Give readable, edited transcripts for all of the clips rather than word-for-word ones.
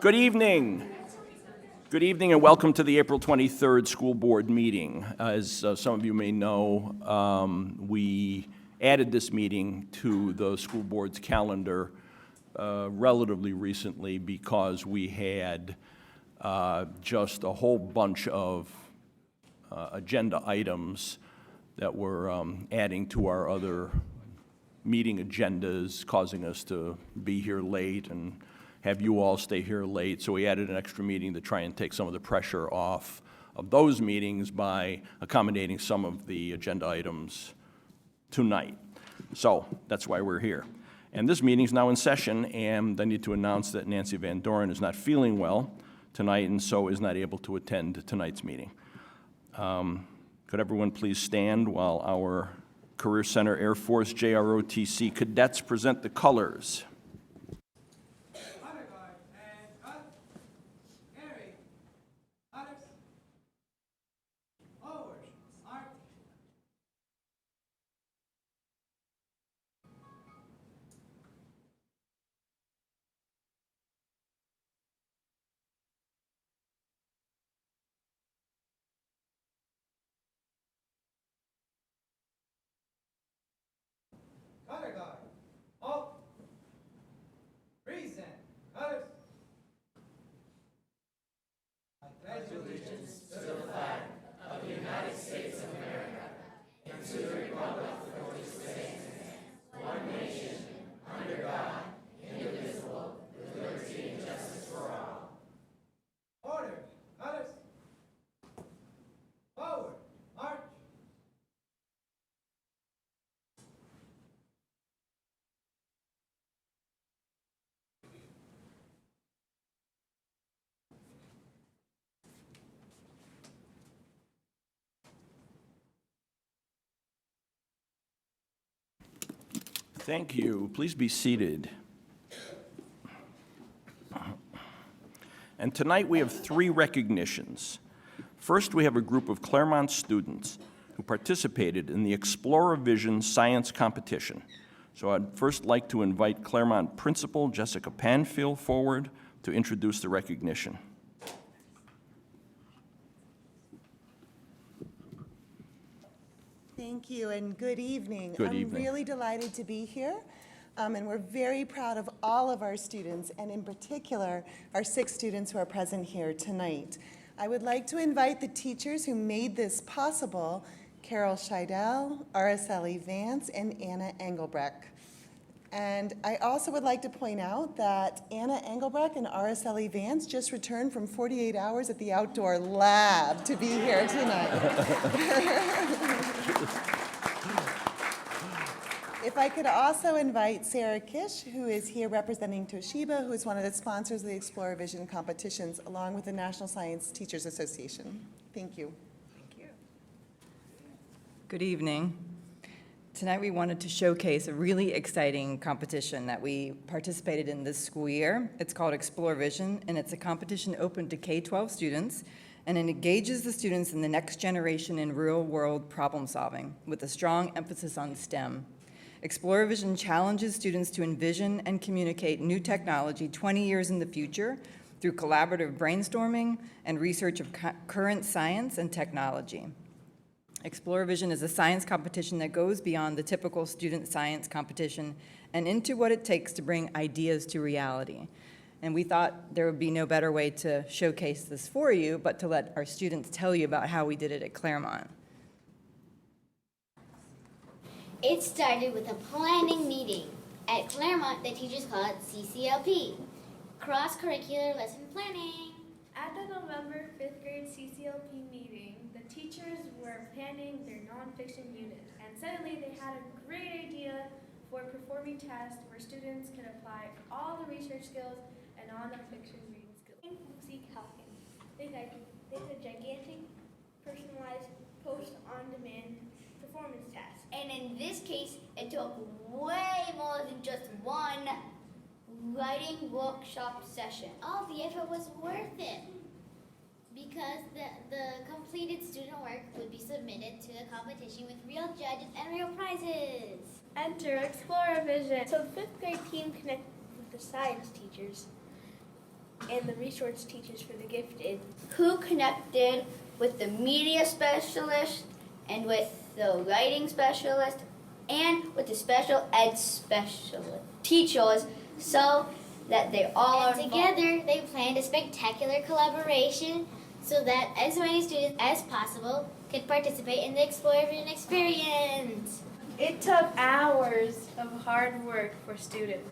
Good evening. Good evening and welcome to the April 23rd school board meeting. As some of you may know, we added this meeting to the school board's calendar relatively recently because we had just a whole bunch of agenda items that were adding to our other meeting agendas, causing us to be here late and have you all stay here late. So we added an extra meeting to try and take some of the pressure off of those meetings by accommodating some of the agenda items tonight. So that's why we're here. And this meeting is now in session, and I need to announce that Nancy Van Doren is not feeling well tonight and so is not able to attend tonight's meeting. Could everyone please stand while our Career Center Air Force JROTC cadets present the colors. Color guard, halt, present, colors. I pledge allegiance to the flag of the United States of America and to the republic for which it stands, one nation, under God, indivisible, with liberty and justice for all. Order, colors. Forward, march. Thank you. Please be seated. And tonight we have three recognitions. First, we have a group of Claremont students who participated in the Explore a Vision science competition. So I'd first like to invite Claremont Principal Jessica Panfield forward to introduce the recognition. Thank you, and good evening. Good evening. I'm really delighted to be here, and we're very proud of all of our students, and in particular, our 6 students who are present here tonight. I would like to invite the teachers who made this possible, Carol Scheidel, Araceli Vance, and Anna Engelbrecht. And I also would like to point out that Anna Engelbrecht and Araceli Vance just returned from 48 hours at the outdoor lab to be here tonight. If I could also invite Sarah Kish, who is here representing Toshiba, who is one of the sponsors of the Explore Vision competitions, along with the National Science Teachers Association. Thank you. Thank you. Good evening. Tonight we wanted to showcase a really exciting competition that we participated in this school year. It's called Explore Vision, and it's a competition open to K-12 students, and it engages the students in the next generation in real-world problem solving with a strong emphasis on STEM. Explore Vision challenges students to envision and communicate new technology 20 years in the future through collaborative brainstorming and research of current science and technology. Explore Vision is a science competition that goes beyond the typical student science competition and into what it takes to bring ideas to reality. And we thought there would be no better way to showcase this for you but to let our students tell you about how we did it at Claremont. It started with a planning meeting. At Claremont, the teachers call it CCLP, Cross-Curricular Lesson Planning. At the November 5th grade CCLP meeting, the teachers were planning their nonfiction unit, and suddenly they had a great idea for a performing test where students could apply all the research skills and non-fiction reading skills. Lucy Calkins. They had a gigantic, personalized, post-on-demand performance test. And in this case, it took way more than just one writing workshop session. All the effort was worth it because the completed student work would be submitted to the competition with real judges and real prizes. Enter Explore a Vision. So the 5th grade team connected with the science teachers and the resource teachers for the gifted. who connected with the media specialist and with the writing specialist and with the special ed specialist teachers so that they all are And together, they planned a spectacular collaboration so that as many students as possible could participate in the Explore Vision experience. It took hours of hard work for students.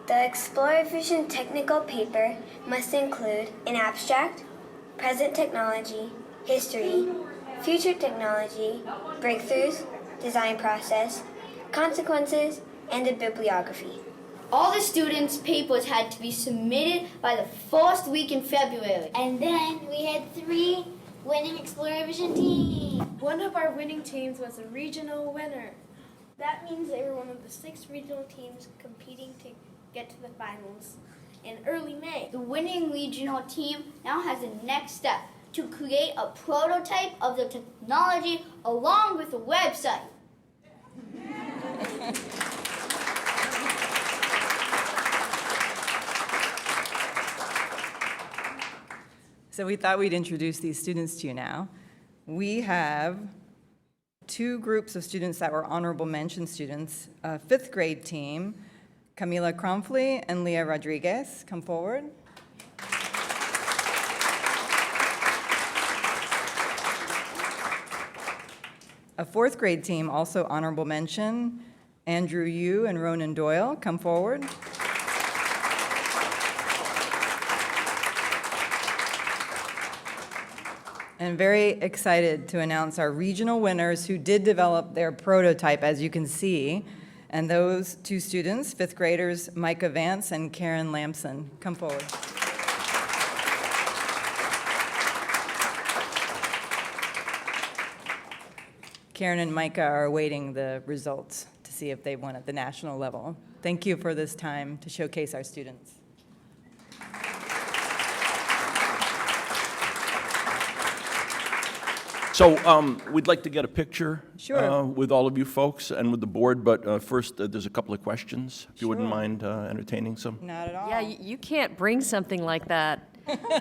The Explore Vision technical paper must include an abstract, present technology, history, future technology, breakthroughs, design process, consequences, and a bibliography. all the students' papers had to be submitted by the first week in February. And then we had 3 winning Explore Vision teams. One of our winning teams was a regional winner. That means they were one of the 6 regional teams competing to get to the finals in early May. The winning regional team now has the next step to create a prototype of the technology along with a website. So we thought we'd introduce these students to you now. We have 2 groups of students that were honorable mention students. A 5th grade team, Camila Cromfley and Leah Rodriguez. Come forward. A 4th grade team, also honorable mention, Andrew Yu and Ronan Doyle. Come forward. And very excited to announce our regional winners who did develop their prototype, as you can see. And those 2 students, 5th graders, Micah Vance and Karen Lamson. Come forward. Karen and Micah are awaiting the results to see if they won at the national level. Thank you for this time to showcase our students. So we'd like to get a picture Sure. with all of you folks and with the board, but first, there's a couple of questions, if you wouldn't Sure. mind entertaining some. Not at all. Yeah, you can't bring something like that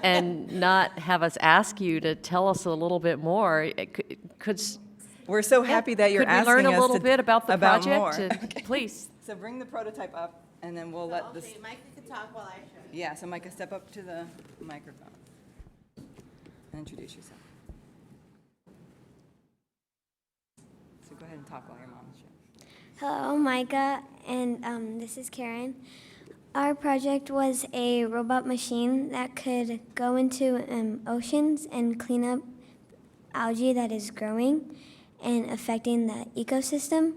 and not have us ask you to tell us a little bit more. We're so happy that you're Could we asking learn a us little to- bit about the about project? more. And- Please. So bring the prototype up, and then we'll let this. Micah can talk while I show. Yeah, so Micah, step up to the microphone and introduce yourself. So go ahead and talk while your mom's showing. Hello, Micah, and this is Karen. Our project was a robot machine that could go into oceans and clean up algae that is growing and affecting the ecosystem.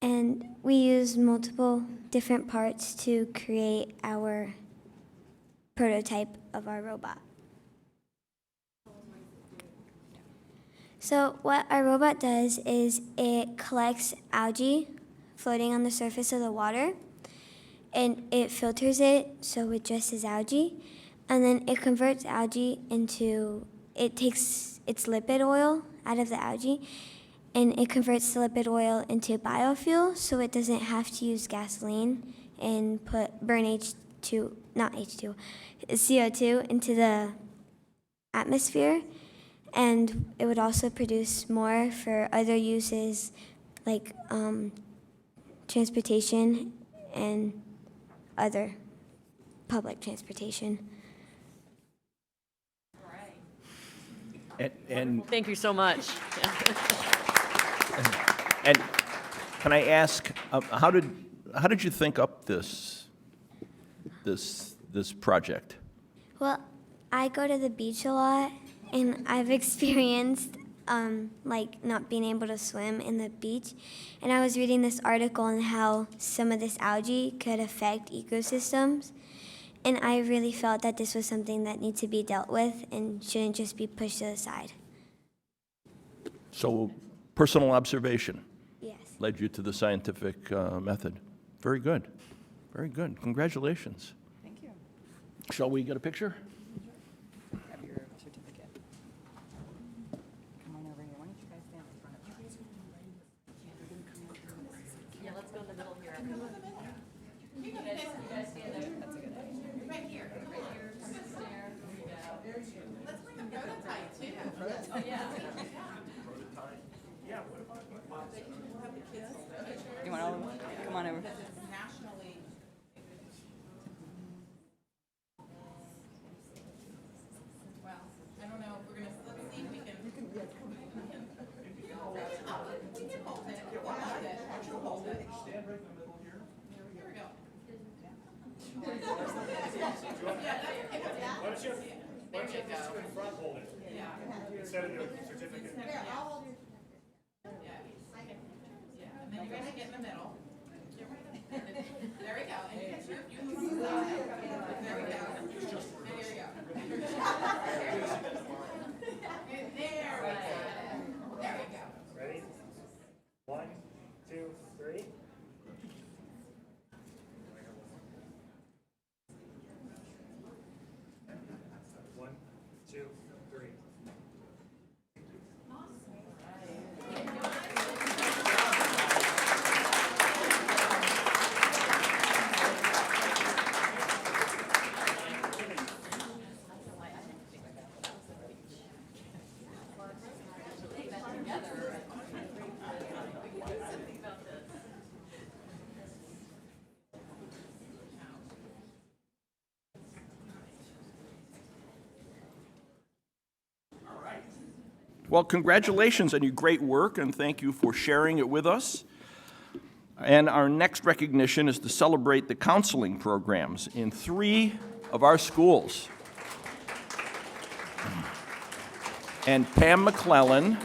And we used multiple different parts to create our prototype of our robot. So what our robot does is it collects algae floating on the surface of the water, and it filters it so it just is algae, and then it converts algae into, it takes its lipid oil out of the algae, and it converts the lipid oil into biofuel, so it doesn't have to use gasoline and burn CO2 into the atmosphere. And it would also produce more for other uses like transportation and other public transportation. And Thank you so much. And can I ask, how did you think up this project? Well, I go to the beach a lot, and I've experienced like not being able to swim in the beach. And I was reading this article on how some of this algae could affect ecosystems. And I really felt that this was something that needs to be dealt with and shouldn't just be pushed to the side. So personal observation Yes. led you to the scientific method. Very good. Very good. Congratulations. Thank you. Shall we get a picture? Have your certificate. Come on over here. Why don't you guys stand in front of us? Yeah, let's go in the middle here. You want over? Come on over. Why don't you have this in front, hold it? Yeah. Instead of your certificate. Yeah, and then you're gonna get in the middle. There we go. And you move on the side. There we go. And here we go. There we go. There we go. Ready? 1, 2, 3. One, two, three. Well, congratulations on your great work, and thank you for sharing it with us. And our next recognition is to celebrate the counseling programs in 3 of our schools. And Pam McClellan,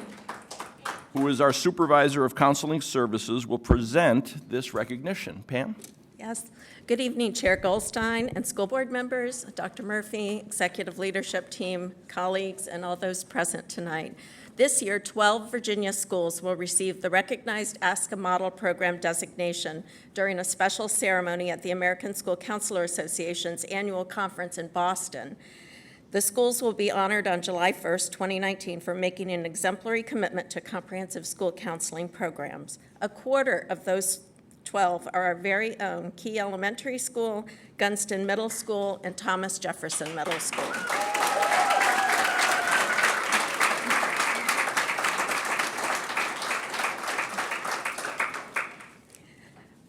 who is our supervisor of counseling services, will present this recognition. Pam? Yes. Good evening, Chair Goldstein and school board members, Dr. Murphy, executive leadership team, colleagues, and all those present tonight. This year, 12 Virginia schools will receive the recognized ASCA Model Program designation during a special ceremony at the American School Counselor Association's annual conference in Boston. The schools will be honored on July 1st, 2019, for making an exemplary commitment to comprehensive school counseling programs. A quarter of those 12 are our very own Key Elementary School, Gunston Middle School, and Thomas Jefferson Middle School.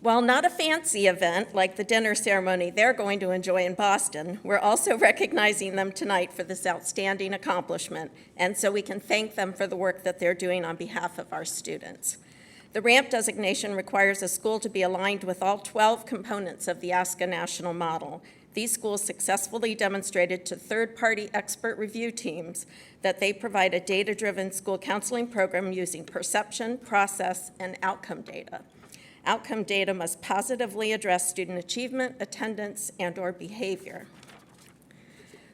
While not a fancy event like the dinner ceremony they're going to enjoy in Boston, we're also recognizing them tonight for this outstanding accomplishment, and so we can thank them for the work that they're doing on behalf of our students. The RAMP designation requires a school to be aligned with all 12 components of the ASCA national model. These schools successfully demonstrated to third-party expert review teams that they provide a data-driven school counseling program using perception, process, and outcome data. Outcome data must positively address student achievement, attendance, and/or behavior.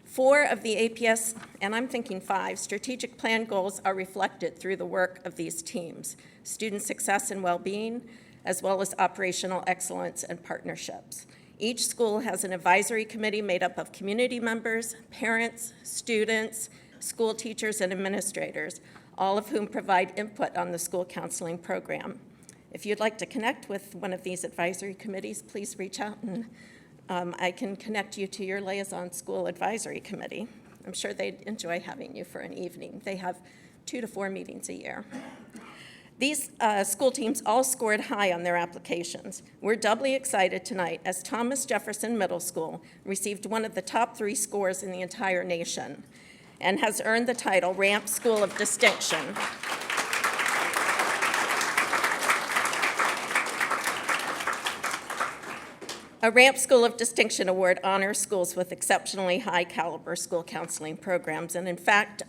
4 of the APS, and I'm thinking 5, strategic plan goals are reflected through the work of these teams: student success and well-being, as well as operational excellence and partnerships. Each school has an advisory committee made up of community members, parents, students, school teachers, and administrators, all of whom provide input on the school counseling program. If you'd like to connect with one of these advisory committees, please reach out and I can connect you to your liaison school advisory committee. I'm sure they'd enjoy having you for an evening. They have 2 to 4 meetings a year. These school teams all scored high on their applications. We're doubly excited tonight as Thomas Jefferson Middle School received one of the top 3 scores in the entire nation and has earned the title RAMP School of Distinction. A RAMP School of Distinction Award honors schools with exceptionally high caliber school counseling programs. And in fact,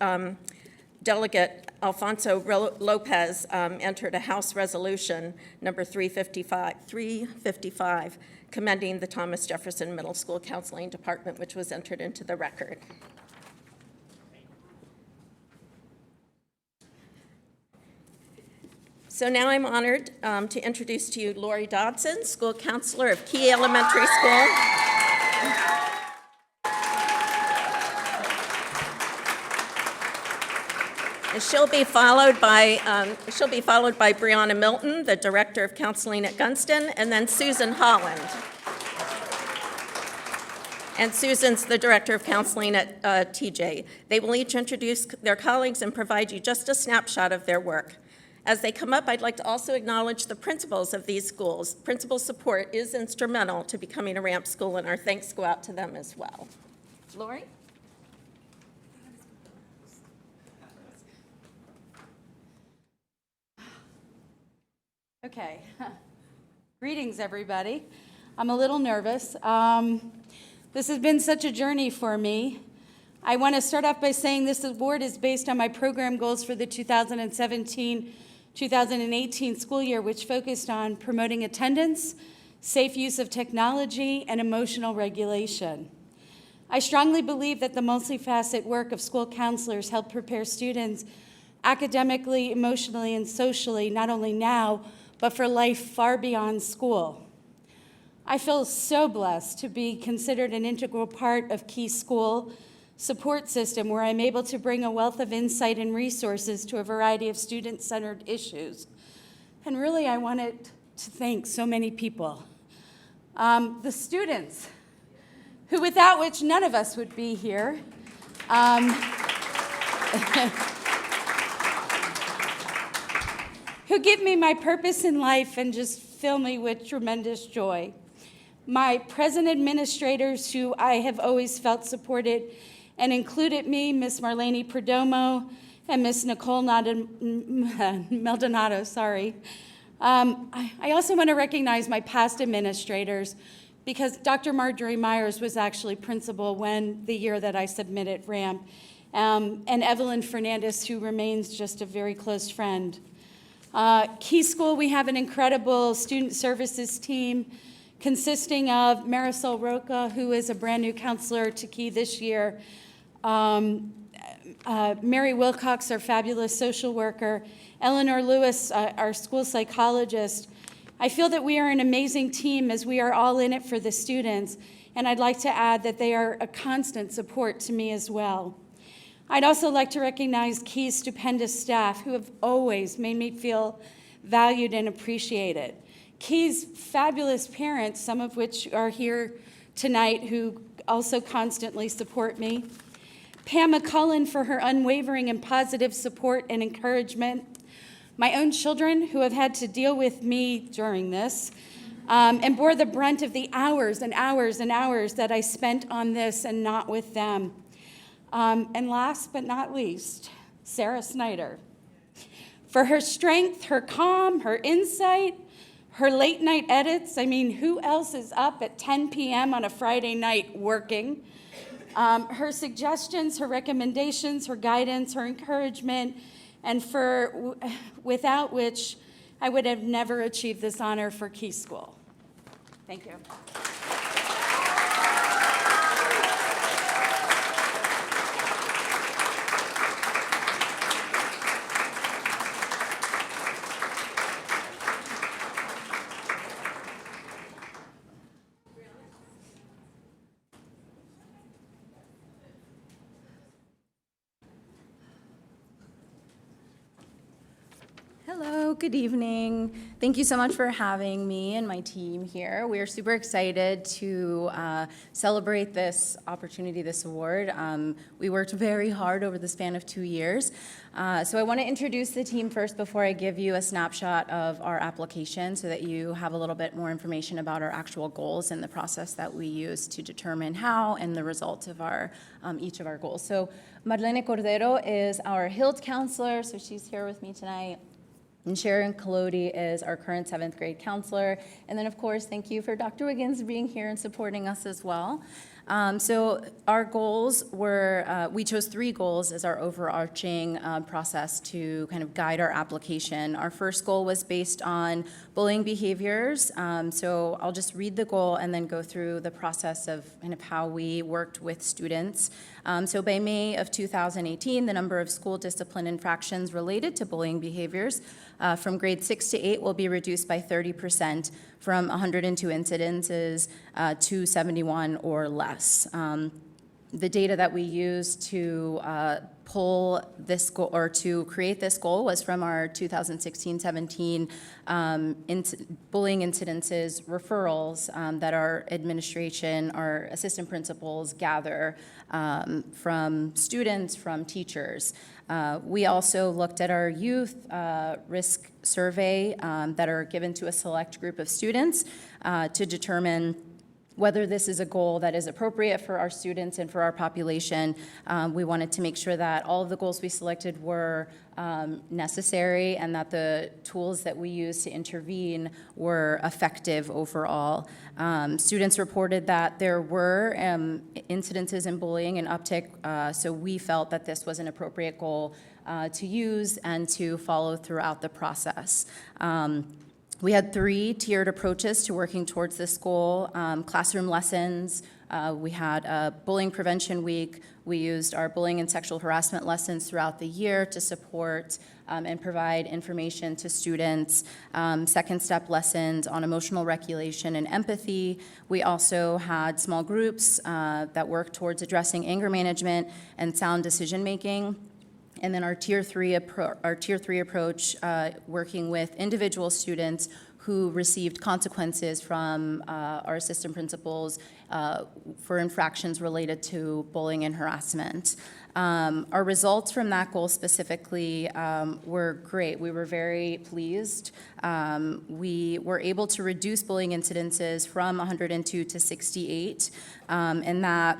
Delegate Alfonso Lopez entered a House Resolution number 355 commending the Thomas Jefferson Middle School Counseling Department, which was entered into the record. So now I'm honored to introduce to you Lori Dodson, school counselor of Key Elementary School. And she'll be followed by Brianna Milton, the director of counseling at Gunston, and then Susan Holland. And Susan's the Director of Counseling at TJ. They will each introduce their colleagues and provide you just a snapshot of their work. As they come up, I'd like to also acknowledge the principals of these schools. Principal support is instrumental to becoming a ramp school, and our thanks go out to them as well. Lori? Okay. Greetings, everybody. I'm a little nervous. This has been such a journey for me. I want to start off by saying this award is based on my program goals for the 2017-2018 school year, which focused on promoting attendance, safe use of technology, and emotional regulation. I strongly believe that the multifaceted work of school counselors help prepare students academically, emotionally, and socially, not only now, but for life far beyond school. I feel so blessed to be considered an integral part of Key School support system, where I'm able to bring a wealth of insight and resources to a variety of student-centered issues. And really, I wanted to thank so many people. The students, without which none of us would be here. Who give me my purpose in life and just fill me with tremendous joy. My present administrators, who I have always felt supported and included me, Miss Marlene Perdomo and Miss Nicole Maldonado, sorry. I also want to recognize my past administrators, because Dr. Marjorie Myers was actually principal when the year that I submitted RAMP, and Evelyn Fernandez, who remains just a very close friend. Key School, we have an incredible student services team consisting of Marisol Roca, who is a brand new counselor to Key this year, Mary Wilcox, our fabulous social worker, Eleanor Lewis, our school psychologist. I feel that we are an amazing team, as we are all in it for the students, and I'd like to add that they are a constant support to me as well. I'd also like to recognize Key's stupendous staff, who have always made me feel valued and appreciated. Key's fabulous parents, some of which are here tonight, who also constantly support me. Pam McCullen for her unwavering and positive support and encouragement. My own children, who have had to deal with me during this, and bore the brunt of the hours and hours and hours that I spent on this and not with them. And last but not least, Sarah Snyder. For her strength, her calm, her insight, her late night edits. I mean, who else is up at 10 p.m. on a Friday night working? Her suggestions, her recommendations, her guidance, her encouragement, and without which I would have never achieved this honor for Key School. Thank you. Hello, good evening. Thank you so much for having me and my team here. We are super excited to celebrate this opportunity, this award. We worked very hard over the span of 2 years. So I want to introduce the team first before I give you a snapshot of our application, so that you have a little bit more information about our actual goals and the process that we use to determine how and the results of our each of our goals. So Marlene Cordero is our HILT counselor, so she's here with me tonight. And Sharon Colodi is our current 7th grade counselor. And then, of course, thank you for Dr. Wiggins being here and supporting us as well. So our goals were, we chose 3 goals as our overarching process to kind of guide our application. Our first goal was based on bullying behaviors. So I'll just read the goal and then go through the process of kind of how we worked with students. So by May of 2018, the number of school discipline infractions related to bullying behaviors from grade 6 to 8 will be reduced by 30%, from 102 incidences to 71 or less. The data that we use to pull this goal, or to create this goal, was from our 2016-17 bullying incidences referrals that our administration, our assistant principals gather from students, from teachers. We also looked at our youth risk survey that are given to a select group of students to determine whether this is a goal that is appropriate for our students and for our population. We wanted to make sure that all of the goals we selected were necessary and that the tools that we used to intervene were effective overall. Students reported that there were incidences in bullying and uptick, so we felt that this was an appropriate goal to use and to follow throughout the process. We had 3 tiered approaches to working towards this goal. Classroom lessons, we had a bullying prevention week. We used our bullying and sexual harassment lessons throughout the year to support and provide information to students. Second step lessons on emotional regulation and empathy. We also had small groups that worked towards addressing anger management and sound decision making. And then our tier 3 approach, working with individual students who received consequences from our assistant principals for infractions related to bullying and harassment. Our results from that goal specifically were great. We were very pleased. We were able to reduce bullying incidences from 102 to 68, and that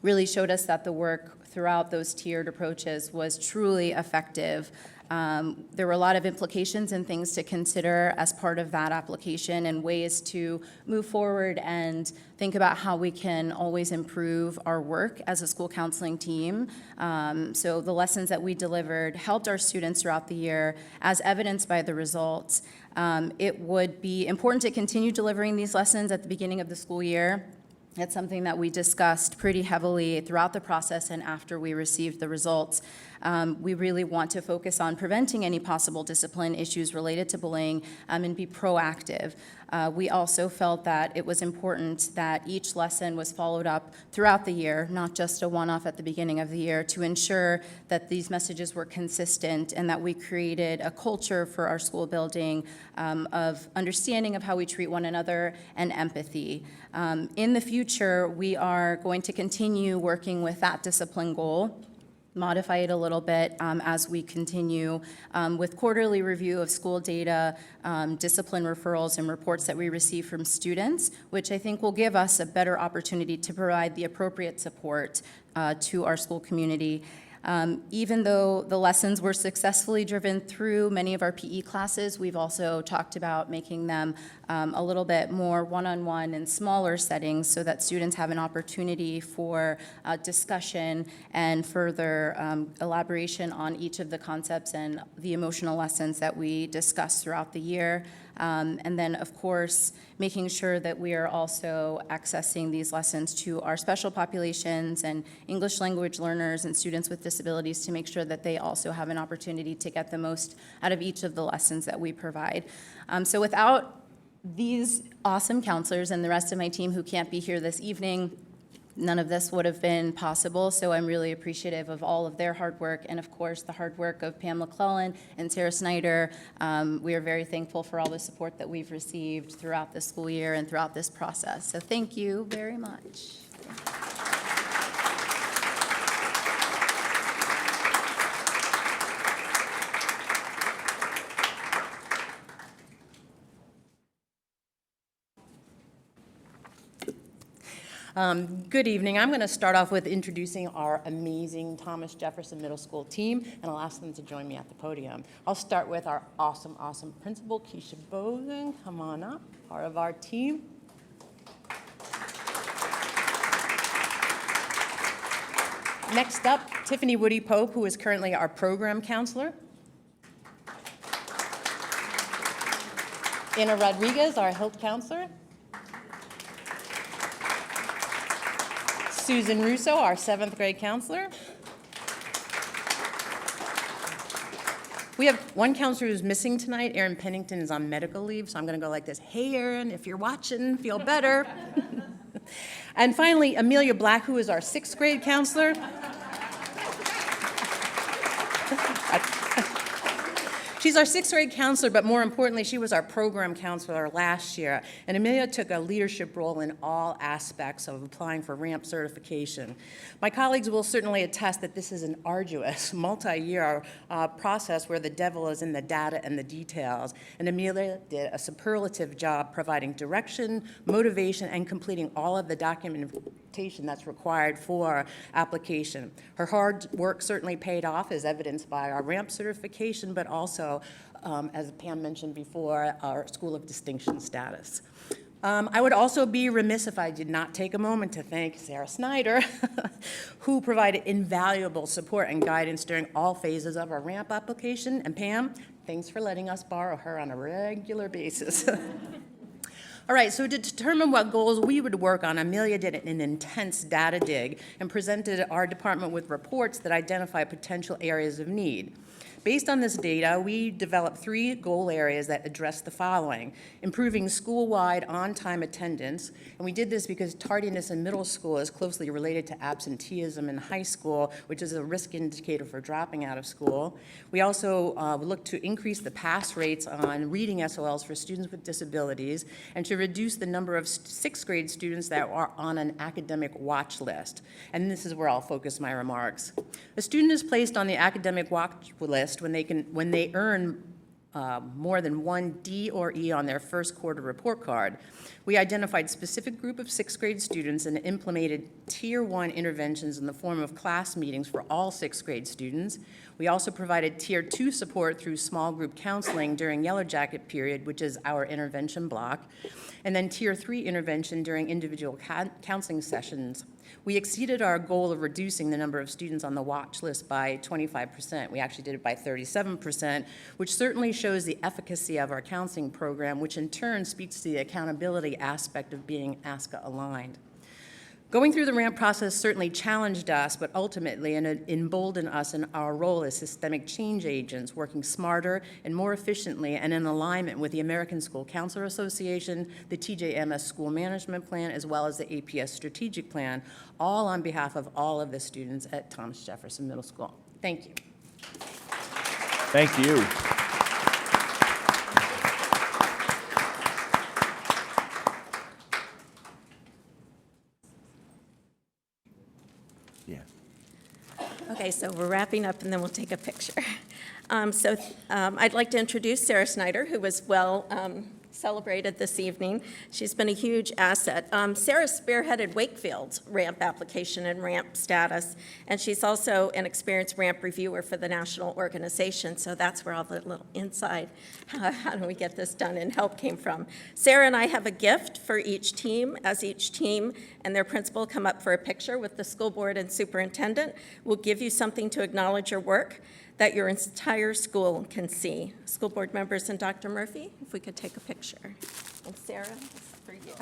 really showed us that the work throughout those tiered approaches was truly effective. There were a lot of implications and things to consider as part of that application and ways to move forward and think about how we can always improve our work as a school counseling team. So the lessons that we delivered helped our students throughout the year, as evidenced by the results. It would be important to continue delivering these lessons at the beginning of the school year. It's something that we discussed pretty heavily throughout the process and after we received the results. We really want to focus on preventing any possible discipline issues related to bullying and be proactive. We also felt that it was important that each lesson was followed up throughout the year, not just a one-off at the beginning of the year, to ensure that these messages were consistent and that we created a culture for our school building of understanding of how we treat one another and empathy. In the future, we are going to continue working with that discipline goal, modify it a little bit as we continue with quarterly review of school data, discipline referrals, and reports that we receive from students, which I think will give us a better opportunity to provide the appropriate support to our school community. Even though the lessons were successfully driven through many of our PE classes, we've also talked about making them a little bit more one-on-one in smaller settings so that students have an opportunity for discussion and further elaboration on each of the concepts and the emotional lessons that we discussed throughout the year. And then, of course, making sure that we are also accessing these lessons to our special populations and English language learners and students with disabilities to make sure that they also have an opportunity to get the most out of each of the lessons that we provide. So without these awesome counselors and the rest of my team who can't be here this evening, none of this would have been possible, so I'm really appreciative of all of their hard work and, of course, the hard work of Pam McClellan and Sarah Snyder. We are very thankful for all the support that we've received throughout the school year and throughout this process. So thank you very much. Good evening. I'm going to start off with introducing our amazing Thomas Jefferson Middle School team, and I'll ask them to join me at the podium. I'll start with our awesome principal, Keisha Bogan. Come on up, part of our team. Next up, Tiffany Woody Pope, who is currently our program counselor. Anna Rodriguez, our health counselor. Susan Russo, our 7th grade counselor. We have one counselor who's missing tonight. Erin Pennington is on medical leave, so I'm going to go like this. Hey, Erin, if you're watching, feel better. And finally, Amelia Black, who is our 6th grade counselor. She's our sixth grade counselor, but more importantly, she was our program counselor last year. And Amelia took a leadership role in all aspects of applying for RAMP certification. My colleagues will certainly attest that this is an arduous, multi-year process where the devil is in the data and the details. And Amelia did a superlative job providing direction, motivation, and completing all of the documentation that's required for application. Her hard work certainly paid off, as evidenced by our RAMP certification, but also, as Pam mentioned before, our School of Distinction status. I would also be remiss if I did not take a moment to thank Sarah Snyder, who provided invaluable support and guidance during all phases of our RAMP application. And Pam, thanks for letting us borrow her on a regular basis. All right, so to determine what goals we would work on, Amelia did an intense data dig and presented our department with reports that identify potential areas of need. Based on this data, we developed 3 goal areas that address the following: improving school-wide on-time attendance, and we did this because tardiness in middle school is closely related to absenteeism in high school, which is a risk indicator for dropping out of school. We also looked to increase the pass rates on reading SOLs for students with disabilities, and to reduce the number of 6th grade students that are on an academic watch list. And this is where I'll focus my remarks. A student is placed on the academic watch list when they earn more than 1 D or E on their first quarter report card. We identified a specific group of 6th grade students and implemented Tier 1 interventions in the form of class meetings for all 6th grade students. We also provided Tier 2 support through small group counseling during Yellow Jacket period, which is our intervention block, and then Tier 3 intervention during individual counseling sessions. We exceeded our goal of reducing the number of students on the watch list by 25%. We actually did it by 37%, which certainly shows the efficacy of our counseling program, which in turn speaks to the accountability aspect of being ASCA aligned. Going through the RAMP process certainly challenged us, but ultimately emboldened us in our role as systemic change agents, working smarter and more efficiently and in alignment with the American School Counselor Association, the TJMS School Management Plan, as well as the APS Strategic Plan, all on behalf of all of the students at Thomas Jefferson Middle School. Thank you. Thank you. Yeah. Okay, so we're wrapping up, and then we'll take a picture. I'd like to introduce Sarah Snyder, who was well celebrated this evening. She's been a huge asset. Sarah spearheaded Wakefield's RAMP application and RAMP status, and she's also an experienced RAMP reviewer for the national organization, so that's where all the little inside, how do we get this done, and help came from. Sarah and I have a gift for each team, as each team and their principal come up for a picture with the school board and superintendent. We'll give you something to acknowledge your work that your entire school can see. School board members and Dr. Murphy, if we could take a picture. And Sarah, this is for you.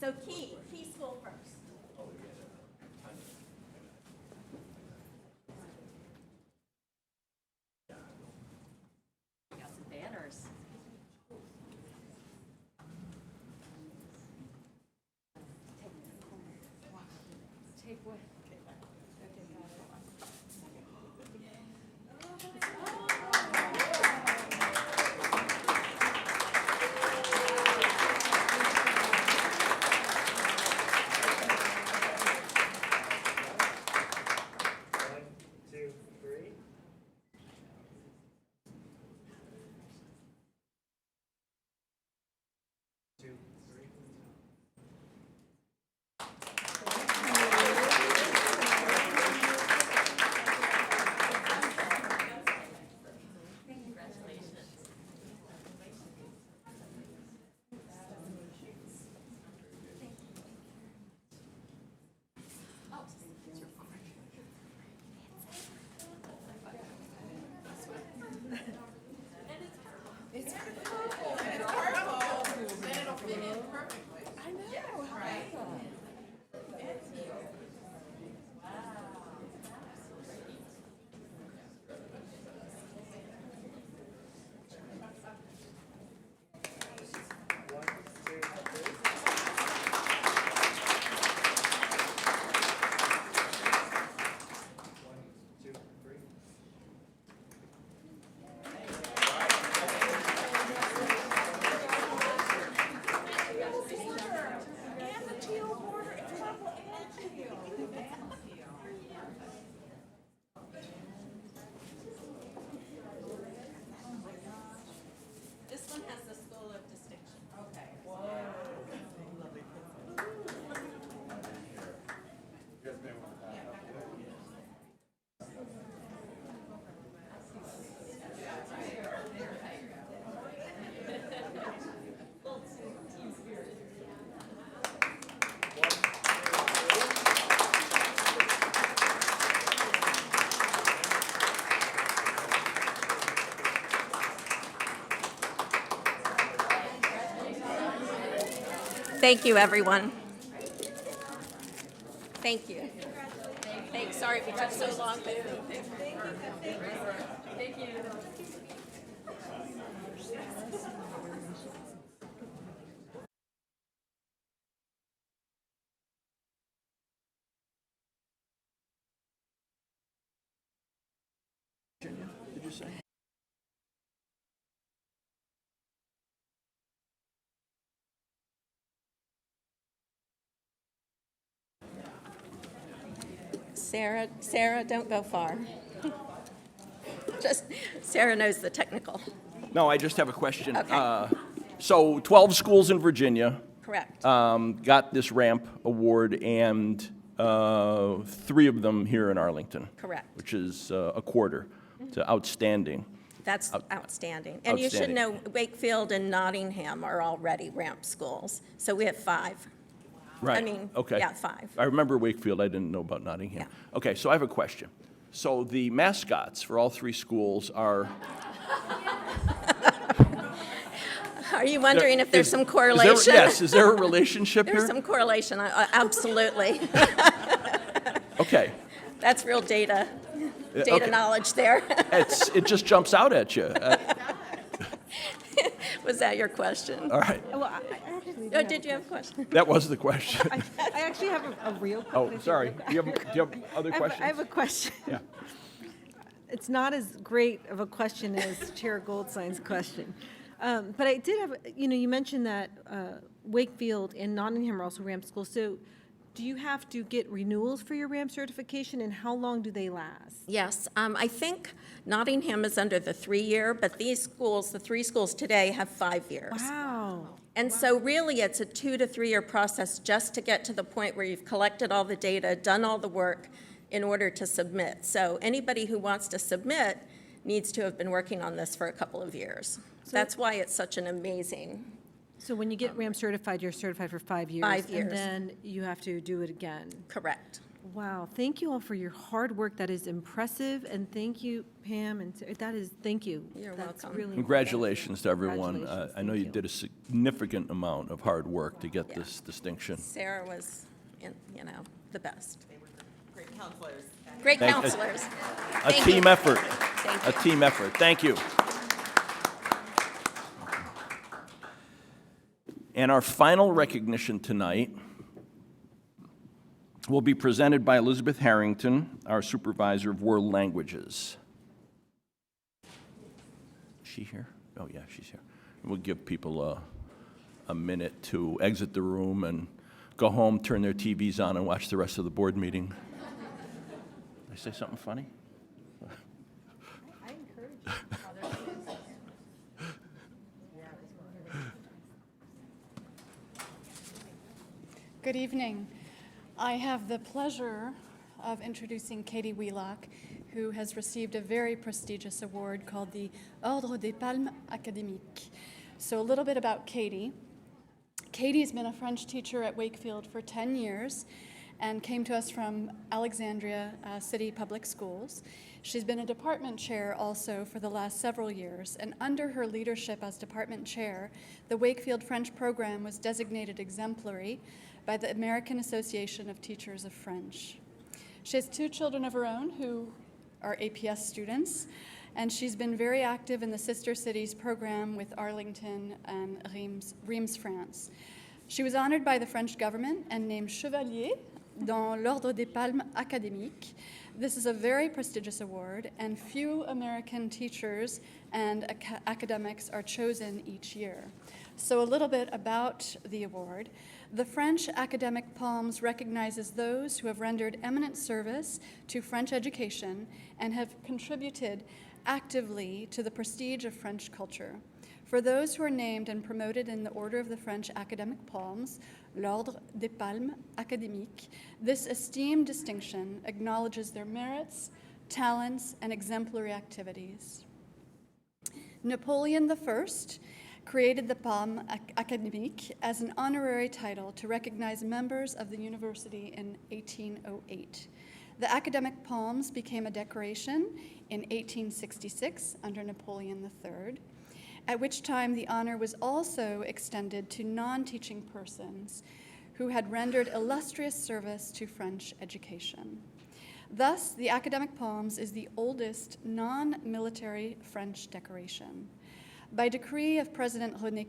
So key school first. We got some banners. Take what? Thank you, everyone. Thank you. Thanks. Sorry we took so long. Thank you. Did you say? Sarah, don't go far. Sarah knows the technical. No, I just have a question. Okay. So 12 schools in Virginia Correct. got this ramp award, and 3 of them here in Arlington. Correct. Which is a quarter to outstanding. That's outstanding. And you should know Wakefield and Nottingham are already ramp schools. So we have 5. Right. I mean, okay. yeah, 5. I remember Wakefield. I didn't know about Nottingham. Yeah. Okay, so I have a question. So the mascots for all 3 schools are. Are you wondering if there's some correlation? Yes. Is there a relationship There's here? some correlation. Absolutely. Okay. That's real data Okay. knowledge there. It just jumps out at you. Was that your question? All right. Well, I actually Oh, did you have a question? That was the question. I actually have a real question. Oh, sorry. Do you have other questions? I have a question. Yeah. It's not as great of a question as Chair Goldstein's question. But I did have, you mentioned that Wakefield and Nottingham are also ramp schools. So do you have to get renewals for your ramp certification, and how long do they last? Yes, I think Nottingham is under the 3-year, but these schools, the 3 schools today, have 5 years. Wow. And so really, it's a 2 to 3 year process just to get to the point where you've collected all the data, done all the work in order to submit. So anybody who wants to submit needs to have been working on this for a couple of years. That's why it's such an amazing. So when you get ramp certified, you're certified for 5 years. 5 years. And then you have to do it again. Correct. Wow, thank you all for your hard work. That is impressive, and thank you, Pam, and thank you. You're That's welcome. really Congratulations to everyone. Congratulations. I know you did a significant amount of hard work to get this distinction. Sarah was, the best. Great counselors. Great Thank- counselors. A Thank team you. effort. Thank A team effort. Thank you. And our final recognition tonight will be presented by Elizabeth Harrington, our Supervisor of World Languages. Is she here? Oh, yeah, she's here. We'll give people a minute to exit the room and go home, turn their TVs on, and watch the rest of the board meeting. Did I say something funny? I encourage Good evening. I have the pleasure of introducing Katie Wheelock, who has received a very prestigious award called the Ordre des Palmes Académiques. So a little bit about Katie. Katie's been a French teacher at Wakefield for 10 years and came to us from Alexandria City Public Schools. She's been a department chair also for the last several years, and under her leadership as department chair, the Wakefield French program was designated exemplary by the American Association of Teachers of French. She has 2 children of her own who are APS students, and she's been very active in the Sister Cities program with Arlington and Reims, France. She was honored by the French government and named Chevalier dans l'Ordre des Palmes Académiques. This is a very prestigious award, and few American teachers and academics are chosen each year. So a little bit about the award. The French Academic Palms recognizes those who have rendered eminent service to French education and have contributed actively to the prestige of French culture. For those who are named and promoted in the Order of the French Academic Palms, l'Ordre des Palmes Académiques, this esteemed distinction acknowledges their merits, talents, and exemplary activities. Napoleon I created the Palme Académique as an honorary title to recognize members of the university in 1808. The academic palms became a decoration in 1866 under Napoleon III. at which time the honor was also extended to non-teaching persons who had rendered illustrious service to French education. Thus, the Academic Palms is the oldest non-military French decoration. By decree of President René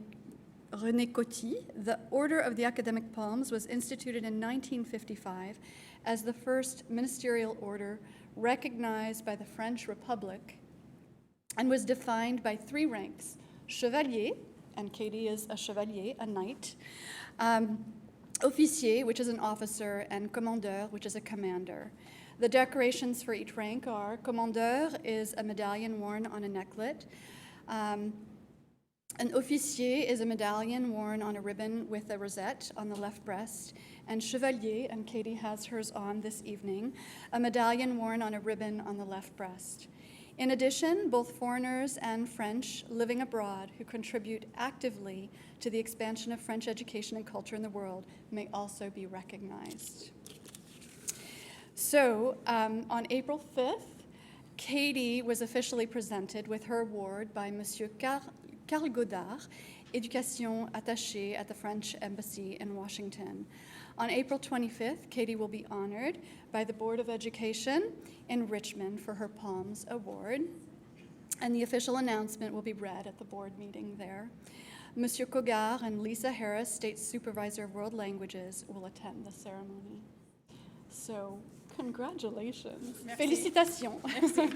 Coty, the Order of the Academic Palms was instituted in 1955 as the first ministerial order recognized by the French Republic and was defined by 3 ranks: chevalier, and Katie is a chevalier, a knight, officier, which is an officer, and commandeur, which is a commander. The decorations for each rank are: commandeur is a medallion worn on a necklet. An officier is a medallion worn on a ribbon with a rosette on the left breast, and chevalier, and Katie has hers on this evening, a medallion worn on a ribbon on the left breast. In addition, both foreigners and French living abroad who contribute actively to the expansion of French education and culture in the world may also be recognized. So, on April 5th, Katie was officially presented with her award by Monsieur Carl Godard, Éducation Attachée at the French Embassy in Washington. On April 25th, Katie will be honored by the Board of Education in Richmond for her Palms Award, and the official announcement will be read at the board meeting there. Monsieur Cogard and Lisa Harris, State Supervisor of World Languages, will attend the ceremony. So, congratulations. Merci. Félicitations. Merci.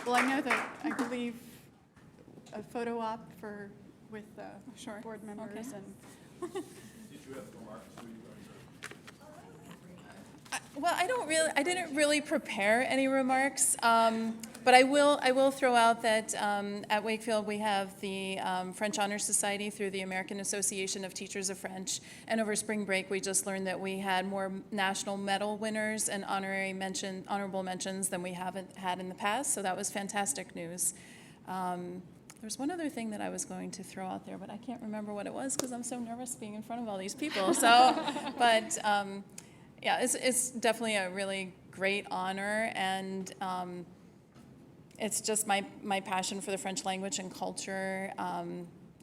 Well, I know that, I believe, a photo op with board members and. Did you have remarks? Well, I didn't really prepare any remarks, but I will throw out that at Wakefield we have the French Honor Society through the American Association of Teachers of French, and over spring break we just learned that we had more national medal winners and honorable mentions than we haven't had in the past, so that was fantastic news. There's one other thing that I was going to throw out there, but I can't remember what it was because I'm so nervous being in front of all these people. So, but. Yeah, it's definitely a really great honor, and it's just my passion for the French language and culture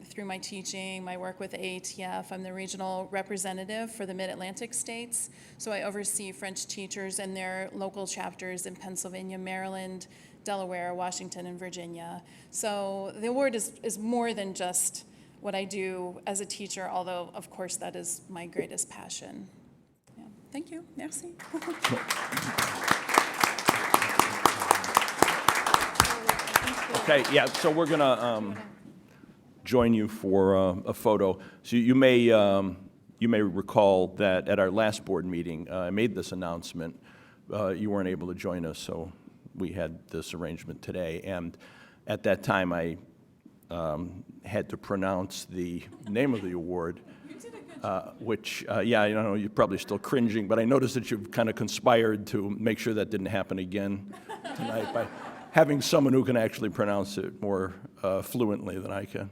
through my teaching, my work with AATF. I'm the regional representative for the Mid-Atlantic states, so I oversee French teachers and their local chapters in Pennsylvania, Maryland, Delaware, Washington, and Virginia. So the award is more than just what I do as a teacher, although, of course, that is my greatest passion. Thank you. Merci. Okay, yeah, so we're going to join you for a photo. So you may recall that at our last board meeting, I made this announcement. You weren't able to join us, so we had this arrangement today. And at that time, I had to pronounce the name of the award. Which, yeah, I know you're probably still cringing, but I noticed that you've kind of conspired to make sure that didn't happen again tonight by having someone who can actually pronounce it more fluently than I can.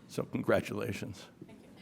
So congratulations. Thank you.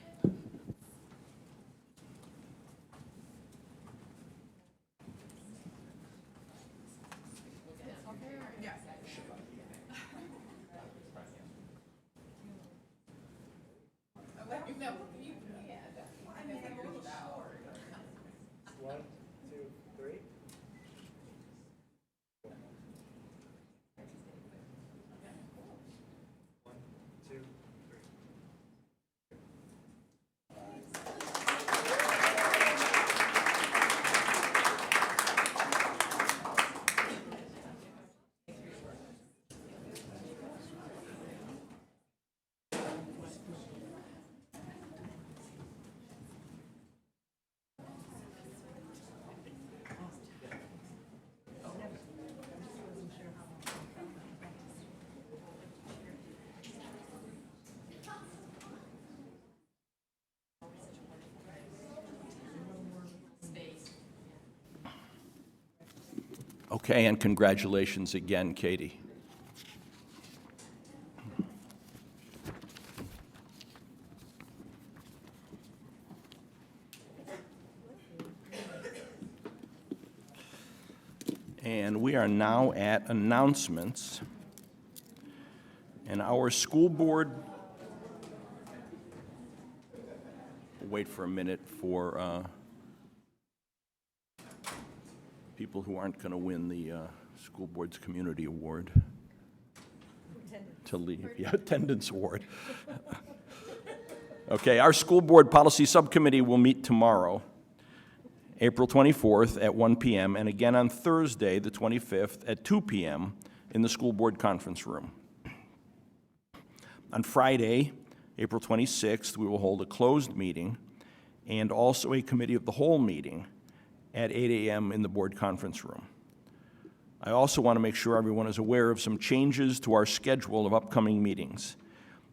Okay, and congratulations again, Katie. And we are now at announcements. And our school board, wait for a minute for people who aren't going to win the school board's community award to leave. Yeah, attendance award. Okay, our school board policy subcommittee will meet tomorrow, April 24th at 1 p.m., and again on Thursday, the 25th, at 2 p.m. in the school board conference room. On Friday, April 26th, we will hold a closed meeting and also a committee of the whole meeting at 8 a.m. in the board conference room. I also want to make sure everyone is aware of some changes to our schedule of upcoming meetings.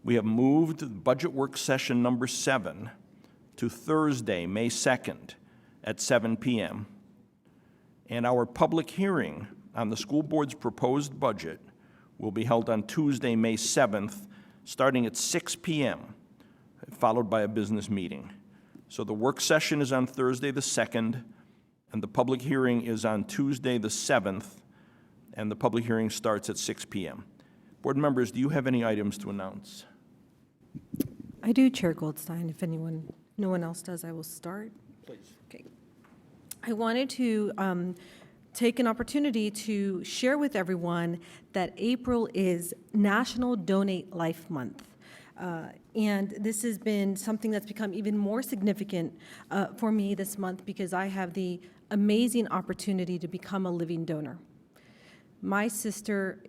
We have moved budget work session number 7 to Thursday, May 2nd at 7 p.m. And our public hearing on the school board's proposed budget will be held on Tuesday, May 7th, starting at 6 p.m., followed by a business meeting. So the work session is on Thursday the 2nd, and the public hearing is on Tuesday the 7th, and the public hearing starts at 6 p.m. Board members, do you have any items to announce? I do, Chair Goldstein. If no one else does, I will start. Please. Okay. I wanted to take an opportunity to share with everyone that April is National Donate Life Month. And this has been something that's become even more significant for me this month because I have the amazing opportunity to become a living donor. My sister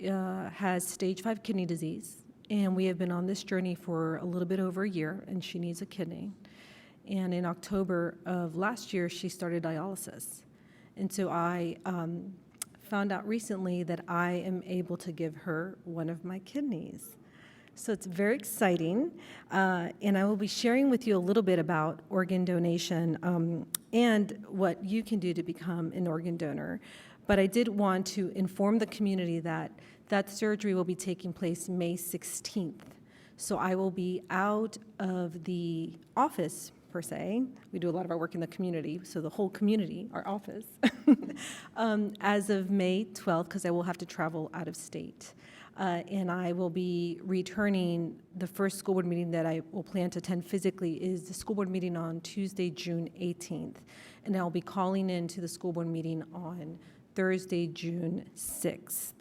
has stage 5 kidney disease, and we have been on this journey for a little bit over a year, and she needs a kidney. And in October of last year, she started dialysis. And so I found out recently that I am able to give her one of my kidneys. So it's very exciting, and I will be sharing with you a little bit about organ donation and what you can do to become an organ donor. But I did want to inform the community that that surgery will be taking place May 16th. So I will be out of the office, per se. We do a lot of our work in the community, so the whole community, our office, as of May 12th, because I will have to travel out of state. And I will be returning. The first school board meeting that I will plan to attend physically is the school board meeting on Tuesday, June 18th. And I'll be calling into the school board meeting on Thursday, June 6th.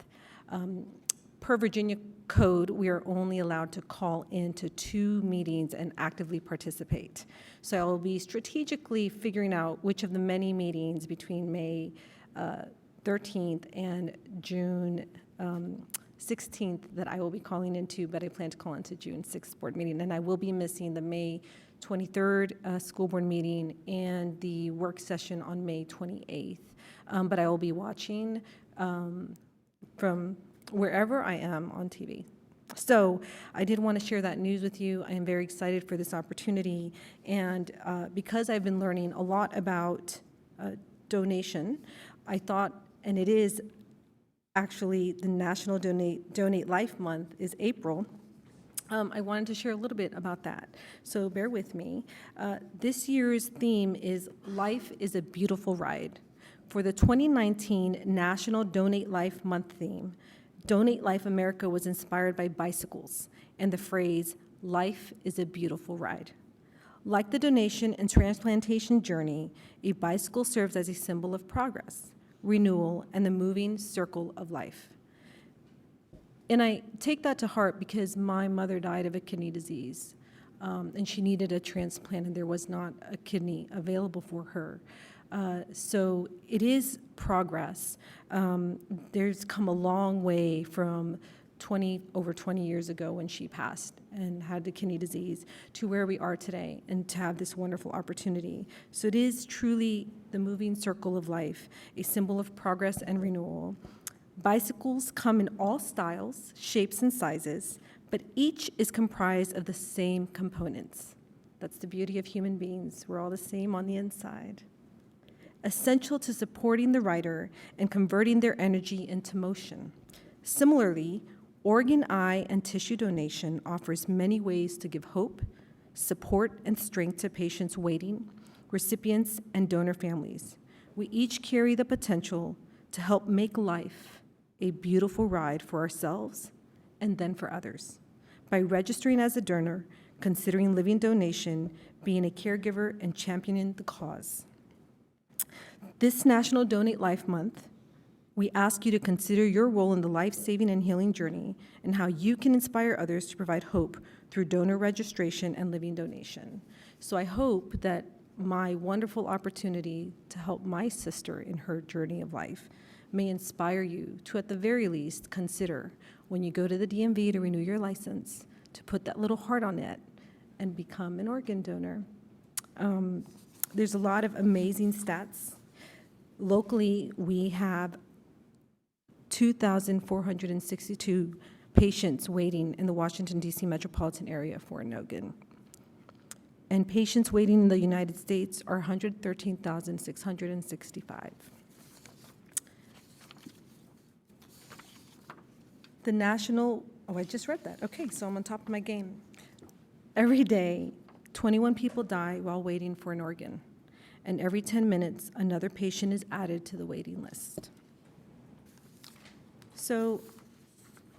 Per Virginia code, we are only allowed to call into 2 meetings and actively participate. So I will be strategically figuring out which of the many meetings between May 13th and June 16th that I will be calling into, but I plan to call into June 6th board meeting. And I will be missing the May 23rd school board meeting and the work session on May 28th. But I will be watching from wherever I am on TV. So I did want to share that news with you. I am very excited for this opportunity. And because I've been learning a lot about donation, I thought, and it is actually the National Donate Life Month is April, I wanted to share a little bit about that. So bear with me. This year's theme is Life is a Beautiful Ride. For the 2019 National Donate Life Month theme, Donate Life America was inspired by bicycles and the phrase, life is a beautiful ride. Like the donation and transplantation journey, a bicycle serves as a symbol of progress, renewal, and the moving circle of life. And I take that to heart because my mother died of a kidney disease, and she needed a transplant, and there was not a kidney available for her. So it is progress. There's come a long way from over 20 years ago when she passed and had the kidney disease to where we are today and to have this wonderful opportunity. So it is truly the moving circle of life, a symbol of progress and renewal. Bicycles come in all styles, shapes, and sizes, but each is comprised of the same components. That's the beauty of human beings. We're all the same on the inside. Essential to supporting the rider and converting their energy into motion. Similarly, organ, eye, and tissue donation offers many ways to give hope, support, and strength to patients waiting, recipients, and donor families. We each carry the potential to help make life a beautiful ride for ourselves and then for others. By registering as a donor, considering living donation, being a caregiver, and championing the cause. This National Donate Life Month, we ask you to consider your role in the life-saving and healing journey and how you can inspire others to provide hope through donor registration and living donation. So I hope that my wonderful opportunity to help my sister in her journey of life may inspire you to, at the very least, consider when you go to the DMV to renew your license, to put that little heart on it and become an organ donor. There's a lot of amazing stats. Locally, we have 2,462 patients waiting in the Washington, D.C. metropolitan area for an organ. And patients waiting in the United States are 113,665. The national, I just read that. Okay, so I'm on top of my game. Every day, 21 people die while waiting for an organ. And every 10 minutes, another patient is added to the waiting list. So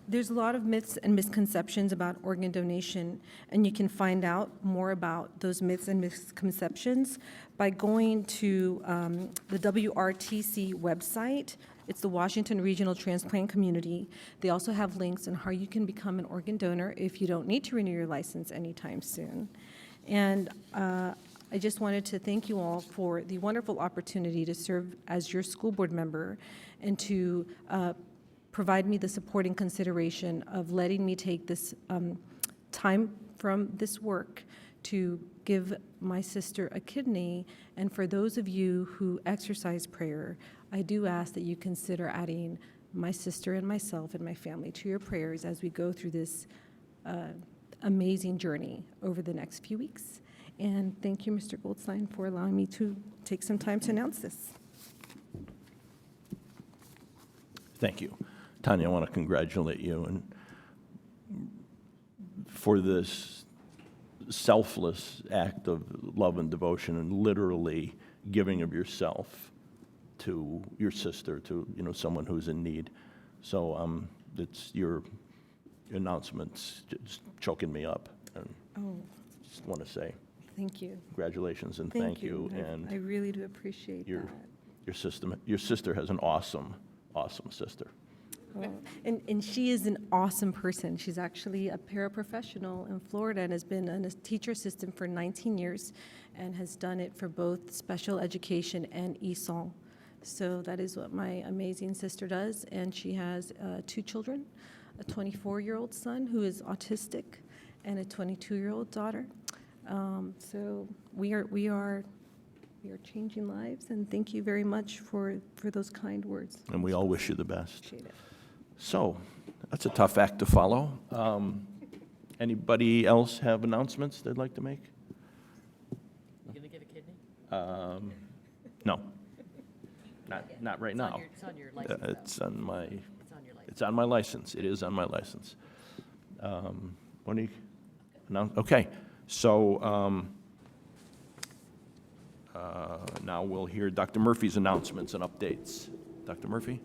there's a lot of myths and misconceptions about organ donation, and you can find out more about those myths and misconceptions by going to the WRTC website. It's the Washington Regional Transplant Community. They also have links on how you can become an organ donor if you don't need to renew your license anytime soon. And I just wanted to thank you all for the wonderful opportunity to serve as your school board member and to provide me the support and consideration of letting me take this time from this work to give my sister a kidney. And for those of you who exercise prayer, I do ask that you consider adding my sister and myself and my family to your prayers as we go through this amazing journey over the next few weeks. And thank you, Mr. Goldstein, for allowing me to take some time to announce this. Thank you. Tanya, I want to congratulate you and for this selfless act of love and devotion and literally giving of yourself to your sister, to someone who's in need. So it's your announcements just choking me up. And just want to say thank you. Congratulations and thank you. And I really do appreciate that. Your sister has an awesome sister. Well, and she is an awesome person. She's actually a paraprofessional in Florida and has been a teacher assistant for 19 years and has done it for both special education and ESOL. So that is what my amazing sister does. And she has 2 children, a 24-year-old son who is autistic and a 22-year-old daughter. So we are changing lives, and thank you very much for those kind words. And we all wish you the best. Appreciate it. So, that's a tough act to follow. Anybody else have announcements they'd like to make? You gonna get a kidney? No. Not right now. It's on your license. It's on my. It's on your license. It's on my license. It is on my license. When do you announce? Okay. So now we'll hear Dr. Murphy's announcements and updates. Dr. Murphy?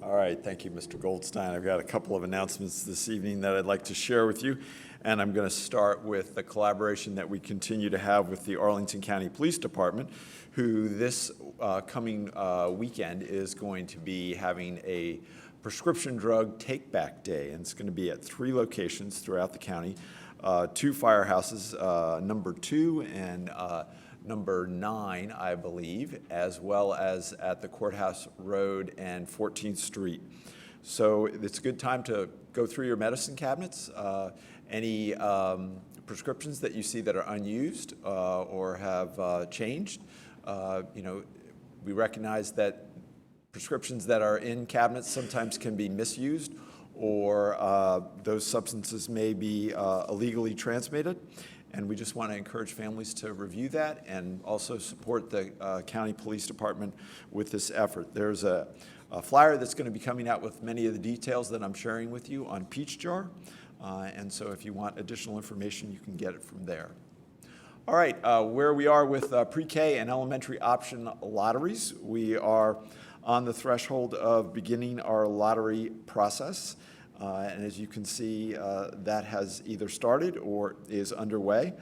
All right, thank you, Mr. Goldstein. I've got a couple of announcements this evening that I'd like to share with you, and I'm going to start with the collaboration that we continue to have with the Arlington County Police Department, who this coming weekend is going to be having a prescription drug take-back day, and it's going to be at 3 locations throughout the county, 2 firehouses, number 2 and number 9, I believe, as well as at the Courthouse Road and 14th Street. So it's a good time to go through your medicine cabinets. Any prescriptions that you see that are unused or have changed. We recognize that prescriptions that are in cabinets sometimes can be misused, or those substances may be illegally transmitted. And we just want to encourage families to review that and also support the County Police Department with this effort. There's a flyer that's going to be coming out with many of the details that I'm sharing with you on Peach Jar. And so if you want additional information, you can get it from there. All right, where we are with pre-K and elementary option lotteries, we are on the threshold of beginning our lottery process. And as you can see, that has either started or is underway.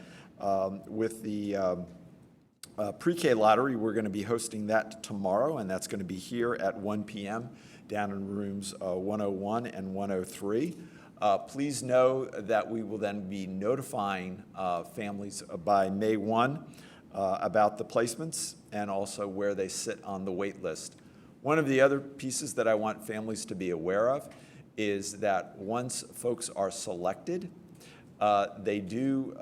With the pre-K lottery, we're going to be hosting that tomorrow, and that's going to be here at 1 p.m. down in rooms 101 and 103. Please know that we will then be notifying families by May 1 about the placements and also where they sit on the wait list. One of the other pieces that I want families to be aware of is that once folks are selected, they do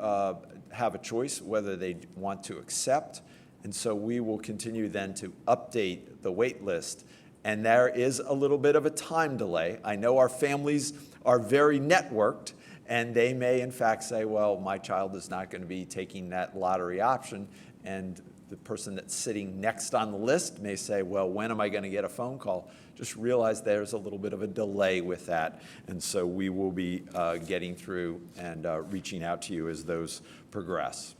have a choice whether they want to accept, and so we will continue then to update the wait list. And there is a little bit of a time delay. I know our families are very networked, and they may in fact say, well, my child is not going to be taking that lottery option, and the person that's sitting next on the list may say, well, when am I going to get a phone call? Just realize there's a little bit of a delay with that, and so we will be getting through and reaching out to you as those progress.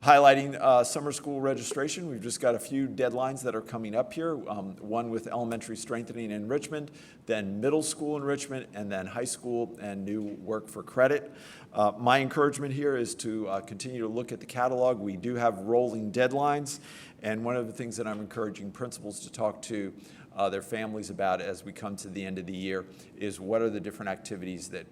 Highlighting summer school registration, we've just got a few deadlines that are coming up here, one with elementary strengthening and enrichment, then middle school enrichment, and then high school and new work for credit. My encouragement here is to continue to look at the catalog. We do have rolling deadlines, and one of the things that I'm encouraging principals to talk to their families about as we come to the end of the year is what are the different activities that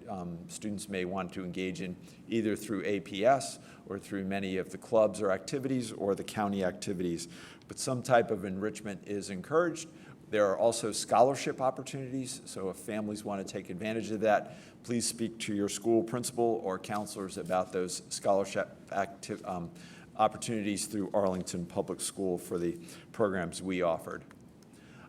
students may want to engage in, either through APS or through many of the clubs or activities or the county activities. But some type of enrichment is encouraged. There are also scholarship opportunities, so if families want to take advantage of that, please speak to your school principal or counselors about those scholarship opportunities through Arlington Public School for the programs we offered.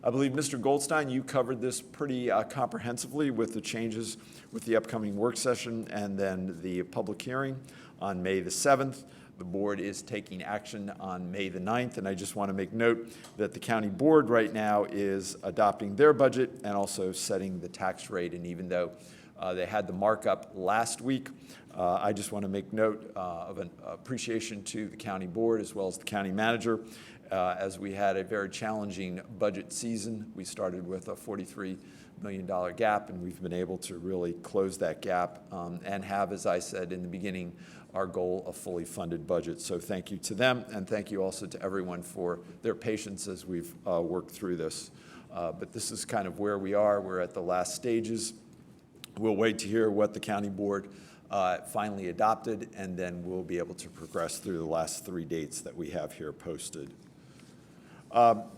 I believe, Mr. Goldstein, you covered this pretty comprehensively with the changes with the upcoming work session and then the public hearing on May the 7th. The board is taking action on May the 9th, and I just want to make note that the county board right now is adopting their budget and also setting the tax rate. And even though they had the markup last week, I just want to make note of an appreciation to the county board as well as the county manager. As we had a very challenging budget season. We started with a $43 million gap, and we've been able to really close that gap and have, as I said in the beginning, our goal of fully funded budget. So thank you to them, and thank you also to everyone for their patience as we've worked through this. But this is kind of where we are. We're at the last stages. We'll wait to hear what the county board finally adopted, and then we'll be able to progress through the last 3 dates that we have here posted.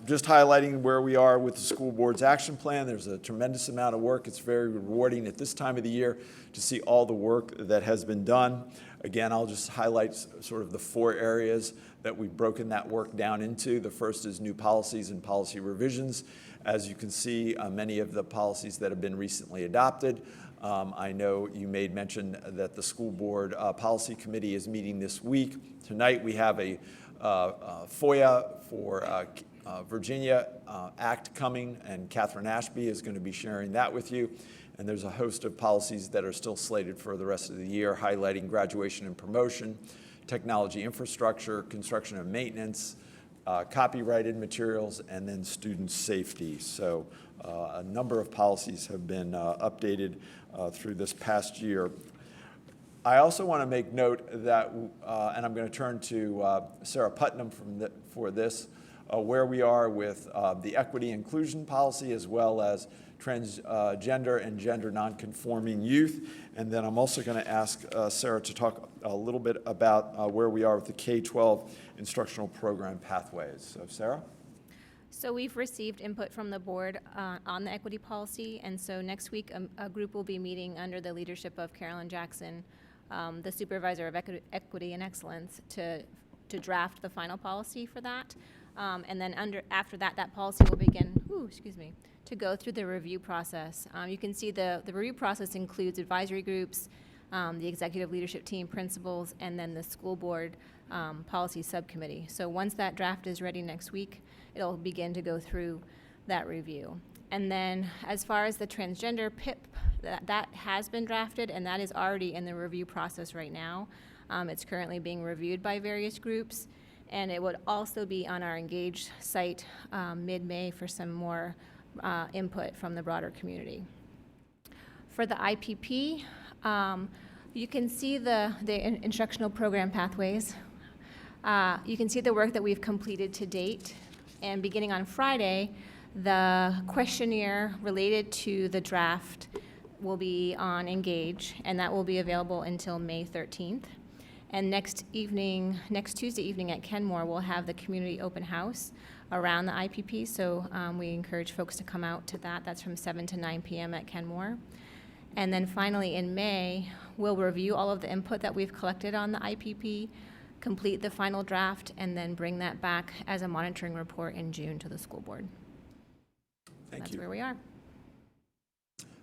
Just highlighting where we are with the school board's action plan. There's a tremendous amount of work. It's very rewarding at this time of the year to see all the work that has been done. Again, I'll just highlight sort of the 4 areas that we've broken that work down into. The first is new policies and policy revisions. As you can see, many of the policies that have been recently adopted. I know you made mention that the school board policy committee is meeting this week. Tonight we have a FOIA for Virginia Act coming, and Catherine Ashby is going to be sharing that with you. And there's a host of policies that are still slated for the rest of the year, highlighting graduation and promotion, technology infrastructure, construction and maintenance, copyrighted materials, and then student safety. So a number of policies have been updated through this past year. I also want to make note that, and I'm going to turn to Sarah Putnam for this, where we are with the equity inclusion policy as well as transgender and gender nonconforming youth. And then I'm also going to ask Sarah to talk a little bit about where we are with the K-12 instructional program pathways. So Sarah? So we've received input from the board on the equity policy, and so next week a group will be meeting under the leadership of Carolyn Jackson, the supervisor of equity and excellence, to draft the final policy for that. And then after that policy will begin, to go through the review process. You can see the review process includes advisory groups, the executive leadership team, principals, and then the school board policy subcommittee. So once that draft is ready next week, it'll begin to go through that review. And then as far as the transgender PIP, that has been drafted, and that is already in the review process right now. It's currently being reviewed by various groups. And it would also be on our Engage site mid-May for some more input from the broader community. For the IPP, you can see the instructional program pathways. You can see the work that we've completed to date. And beginning on Friday, the questionnaire related to the draft will be on Engage, and that will be available until May 13th. And next Tuesday evening at Kenmore, we'll have the community open house around the IPP, so we encourage folks to come out to that. That's from 7 to 9 p.m. at Kenmore. And then finally in May, we'll review all of the input that we've collected on the IPP, complete the final draft, and then bring that back as a monitoring report in June to the school board. Thank you. That's where we are.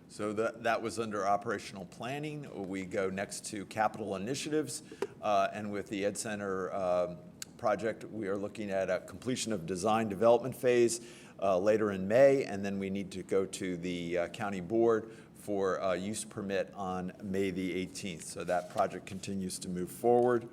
So that was under operational planning. We go next to capital initiatives, and with the Ed Center project, we are looking at a completion of design development phase later in May, and then we need to go to the county board for a use permit on May the 18th. So that project continues to move forward.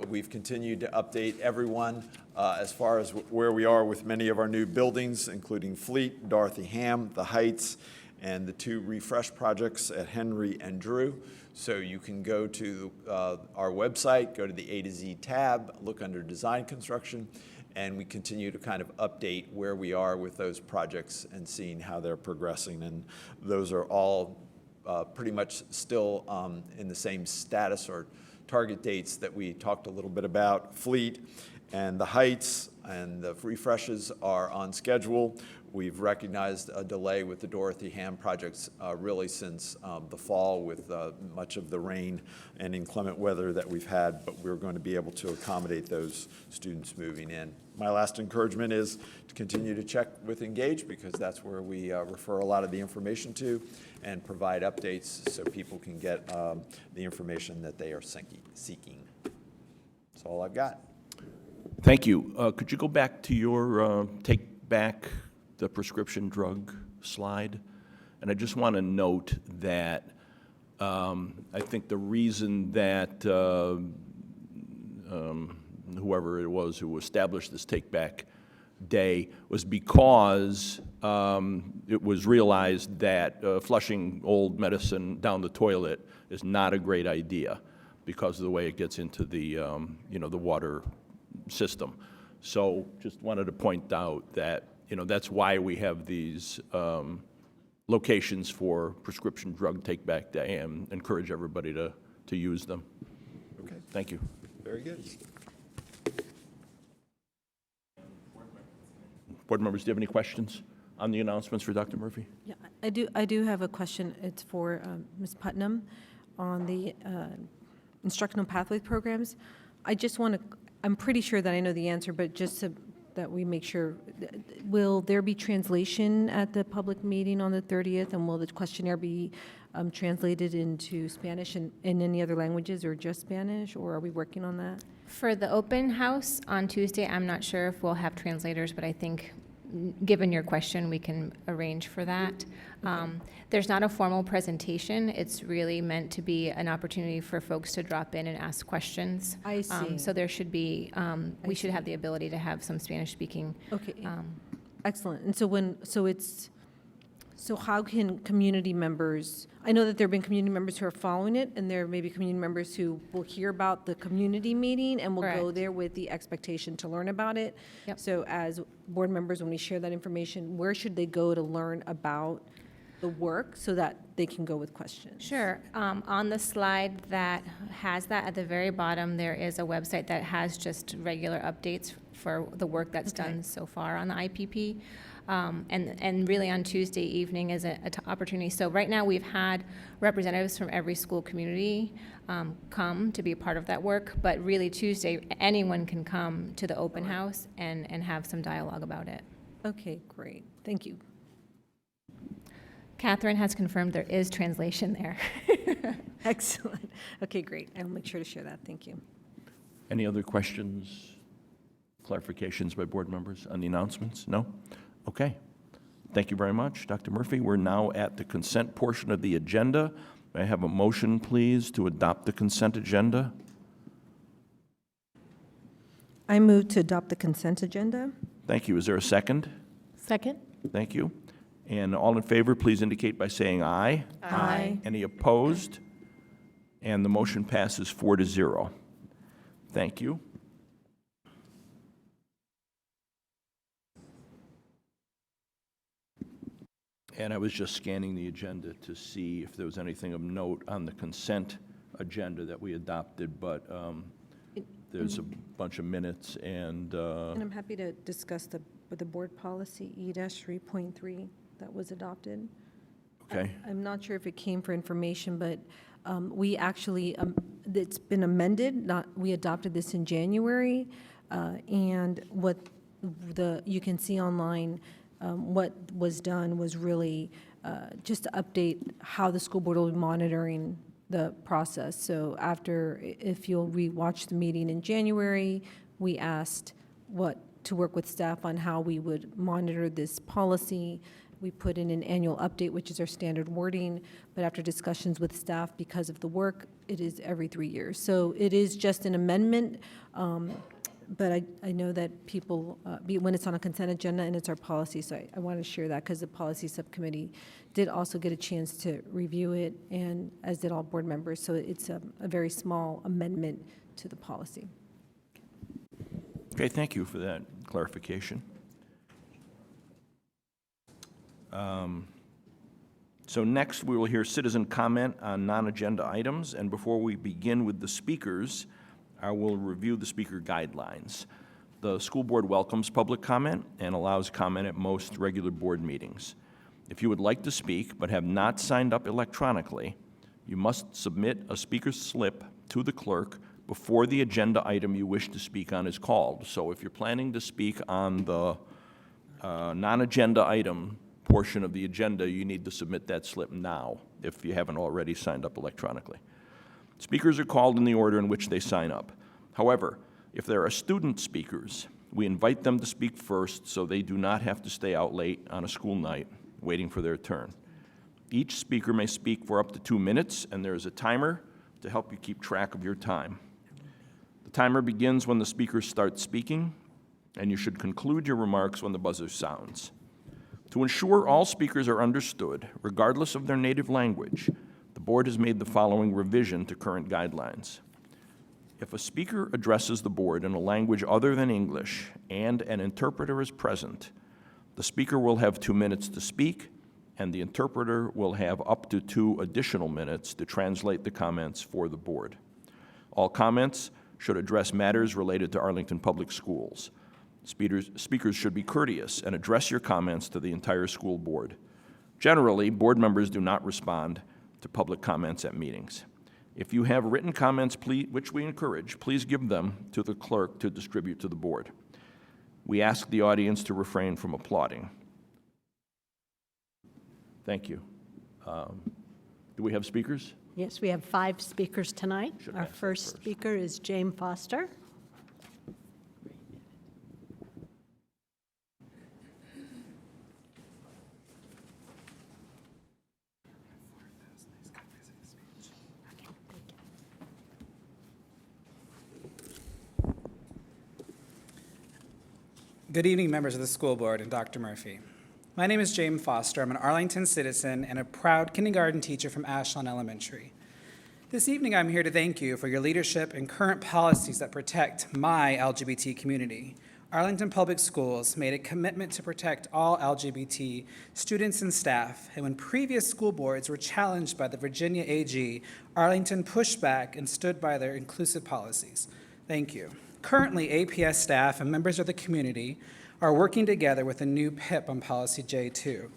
We've continued to update everyone as far as where we are with many of our new buildings, including Fleet, Dorothy Ham, the Heights, and the 2 refresh projects at Henry and Drew. So you can go to our website, go to the A to Z tab, look under design construction, and we continue to kind of update where we are with those projects and seeing how they're progressing. And those are all pretty much still in the same status or target dates that we talked a little bit about. Fleet and the Heights and the refreshes are on schedule. We've recognized a delay with the Dorothy Ham projects really since the fall with much of the rain and inclement weather that we've had, but we're going to be able to accommodate those students moving in. My last encouragement is to continue to check with Engage, because that's where we refer a lot of the information to and provide updates so people can get the information that they are seeking. That's all I've got. Thank you. Could you go back to your take back the prescription drug slide? And I just want to note that I think the reason that whoever it was who established this Take Back Day was because it was realized that flushing old medicine down the toilet is not a great idea because of the way it gets into the the water system. So just wanted to point out that that's why we have these locations for prescription drug Take Back Day, and encourage everybody to use them. Okay. Thank you. Very good. Board members, do you have any questions on the announcements for Dr. Murphy? Yeah, I do have a question. It's for Ms. Putnam on the instructional pathway programs. I just want to, I'm pretty sure that I know the answer, but just so that we make sure, will there be translation at the public meeting on the 30th, and will the questionnaire be translated into Spanish and in any other languages, or just Spanish, or are we working on that? For the open house on Tuesday, I'm not sure if we'll have translators, but I think, given your question, we can arrange for that. There's not a formal presentation. It's really meant to be an opportunity for folks to drop in and ask questions. I see. So there should be, we should have the ability to have some Spanish-speaking. Okay, excellent. And so how can community members, I know that there have been community members who are following it, and there may be community members who will hear about the community meeting and will go Correct. there with the expectation to learn about it. Yep. So as board members, when we share that information, where should they go to learn about the work so that they can go with questions? Sure. On the slide that has that at the very bottom, there is a website that has just regular updates for the work that's done so far on the IPP. And really on Tuesday evening is an opportunity. So right now we've had representatives from every school community come to be a part of that work, but really Tuesday, anyone can come to the open house and have some dialogue about it. Okay, great. Thank you. Catherine has confirmed there is translation there. Excellent. Okay, great. I'll make sure to share that. Thank you. Any other questions, clarifications by board members on the announcements? No? Okay. Thank you very much, Dr. Murphy. We're now at the consent portion of the agenda. May I have a motion, please, to adopt the consent agenda? I move to adopt the consent agenda. Thank you. Is there a second? Second? Thank you. And all in favor, please indicate by saying aye. Aye. Any opposed? And the motion passes 4-0. Thank you. And I was just scanning the agenda to see if there was anything of note on the consent agenda that we adopted, but there's a bunch of minutes and I'm happy to discuss the board policy E-3.3 that was adopted. okay. I'm not sure if it came for information, but we actually, it's been amended, we adopted this in January, and what you can see online, what was done was really just to update how the school board will be monitoring the process. So if you'll re-watch the meeting in January, we asked to work with staff on how we would monitor this policy. We put in an annual update, which is our standard wording, but after discussions with staff, because of the work, it is every 3 years. So it is just an amendment, but I know that people, when it's on a consent agenda and it's our policy, so I want to share that because the policy subcommittee did also get a chance to review it, and as did all board members, so it's a very small amendment to the policy. Okay, thank you for that clarification. So next, we will hear citizen comment on non-agenda items, and before we begin with the speakers, I will review the speaker guidelines. The school board welcomes public comment and allows comment at most regular board meetings. If you would like to speak but have not signed up electronically, you must submit a speaker's slip to the clerk before the agenda item you wish to speak on is called. So if you're planning to speak on the non-agenda item portion of the agenda, you need to submit that slip now if you haven't already signed up electronically. Speakers are called in the order in which they sign up. However, if there are student speakers, we invite them to speak first so they do not have to stay out late on a school night waiting for their turn. Each speaker may speak for up to 2 minutes, and there is a timer to help you keep track of your time. The timer begins when the speaker starts speaking, and you should conclude your remarks when the buzzer sounds. To ensure all speakers are understood, regardless of their native language, the board has made the following revision to current guidelines. If a speaker addresses the board in a language other than English and an interpreter is present, the speaker will have 2 minutes to speak, and the interpreter will have up to 2 additional minutes to translate the comments for the board. All comments should address matters related to Arlington Public Schools. Speakers should be courteous and address your comments to the entire school board. Generally, board members do not respond to public comments at meetings. If you have written comments, which we encourage, please give them to the clerk to distribute to the board. We ask the audience to refrain from applauding. Thank you. Do we have speakers? Yes, we have 5 speakers tonight. Should Our ask that first speaker is James Foster. Good evening, members of the school board and Dr. Murphy. My name is James Foster. I'm an Arlington citizen and a proud kindergarten teacher from Ashland Elementary. This evening, I'm here to thank you for your leadership and current policies that protect my LGBT community. Arlington Public Schools made a commitment to protect all LGBT students and staff, and when previous school boards were challenged by the Virginia AG, Arlington pushed back and stood by their inclusive policies. Thank you. Currently, APS staff and members of the community are working together with a new PIP on Policy J2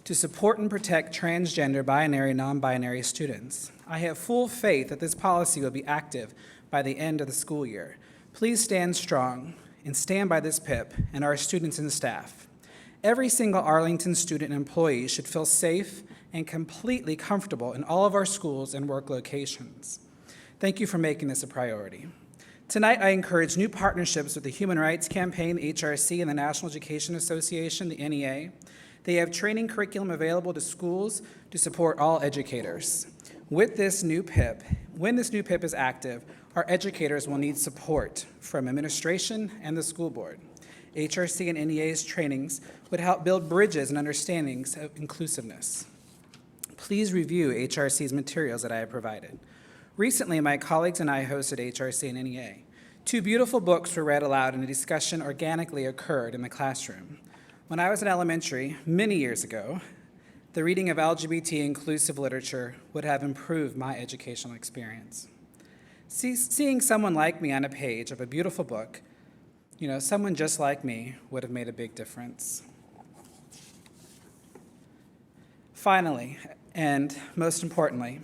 to support and protect transgender, binary, non-binary students. I have full faith that this policy will be active by the end of the school year. Please stand strong and stand by this PIP and our students and staff. Every single Arlington student and employee should feel safe and completely comfortable in all of our schools and work locations. Thank you for making this a priority. Tonight, I encourage new partnerships with the Human Rights Campaign, the HRC, and the National Education Association, the NEA. They have training curriculum available to schools to support all educators. When this new PIP is active, Our educators will need support from administration and the school board. HRC and NEA's trainings would help build bridges and understandings of inclusiveness. Please review HRC's materials that I have provided. Recently, my colleagues and I hosted HRC and NEA. 2 beautiful books were read aloud and a discussion organically occurred in the classroom. When I was in elementary, many years ago, the reading of LGBT inclusive literature would have improved my educational experience. Seeing someone like me on a page of a beautiful book, someone just like me would have made a big difference. Finally, and most importantly,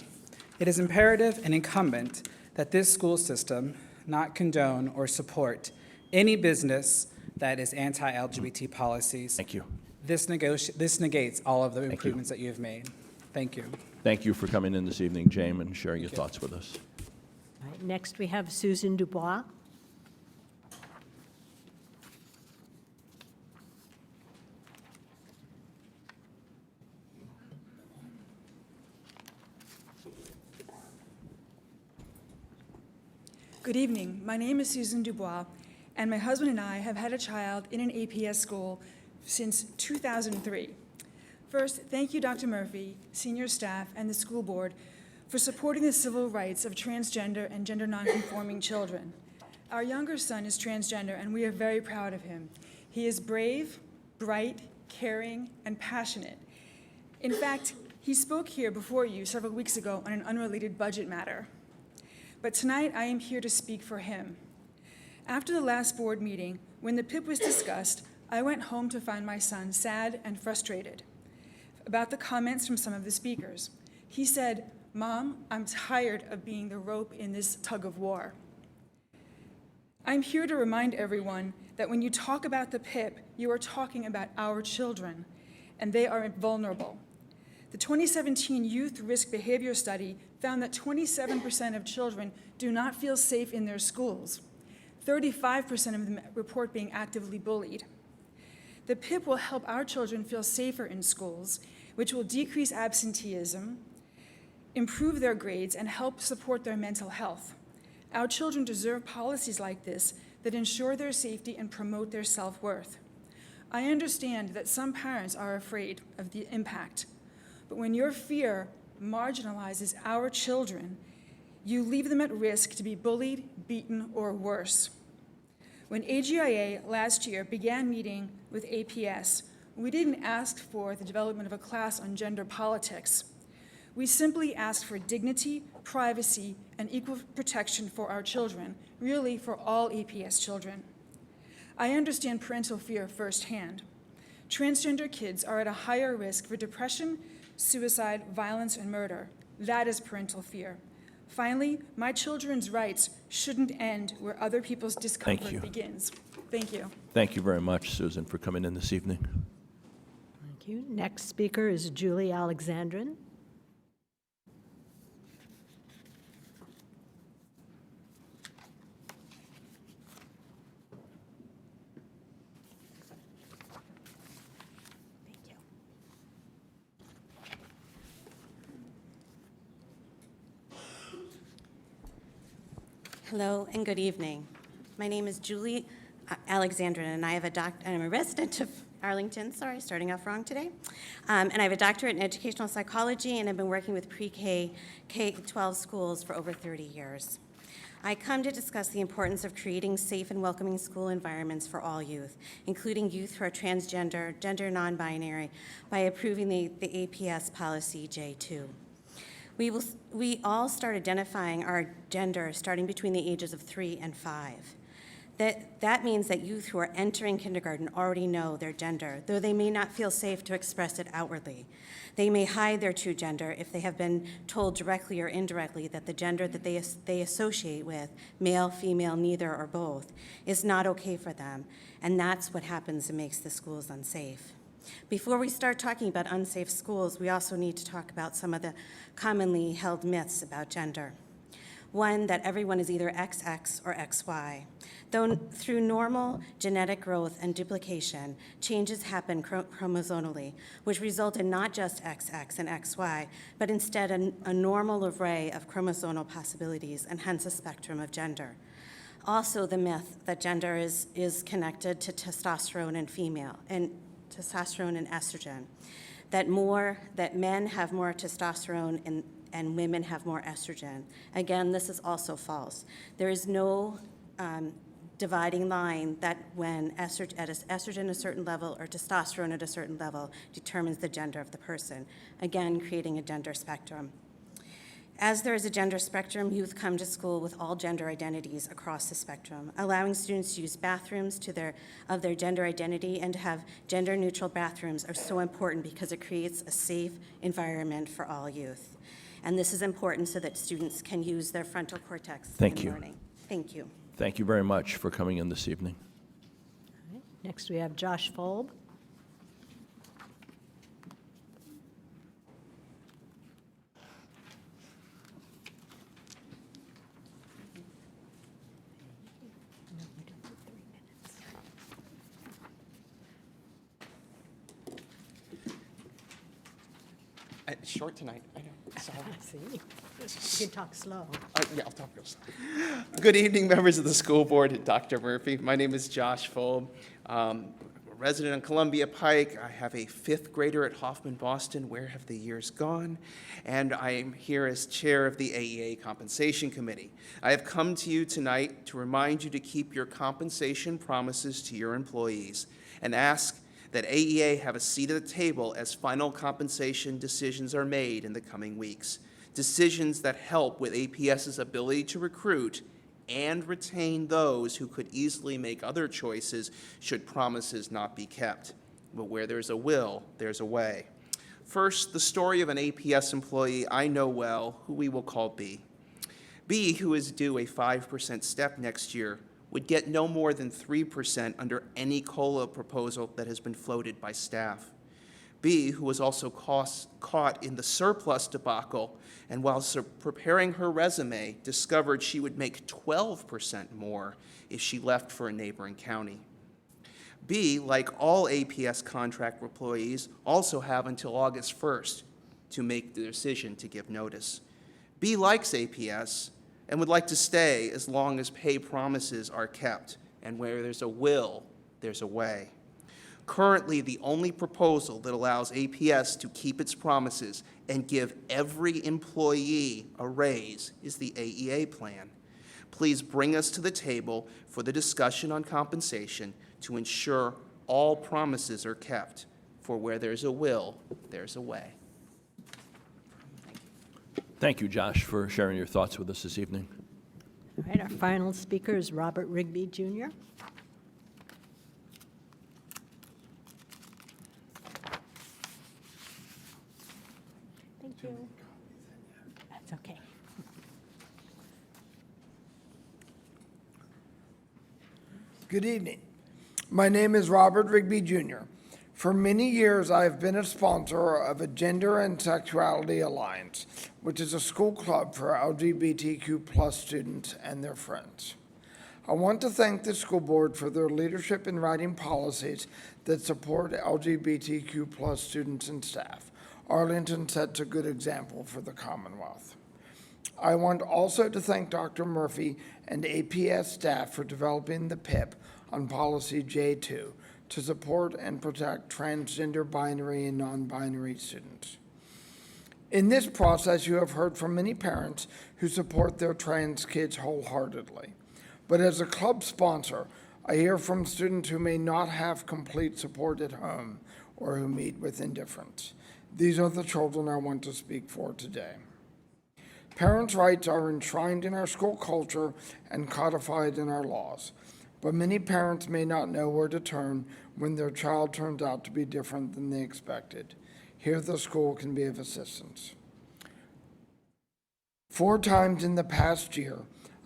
it is imperative and incumbent that this school system not condone or support any business that is anti-LGBT policies. Thank you. This negates all of the improvements that you have made. Thank you. Thank you for coming in this evening, James, and sharing your thoughts with us. All right, next, we have Susan Dubois. Good evening. My name is Susan Dubois, and my husband and I have had a child in an APS school since 2003. First, thank you, Dr. Murphy, senior staff, and the school board for supporting the civil rights of transgender and gender nonconforming children. Our younger son is transgender, and we are very proud of him. He is brave, bright, caring, and passionate. In fact, he spoke here before you several weeks ago on an unrelated budget matter. But tonight, I am here to speak for him. After the last board meeting, when the PIP was discussed, I went home to find my son sad and frustrated about the comments from some of the speakers. He said, "Mom, I'm tired of being the rope in this tug of war." I'm here to remind everyone that when you talk about the PIP, you are talking about our children, and they are vulnerable. The 2017 Youth Risk Behavior Study found that 27% of children do not feel safe in their schools. 35% of them report being actively bullied. The PIP will help our children feel safer in schools, which will decrease absenteeism, improve their grades, and help support their mental health. Our children deserve policies like this that ensure their safety and promote their self-worth. I understand that some parents are afraid of the impact, but when your fear marginalizes our children, you leave them at risk to be bullied, beaten, or worse. When AGIA last year began meeting with APS, we didn't ask for the development of a class on gender politics. We simply asked for dignity, privacy, and equal protection for our children, really for all APS children. I understand parental fear firsthand. Transgender kids are at a higher risk for depression, suicide, violence, and murder. That is parental fear. Finally, my children's rights shouldn't end where other people's discomfort begins. Thank you. Thank you very much, Susan, for coming in this evening. Thank you. Next speaker is Julie Alexandrin. Hello and good evening. My name is Julie Alexandrin, and I'm a resident of Arlington, starting off wrong today. And I have a doctorate in educational psychology, and I've been working with pre-K, K-12 schools for over 30 years. I come to discuss the importance of creating safe and welcoming school environments for all youth, including youth who are transgender, gender non-binary, by approving the APS policy J2. We all start identifying our gender starting between the ages of 3 and 5. That means that youth who are entering kindergarten already know their gender, though they may not feel safe to express it outwardly. They may hide their true gender if they have been told directly or indirectly that the gender that they associate with, male, female, neither, or both, is not okay for them, and that's what happens and makes the schools unsafe. Before we start talking about unsafe schools, we also need to talk about some of the commonly held myths about gender. one that everyone is either XX or XY. Though through normal genetic growth and duplication, changes happen chromosomally, which result in not just XX and XY, but instead a normal array of chromosomal possibilities, and hence a spectrum of gender. Also, the myth that gender is connected to testosterone and testosterone and estrogen, that men have more testosterone and women have more estrogen. Again, this is also false. There is no dividing line that when estrogen at a certain level or testosterone at a certain level determines the gender of the person, again, creating a gender spectrum. As there is a gender spectrum, youth come to school with all gender identities across the spectrum. Allowing students to use bathrooms of their gender identity and to have gender-neutral bathrooms are so important because it creates a safe environment for all youth. And this is important so that students can use their frontal cortex in learning. Thank you. Thank you very much for coming in this evening. Next, we have Josh Folb. It's short tonight, I know. Sorry. See, you can talk slow. Yeah, I'll talk real slow. Good evening, members of the school board and Dr. Murphy. My name is Josh Folb. I'm a resident on Columbia Pike. I have a fifth grader at Hoffman Boston. Where have the years gone? And I am here as chair of the AEA Compensation Committee. I have come to you tonight to remind you to keep your compensation promises to your employees and ask that AEA have a seat at the table as final compensation decisions are made in the coming weeks. Decisions that help with APS's ability to recruit and retain those who could easily make other choices should promises not be kept. But where there's a will, there's a way. First, the story of an APS employee I know well, who we will call B. B, who is due a 5% step next year, would get no more than 3% under any COLA proposal that has been floated by staff. B, who was also caught in the surplus debacle, and while preparing her resume, discovered she would make 12% more if she left for a neighboring county. B, like all APS contract employees, also have until August 1st to make the decision to give notice. B likes APS and would like to stay as long as pay promises are kept, and where there's a will, there's a way. Currently, the only proposal that allows APS to keep its promises and give every employee a raise is the AEA plan. Please bring us to the table for the discussion on compensation to ensure all promises are kept, for where there's a will, there's a way. Thank you, Josh, for sharing your thoughts with us this evening. All right, our final speaker is Robert Rigby, Jr. Thank you. That's okay. Good evening. My name is Robert Rigby, Jr. For many years, I have been a sponsor of a Gender and Sexuality Alliance, which is a school club for LGBTQ+ students and their friends. I want to thank the school board for their leadership in writing policies that support LGBTQ+ students and staff. Arlington sets a good example for the Commonwealth. I want also to thank Dr. Murphy and APS staff for developing the PIP on policy J2 to support and protect transgender, binary, and non-binary students. In this process, you have heard from many parents who support their trans kids wholeheartedly. But as a club sponsor, I hear from students who may not have complete support at home or who meet with indifference. These are the children I want to speak for today. Parents' rights are enshrined in our school culture and codified in our laws. But many parents may not know where to turn when their child turns out to be different than they expected. Here, the school can be of assistance. 4 times in the past year,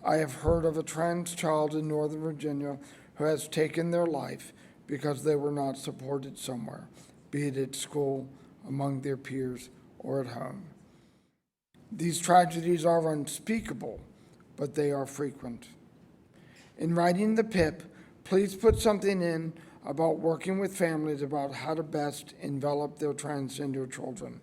I have heard of a trans child in Northern Virginia who has taken their life because they were not supported somewhere, be it at school, among their peers, or at home. These tragedies are unspeakable, but they are frequent. In writing the PIP, please put something in about working with families about how to best envelop their transgender children.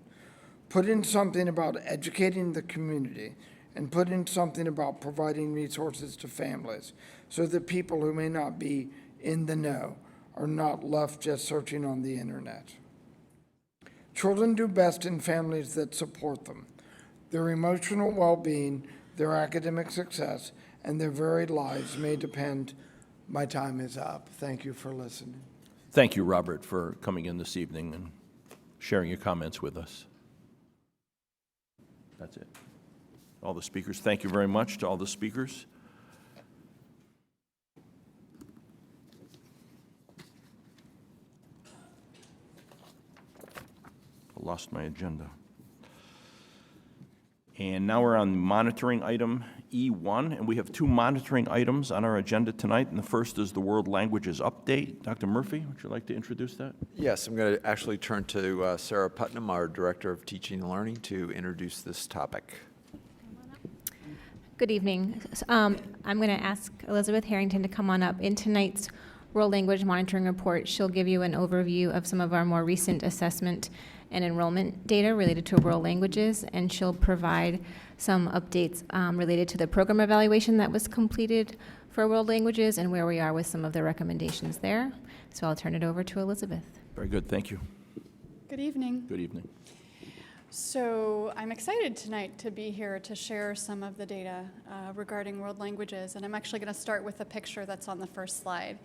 Put in something about educating the community, and put in something about providing resources to families so that people who may not be in the know are not left just searching on the internet. Children do best in families that support them. Their emotional well-being, their academic success, and their very lives may depend. My time is up. Thank you for listening. Thank you, Robert, for coming in this evening and sharing your comments with us. That's it. All the speakers, thank you very much to all the speakers. I lost my agenda. And now we're on monitoring item E1, and we have two monitoring items on our agenda tonight. And the first is the World Languages Update. Dr. Murphy, would you like to introduce that? Yes, I'm going to actually turn to Sarah Putnam, our Director of Teaching and Learning, to introduce this topic. Good evening. I'm going to ask Elizabeth Harrington to come on up. In tonight's World Language Monitoring Report, she'll give you an overview of some of our more recent assessment and enrollment data related to world languages, and she'll provide some updates related to the program evaluation that was completed for world languages and where we are with some of the recommendations there. So I'll turn it over to Elizabeth. Very good, thank you. Good evening. Good evening. So I'm excited tonight to be here to share some of the data regarding world languages, and I'm actually going to start with a picture that's on the first slide.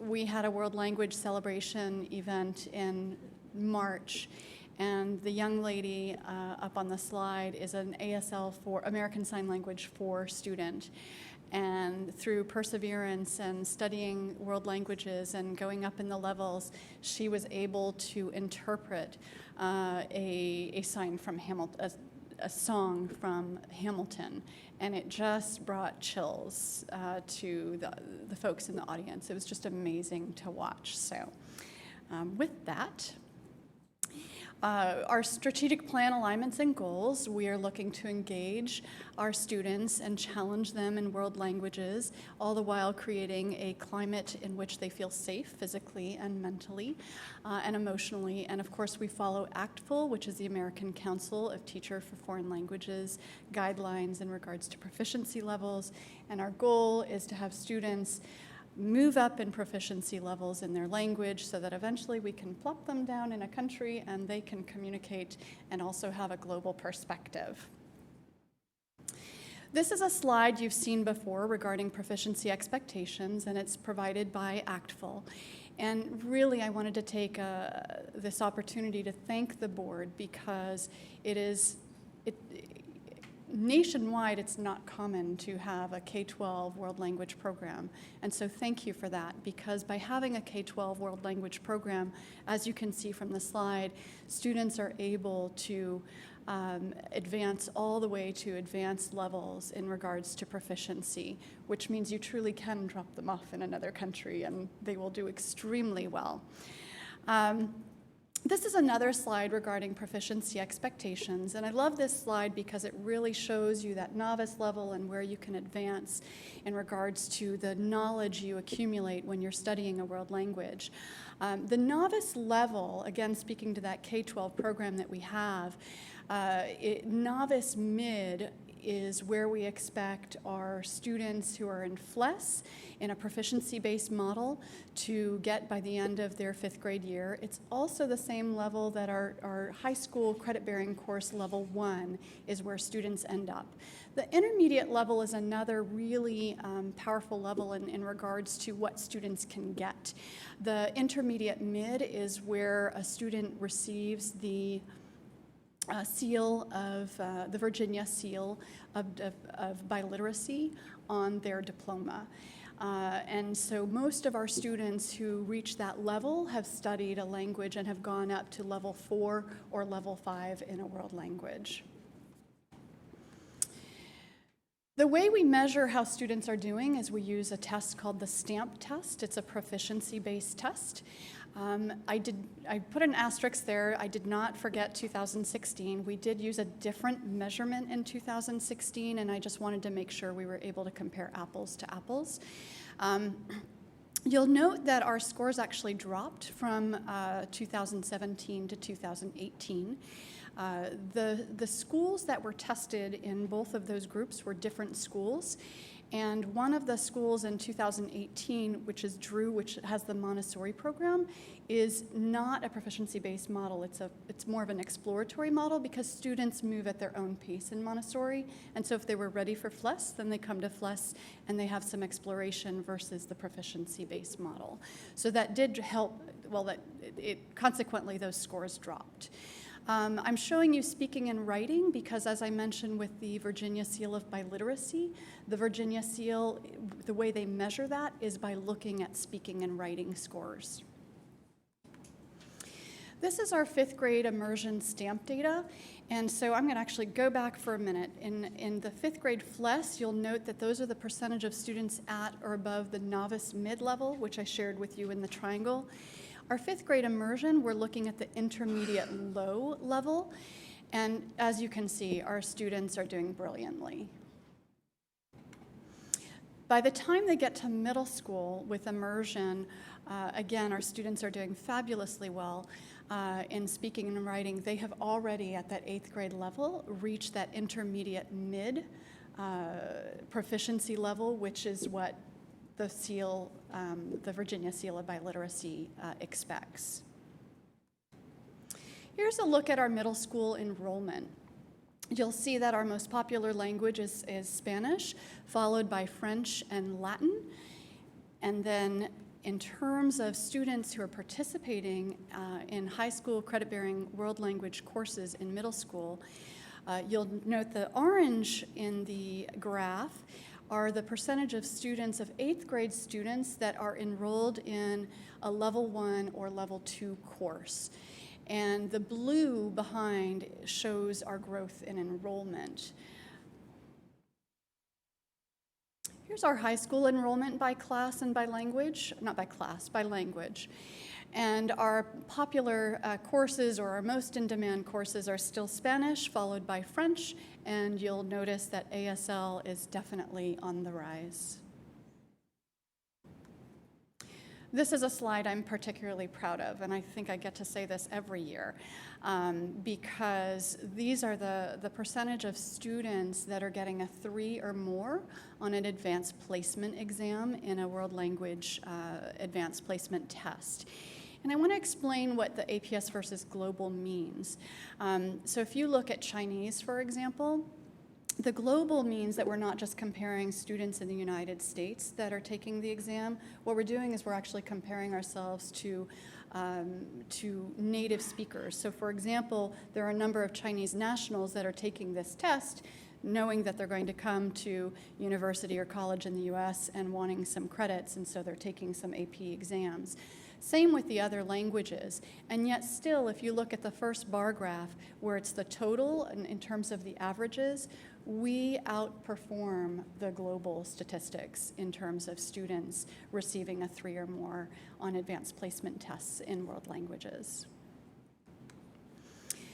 We had a World Language Celebration event in March, and the young lady up on the slide is an ASL for American Sign Language 4 student. And through perseverance and studying world languages and going up in the levels, she was able to interpret a sign from Hamilton, a song from Hamilton, and it just brought chills to the folks in the audience. It was just amazing to watch. So with that, our strategic plan alignments and goals, we are looking to engage our students and challenge them in world languages, all the while creating a climate in which they feel safe physically and mentally and emotionally. And of course, we follow ACTFL, which is the American Council of Teacher for Foreign Languages guidelines in regards to proficiency levels. And our goal is to have students move up in proficiency levels in their language so that eventually we can plop them down in a country and they can communicate and also have a global perspective. This is a slide you've seen before regarding proficiency expectations, and it's provided by ACTFL. And really, I wanted to take this opportunity to thank the board because nationwide, it's not common to have a K-12 world language program. And so thank you for that, because by having a K-12 world language program, as you can see from the slide, students are able to advance all the way to advanced levels in regards to proficiency, which means you truly can drop them off in another country and they will do extremely well. This is another slide regarding proficiency expectations, and I love this slide because it really shows you that novice level and where you can advance in regards to the knowledge you accumulate when you're studying a world language. The novice level, again speaking to that K-12 program that we have, novice mid is where we expect our students who are in FLES in a proficiency-based model to get by the end of their 5th grade year. It's also the same level that our high school credit-bearing course level 1 is where students end up. The intermediate level is another really powerful level in regards to what students can get. The intermediate mid is where a student receives the seal of the Virginia seal of biliteracy on their diploma. And so most of our students who reach that level have studied a language and have gone up to level 4 or level 5 in a world language. The way we measure how students are doing is we use a test called the STAMP test. It's a proficiency-based test. I put an asterisk there. I did not forget 2016. We did use a different measurement in 2016, and I just wanted to make sure we were able to compare apples to apples. You'll note that our scores actually dropped from 2017 to 2018. The schools that were tested in both of those groups were different schools. And one of the schools in 2018, which is Drew, which has the Montessori program, is not a proficiency-based model. It's more of an exploratory model because students move at their own pace in Montessori. And so if they were ready for FLES, then they come to FLES and they have some exploration versus the proficiency-based model. So that did help, well, consequently those scores dropped. I'm showing you speaking and writing because, as I mentioned with the Virginia Seal of Biliteracy, the Virginia Seal, the way they measure that is by looking at speaking and writing scores. This is our 5th grade immersion stamp data, and so I'm going to actually go back for a minute. In the 5th grade FLES, you'll note that those are the percentage of students at or above the novice mid-level, which I shared with you in the triangle. Our 5th grade immersion, we're looking at the intermediate low level, and as you can see, our students are doing brilliantly. By the time they get to middle school with immersion, again, our students are doing fabulously well in speaking and writing. They have already, at that 8th grade level, reached that intermediate mid proficiency level, which is what the seal, the Virginia Seal of Biliteracy expects. Here's a look at our middle school enrollment. You'll see that our most popular language is Spanish, followed by French and Latin. And then in terms of students who are participating in high school credit-bearing world language courses in middle school, you'll note the orange in the graph are the percentage of students, of 8th grade students that are enrolled in a level 1 or level 2 course. And the blue behind shows our growth in enrollment. Here's our high school enrollment by class and by language, not by class, by language. And our popular courses, or our most in-demand courses, are still Spanish, followed by French, and you'll notice that ASL is definitely on the rise. This is a slide I'm particularly proud of, and I think I get to say this every year, because these are the percentage of students that are getting a 3 or more on an advanced placement exam in a world language advanced placement test. And I want to explain what the APS versus global means. So if you look at Chinese, for example, the global means that we're not just comparing students in the United States that are taking the exam. What we're doing is we're actually comparing ourselves to native speakers. So for example, there are a number of Chinese nationals that are taking this test, knowing that they're going to come to university or college in the US and wanting some credits, and so they're taking some AP exams. Same with the other languages, and yet still, if you look at the first bar graph, where it's the total in terms of the averages, we outperform the global statistics in terms of students receiving a 3 or more on advanced placement tests in world languages.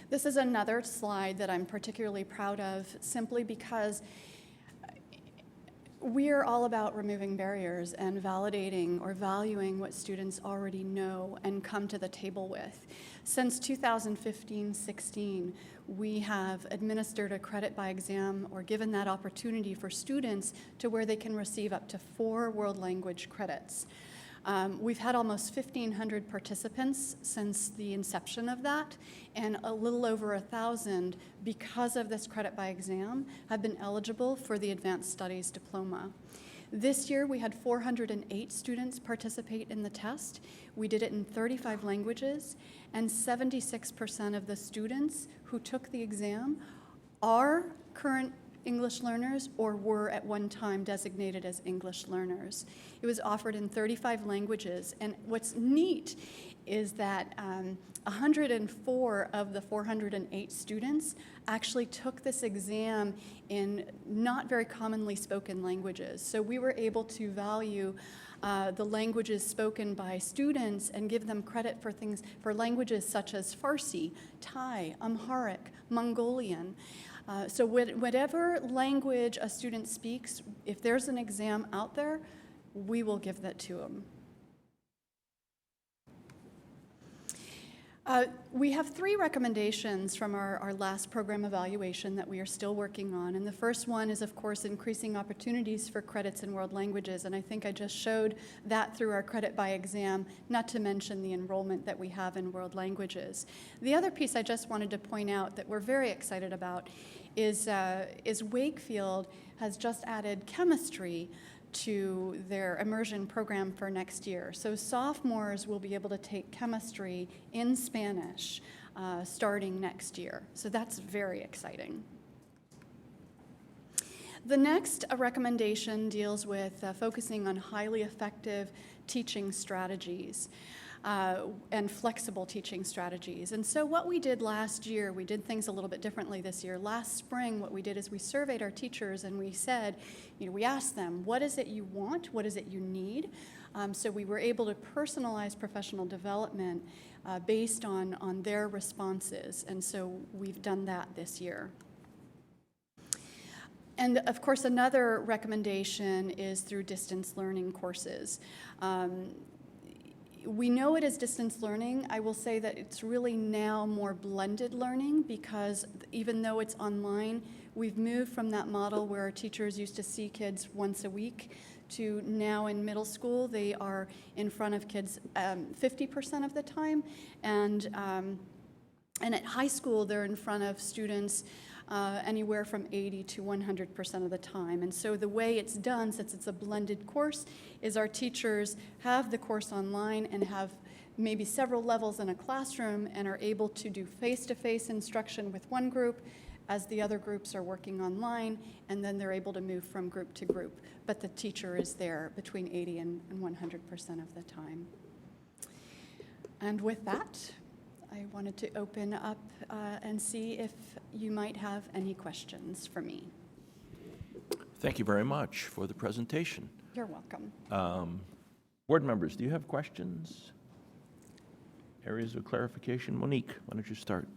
This is another slide that I'm particularly proud of, simply because we're all about removing barriers and validating or valuing what students already know and come to the table with. Since 2015-16, we have administered a credit by exam or given that opportunity for students to where they can receive up to 4 world language credits. We've had almost 1,500 participants since the inception of that, and a little over 1,000, because of this credit by exam, have been eligible for the Advanced Studies diploma. This year, we had 408 students participate in the test. We did it in 35 languages, and 76% of the students who took the exam are current English learners or were at one time designated as English learners. It was offered in 35 languages, and what's neat is that 104 of the 408 students actually took this exam in not very commonly spoken languages. So we were able to value the languages spoken by students and give them credit for languages such as Farsi, Thai, Amharic, Mongolian. So whatever language a student speaks, if there's an exam out there, we will give that to them. We have 3 recommendations from our last program evaluation that we are still working on. And the first one is, of course, increasing opportunities for credits in world languages. And I think I just showed that through our credit by exam, not to mention the enrollment that we have in world languages. The other piece I just wanted to point out that we're very excited about is Wakefield has just added chemistry to their immersion program for next year. So sophomores will be able to take chemistry in Spanish starting next year. So that's very exciting. The next recommendation deals with focusing on highly effective teaching strategies and flexible teaching strategies. And so what we did last year, we did things a little bit differently this year. Last spring, what we did is we surveyed our teachers and we said, we asked them, what is it you want? What is it you need? So we were able to personalize professional development based on their responses. And so we've done that this year. And of course, another recommendation is through distance learning courses. We know it is distance learning. I will say that it's really now more blended learning because even though it's online, we've moved from that model where our teachers used to see kids once a week to now in middle school, they are in front of kids 50% of the time. And at high school, they're in front of students anywhere from 80 to 100% of the time. And so the way it's done, since it's a blended course, is our teachers have the course online and have maybe several levels in a classroom and are able to do face-to-face instruction with one group as the other groups are working online, and then they're able to move from group to group. But the teacher is there between 80 and 100% of the time. And with that, I wanted to open up and see if you might have any questions for me. Thank you very much for the presentation. You're welcome. Board members, do you have questions? Areas of clarification? Monique, why don't you start?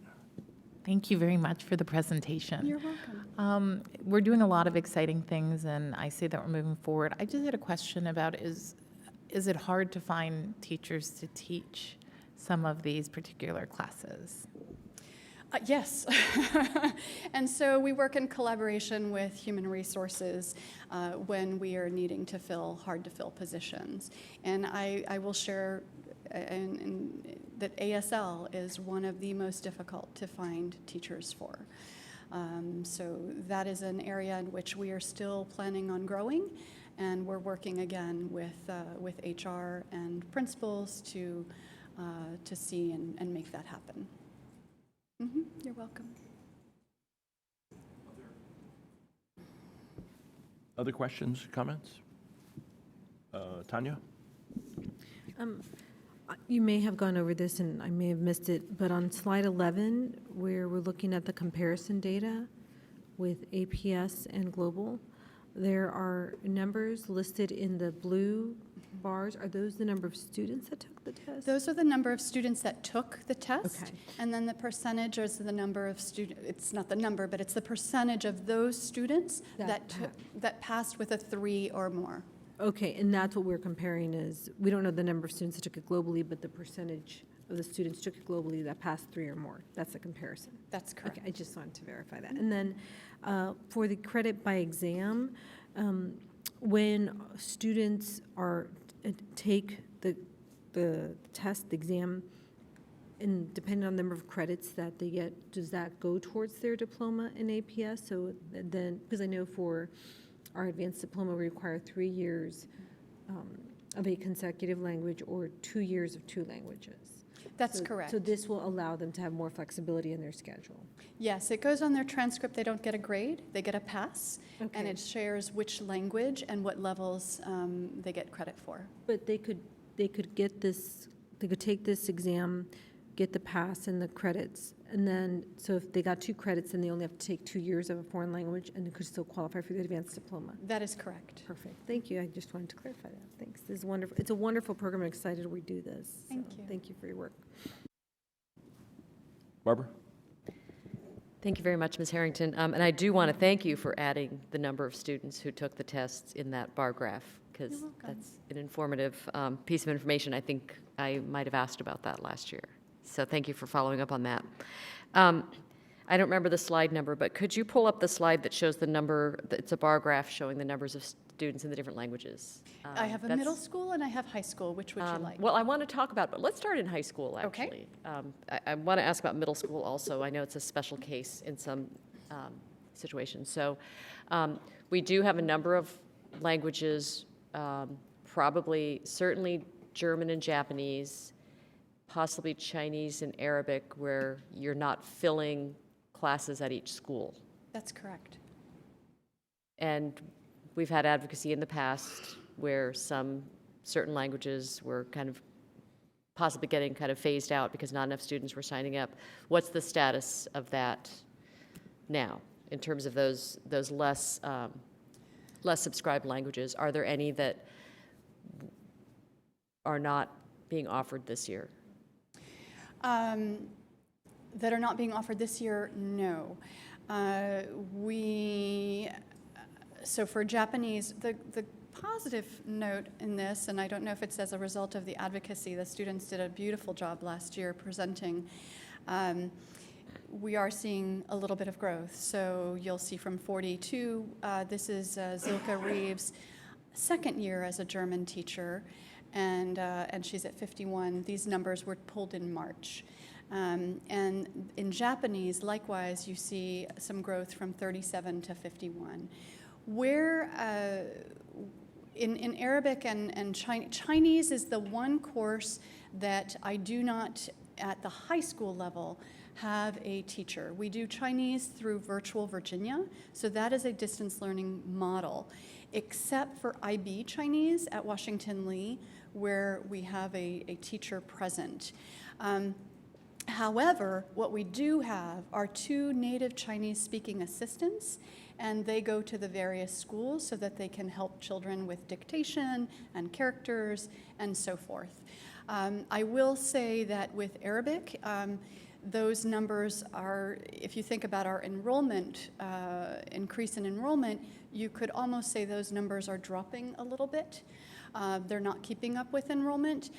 Thank you very much for the presentation. You're welcome. We're doing a lot of exciting things, and I see that we're moving forward. I just had a question about is it hard to find teachers to teach some of these particular classes? Yes. And so we work in collaboration with human resources when we are needing to fill hard-to-fill positions. And I will share that ASL is one of the most difficult to find teachers for. So that is an area in which we are still planning on growing, and we're working again with HR and principals to see and make that happen. You're welcome. Other questions, comments? Tanya? You may have gone over this and I may have missed it, but on slide 11, where we're looking at the comparison data with APS and global, there are numbers listed in the blue bars. Are those the number of students that took the test? Those are the number of students that took the test. Okay. And then the percentage is the number of students, it's not the number, but it's the percentage of those students that passed with a 3 or more. Okay, and that's what we're comparing is, we don't know the number of students that took it globally, but the percentage of the students took it globally that passed 3 or more. That's the comparison. That's correct. Okay, I just wanted to verify that. And then for the credit by exam, when students take the test, the exam, and depending on the number of credits that they get, does that go towards their diploma in APS? So then, because I know for our advanced diploma, we require 3 years of a consecutive language or 2 years of 2 languages. That's correct. So this will allow them to have more flexibility in their schedule. Yes, it goes on their transcript. They don't get a grade, they get a pass, Okay. and it shares which language and what levels they get credit for. But they could get this, they could take this exam get the pass and the credits. And then, so if they got 2 credits, then they only have to take 2 years of a foreign language and they could still qualify for the advanced diploma. That is correct. Perfect. Thank you. I just wanted to clarify that. Thanks. This is wonderful. It's a wonderful program. I'm excited we do this. Thank So you. Thank you for your work. Barbara? Thank you very much, Ms. Harrington. And I do want to thank you for adding the number of students who took the tests in that bar graph, because that's an informative piece of information. I think I might have asked about that last year. So thank you for following up on that. I don't remember the slide number, but could you pull up the slide that shows the number, it's a bar graph showing the numbers of students in the different languages? I have a middle school and I have high school. Which would you like? Well, I want to talk about, but let's start in high school, actually. Okay. I want to ask about middle school also. I know it's a special case in some situations. So we do have a number of languages, probably, certainly German and Japanese, possibly Chinese and Arabic, where you're not filling classes at each school. That's correct. And we've had advocacy in the past where some certain languages were kind of possibly getting kind of phased out because not enough students were signing up. What's the status of that now in terms of those less subscribed languages? Are there any that are not being offered this year? That are not being offered this year, no. So for Japanese, the positive note in this, and I don't know if it's as a result of the advocacy, the students did a beautiful job last year presenting. We are seeing a little bit of growth. So you'll see from 42, this is Zilka Reeves' second year as a German teacher, and she's at 51. These numbers were pulled in March. And in Japanese, likewise, you see some growth from 37 to 51. Where in Arabic and Chinese is the one course that I do not, at the high school level, have a teacher. We do Chinese through Virtual Virginia, so that is a distance learning model, except for IB Chinese at Washington Lee, where we have a teacher present. However, what we do have are 2 native Chinese-speaking assistants, and they go to the various schools so that they can help children with dictation and characters and so forth. I will say that with Arabic, those numbers are, if you think about our enrollment, increase in enrollment, you could almost say those numbers are dropping a little bit. They're not keeping up with enrollment.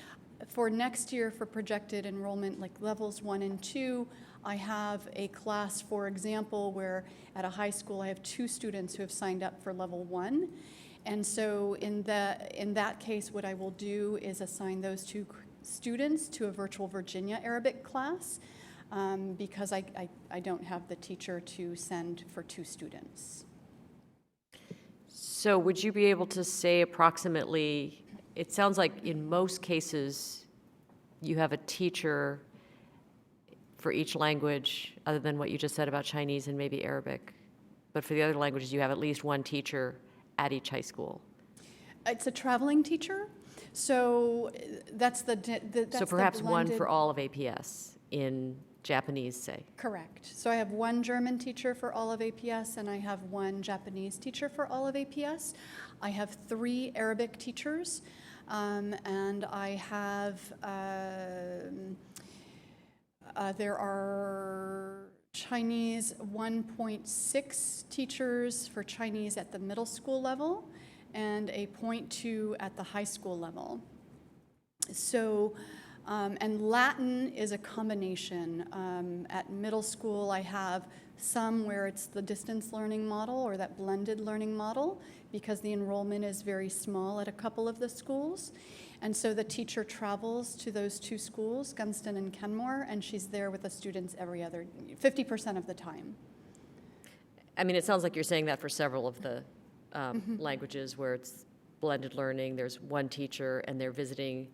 For next year, for projected enrollment, like levels 1 and 2, I have a class, for example, where at a high school I have 2 students who have signed up for level 1. And so in that case, what I will do is assign those 2 students to a Virtual Virginia Arabic class because I don't have the teacher to send for 2 students. So would you be able to say approximately, it sounds like in most cases you have a teacher for each language other than what you just said about Chinese and maybe Arabic, but for the other languages you have at least 1 teacher at each high school. It's a traveling teacher, so that's so perhaps 1 for all of APS in Japanese, say. Correct. So I have 1 German teacher for all of APS, and I have 1 Japanese teacher for all of APS. I have 3 Arabic teachers, and I have, there are Chinese 1.6 teachers for Chinese at the middle school level, and a 0.2 at the high school level. So, and Latin is a combination. At middle school, I have some where it's the distance learning model or that blended learning model because the enrollment is very small at a couple of the schools. And so the teacher travels to those 2 schools, Gunston and Kenmore, and she's there with the students 50% of the time. I mean, it sounds like you're saying that for several of the languages where it's blended learning, there's 1 teacher and they're visiting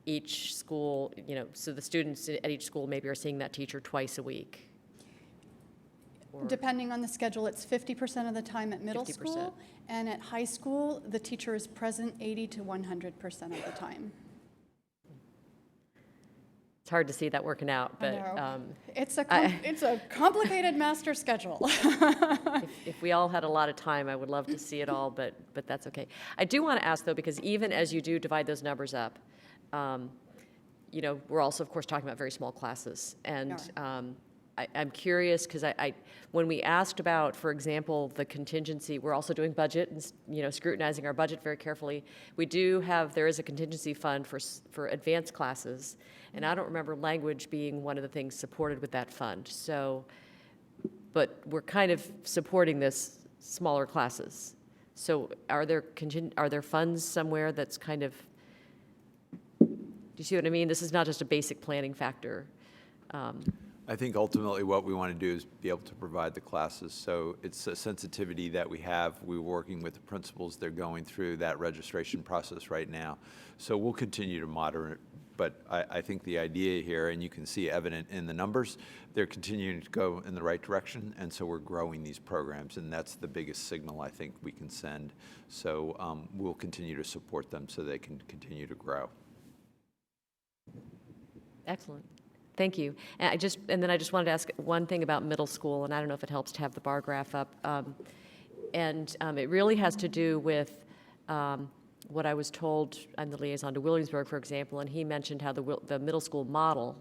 each school, you know, so the students at each school maybe are seeing that teacher twice a week. Depending on the schedule, it's 50% of the time at middle 50%. School, and at high school, the teacher is present 80 to 100% of the time. It's hard to see that working out, but It's a complicated master schedule. if we all had a lot of time, I would love to see it all, but that's okay. I do want to ask, though, because even as you do divide those numbers up, you know, we're also, of course, talking about very small classes. And I'm curious, because when we asked about, for example, the contingency, we're also doing budget and, you know, scrutinizing our budget very carefully. There is a contingency fund for advanced classes, and I don't remember language being one of the things supported with that fund. So, but we're kind of supporting this smaller classes. So are there funds somewhere that's kind of, do you see what I mean? This is not just a basic planning factor. I think ultimately what we want to do is be able to provide the classes. So it's a sensitivity that we have. We're working with the principals. They're going through that registration process right now. So we'll continue to monitor it. But I think the idea here, and you can see evident in the numbers, they're continuing to go in the right direction, and so we're growing these programs, and that's the biggest signal I think we can send. So we'll continue to support them so they can continue to grow. Excellent. Thank you. And then I just wanted to ask one thing about middle school, and I don't know if it helps to have the bar graph up. It really has to do with what I was told. I'm the liaison to Williamsburg, for example, and he mentioned how the middle school model,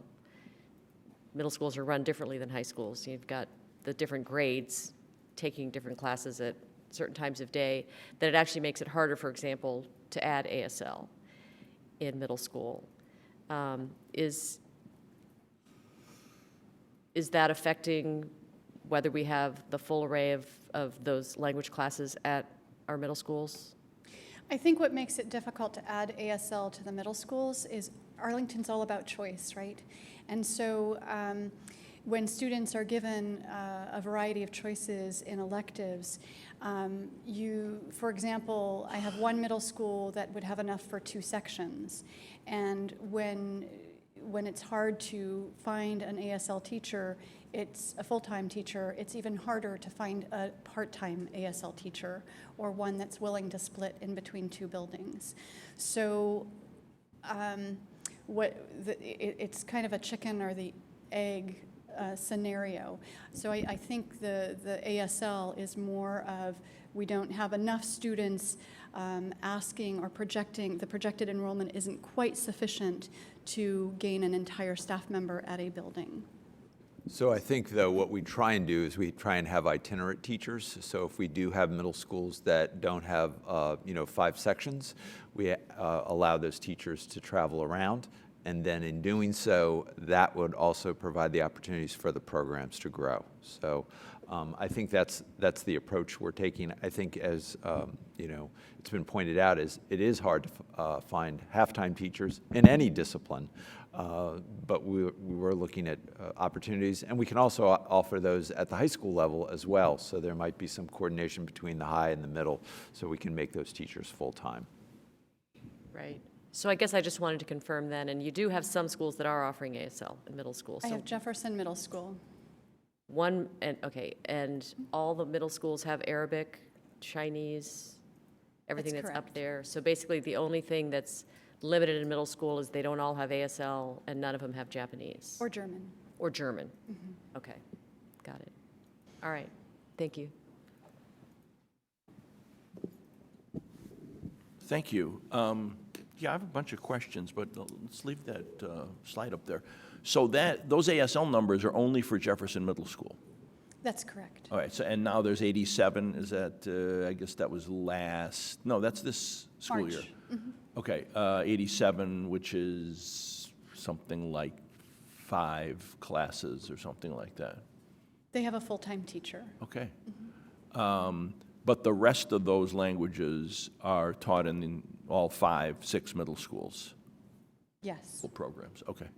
middle schools are run differently than high schools. You've got the different grades taking different classes at certain times of day, that it actually makes it harder, for example, to add ASL in middle school. Is that affecting whether we have the full array of those language classes at our middle schools? I think what makes it difficult to add ASL to the middle schools is Arlington's all about choice, right? And so when students are given a variety of choices in electives, for example, I have one middle school that would have enough for 2 sections. And when it's hard to find an ASL teacher, it's a full-time teacher, it's even harder to find a part-time ASL teacher or one that's willing to split in between 2 buildings. So it's kind of a chicken or the egg scenario. So I think the ASL is more of, we don't have enough students asking or projecting, the projected enrollment isn't quite sufficient to gain an entire staff member at a building. So I think, though, what we try and do is we try and have itinerant teachers. So if we do have middle schools that don't have, 5 sections, we allow those teachers to travel around. And then in doing so, that would also provide the opportunities for the programs to grow. So I think that's the approach we're taking. I think, as it's been pointed out, it is hard to find half-time teachers in any discipline, but we were looking at opportunities, and we can also offer those at the high school level as well. So there might be some coordination between the high and the middle, so we can make those teachers full-time. Right. So I guess I just wanted to confirm then, and you do have some schools that are offering ASL in middle school. I have Jefferson Middle School. And all the middle schools have Arabic, Chinese, everything that's up there. So basically the only thing that's limited in middle school is they don't all have ASL and none of them have Japanese. Or German. Or German. Mm-hmm. Okay, got it. All right, thank you. Thank you. Yeah, I have a bunch of questions, but let's leave that slide up there. So those ASL numbers are only for Jefferson Middle School? That's correct. All right, so, and now there's 87, is that, I guess that was that's this school March. year. Mm-hmm. Okay, 87, which is something like 5 classes or something like that. They have a full-time teacher. Okay. Mm-hmm. But the rest of those languages are taught in all 5, 6 middle schools? Yes. School programs, okay.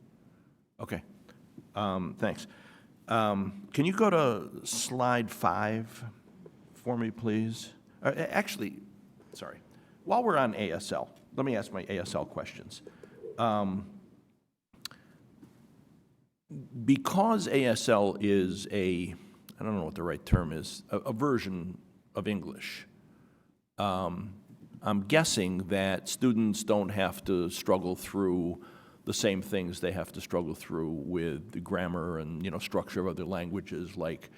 Okay, thanks. Can you go to slide 5 for me, please? Actually, sorry. While we're on ASL, let me ask my ASL questions. Because ASL is I don't know what the right term is, a version of English, I'm guessing that students don't have to struggle through the same things they have to struggle through with the grammar and, structure of other languages, like,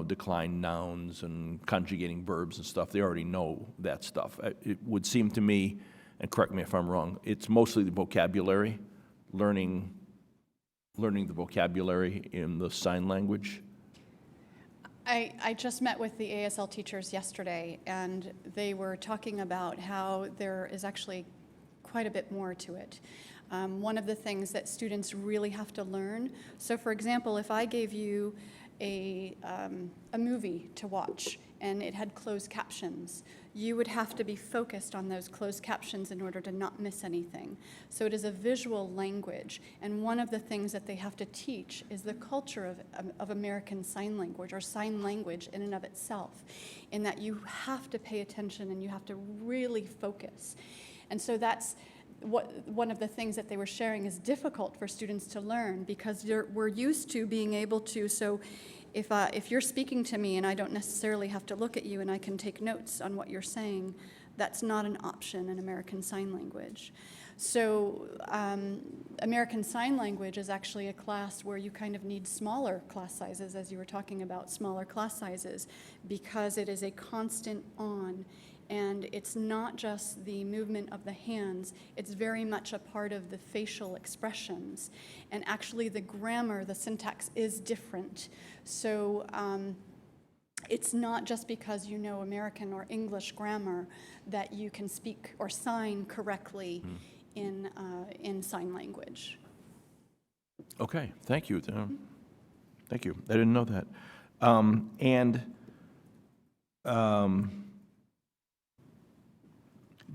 declined nouns and conjugating verbs and stuff. They already know that stuff. It would seem to me, and correct me if I'm wrong, it's mostly the vocabulary, learning the vocabulary in the sign language. I just met with the ASL teachers yesterday, and they were talking about how there is actually quite a bit more to it. One of the things that students really have to learn, so for example, if I gave you a movie to watch and it had closed captions, you would have to be focused on those closed captions in order to not miss anything. So it is a visual language, and one of the things that they have to teach is the culture of American Sign Language, or sign language in and of itself, in that you have to pay attention and you have to really focus. And so that's one of the things that they were sharing is difficult for students to learn, because we're used to being able to, so if you're speaking to me and I don't necessarily have to look at you and I can take notes on what you're saying, that's not an option in American Sign Language. So American Sign Language is actually a class where you kind of need smaller class sizes, as you were talking about, smaller class sizes, because it is a constant on. And it's not just the movement of the hands, it's very much a part of the facial expressions. And actually the grammar, the syntax is different. So it's not just because you know American or English grammar that you can speak or sign correctly in sign language. Okay, thank you. Thank you. I didn't know that.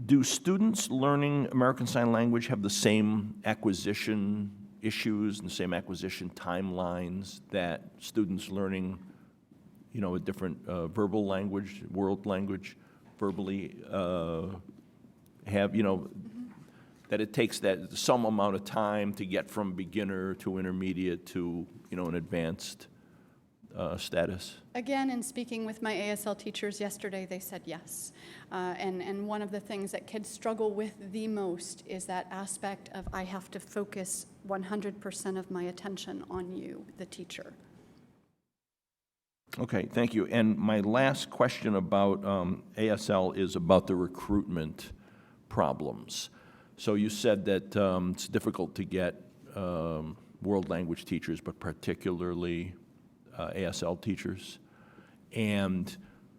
Do students learning American Sign Language have the same acquisition issues and the same acquisition timelines that students learning, a different verbal language, world language, verbally have, that it takes that some amount of time to get from beginner to intermediate to, an advanced status? Again, in speaking with my ASL teachers yesterday, they said yes. And one of the things that kids struggle with the most is that aspect of I have to focus 100% of my attention on you, the teacher. Okay, thank you. And my last question about ASL is about the recruitment problems. So you said that it's difficult to get world language teachers, but particularly ASL teachers. And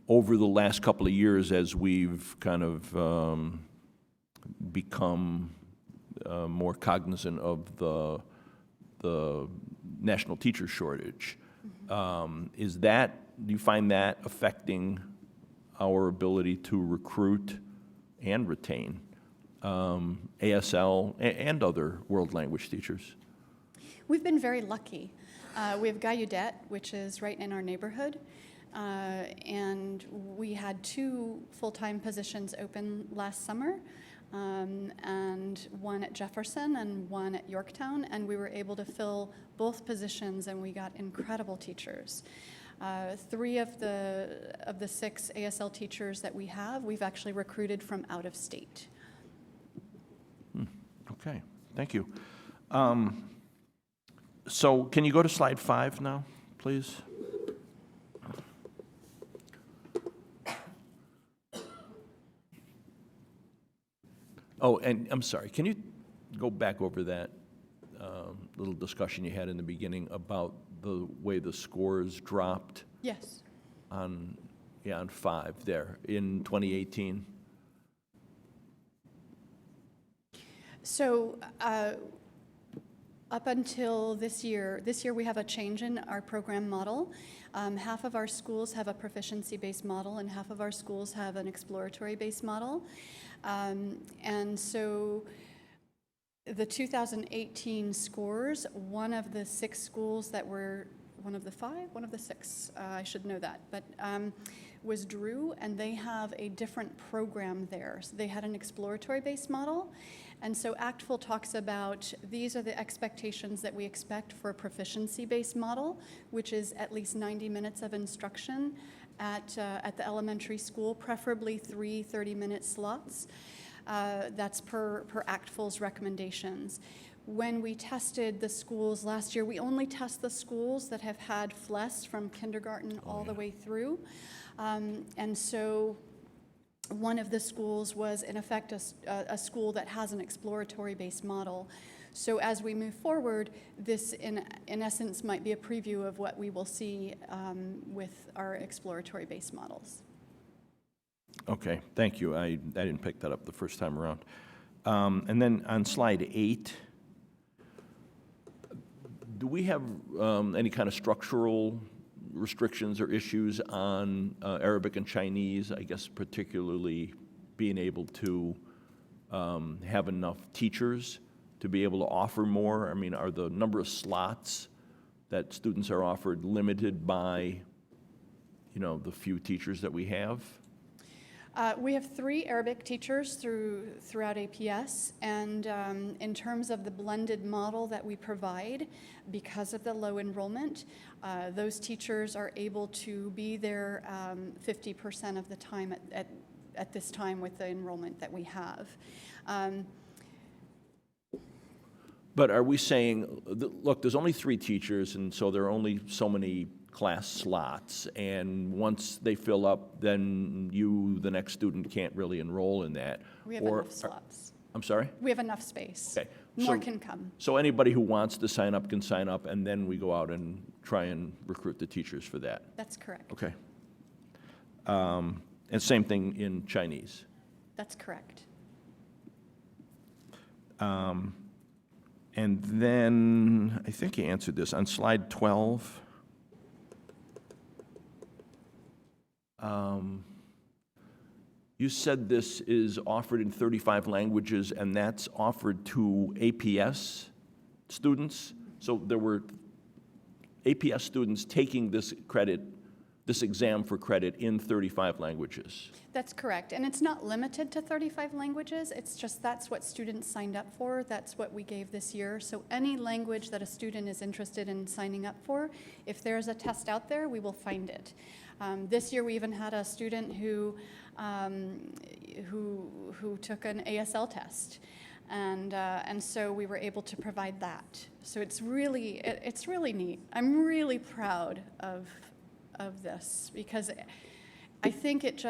over the last couple of years, as we've kind of become more cognizant of the national teacher shortage, do you find that affecting our ability to recruit and retain ASL and other world language teachers? We've been very lucky. We have Gallaudet, which is right in our neighborhood, and we had 2 full-time positions open last summer, and one at Jefferson and one at Yorktown, and we were able to fill both positions, and we got incredible teachers. 3 of the 6 ASL teachers that we have, we've actually recruited from out of state. Okay, thank you. So can you go to slide 5 now, please? Oh, and I'm sorry, can you go back over that little discussion you had in the beginning about the way the scores dropped? Yes. On 5 there in 2018? So up until this year we have a change in our program model. Half of our schools have a proficiency-based model and half of our schools have an exploratory-based model. And so the 2018 scores, one of the 6 schools that were, one of the 6, I should know that, but was Drew, and they have a different program there. So they had an exploratory-based model. And so ACTFL talks about these are the expectations that we expect for a proficiency-based model, which is at least 90 minutes of instruction at the elementary school, preferably 3 30-minute slots. That's per ACTFL's recommendations. when we tested the schools last year, we only test the schools that have had FLES from kindergarten all the way through. And so one of the schools was, in effect, a school that has an exploratory-based model. So as we move forward, this, in essence, might be a preview of what we will see with our exploratory-based models. Okay, thank you. I didn't pick that up the first time around. And then on slide 8, do we have any kind of structural restrictions or issues on Arabic and Chinese? I guess particularly being able to have enough teachers to be able to offer more? I mean, are the number of slots that students are offered limited by, you know, the few teachers that we have? We have 3 Arabic teachers throughout APS, and in terms of the blended model that we provide, because of the low enrollment, those teachers are able to be there 50% of the time at this time with the enrollment that we have. But are we saying, look, there's only 3 teachers, and so there are only so many class slots, and once they fill up, then you, the next student, can't really enroll in that? We have enough slots. I'm sorry? We have enough space. Okay. More can come. So anybody who wants to sign up can sign up, and then we go out and try and recruit the teachers for that? That's correct. Okay. And same thing in Chinese? That's correct. And then, I think you answered this, on slide 12, you said this is offered in 35 languages, and that's offered to APS students? So there were APS students taking this exam for credit in 35 languages? That's correct, and it's not limited to 35 languages, it's just that's what students signed up for, that's what we gave this year. So any language that a student is interested in signing up for, if there's a test out there, we will find it. This year we even had a student who took an ASL test, and so we were able to provide that. So it's really neat. I'm really proud of this, because I think it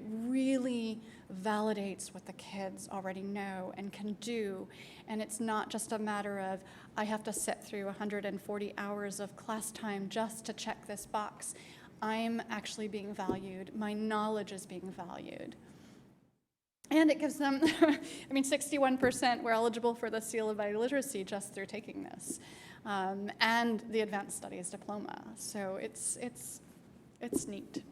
really validates what the kids already know and can do, and it's not just a matter of I have to sit through 140 hours of class time just to check this box. I'm actually being valued. My knowledge is being valued. And it gives them, I mean, 61% were eligible for the Seal of Biliteracy just through taking this, and the Advanced Studies Diploma. So it's neat.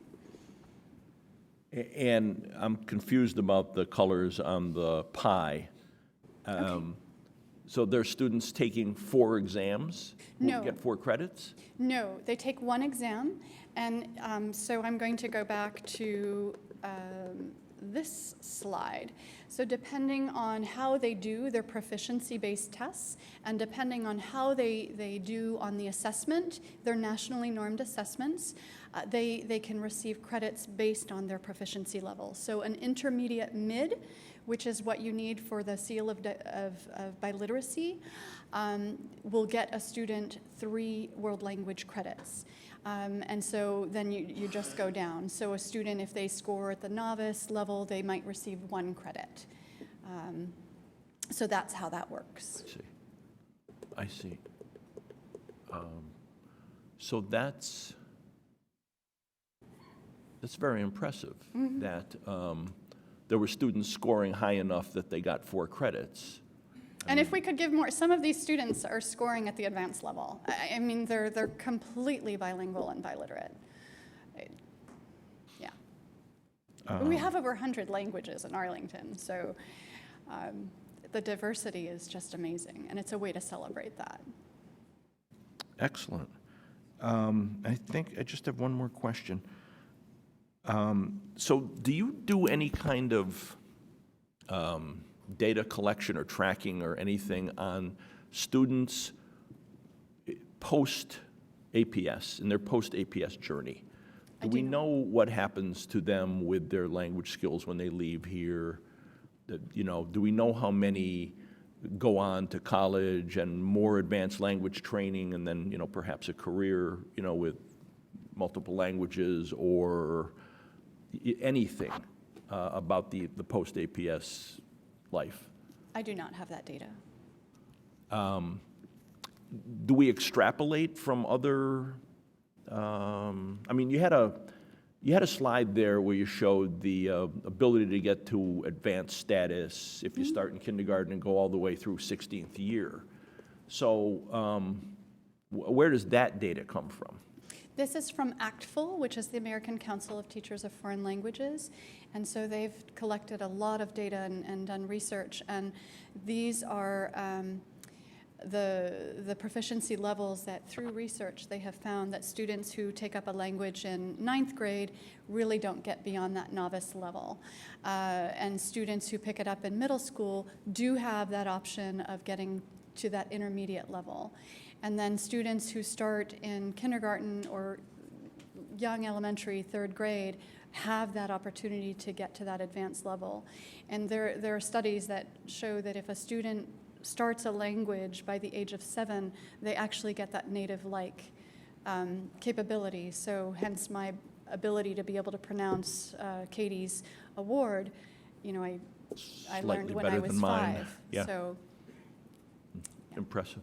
And I'm confused about the colors on the pie. So there's students taking 4 exams? No. Who get 4 credits? No, they take 1 exam, and so I'm going to go back to this slide. So depending on how they do their proficiency-based tests, and depending on how they do on the assessment, their nationally normed assessments, they can receive credits based on their proficiency level. So an intermediate mid, which is what you need for the Seal of Biliteracy, will get a student 3 world language credits. And so then you just go down. So a student, if they score at the novice level, they might receive 1 credit. So that's how that works. I see. So that's very impressive, Mm-hmm. that there were students scoring high enough that they got 4 credits. And if we could give more, some of these students are scoring at the advanced level. I mean, they're completely bilingual and biliterate. Yeah. We have over 100 languages in Arlington, so the diversity is just amazing, and it's a way to celebrate that. Excellent. I think I just have one more question. So do you do any kind of data collection or tracking or anything on students post-APS, in their post-APS journey? Do we know what happens to them with their language skills when they leave here? Do we know how many go on to college and more advanced language training, and then, perhaps a career, with multiple languages, or anything about the post-APS life? I do not have that data. Do we extrapolate from other, you had a slide there where you showed the ability to get to advanced status if you start in kindergarten and go all the way through 16th year. So where does that data come from? This is from ACTFL, which is the American Council of Teachers of Foreign Languages. And so they've collected a lot of data and done research. And these are the proficiency levels that through research they have found that students who take up a language in 9th grade really don't get beyond that novice level. And students who pick it up in middle school do have that option of getting to that intermediate level. And then students who start in kindergarten or young elementary, 3rd grade, have that opportunity to get to that advanced level. And there are studies that show that if a student starts a language by the age of 7, they actually get that native-like capability. So hence my ability to be able to pronounce Katie's award, I learned when I was 5. Yeah. So Impressive.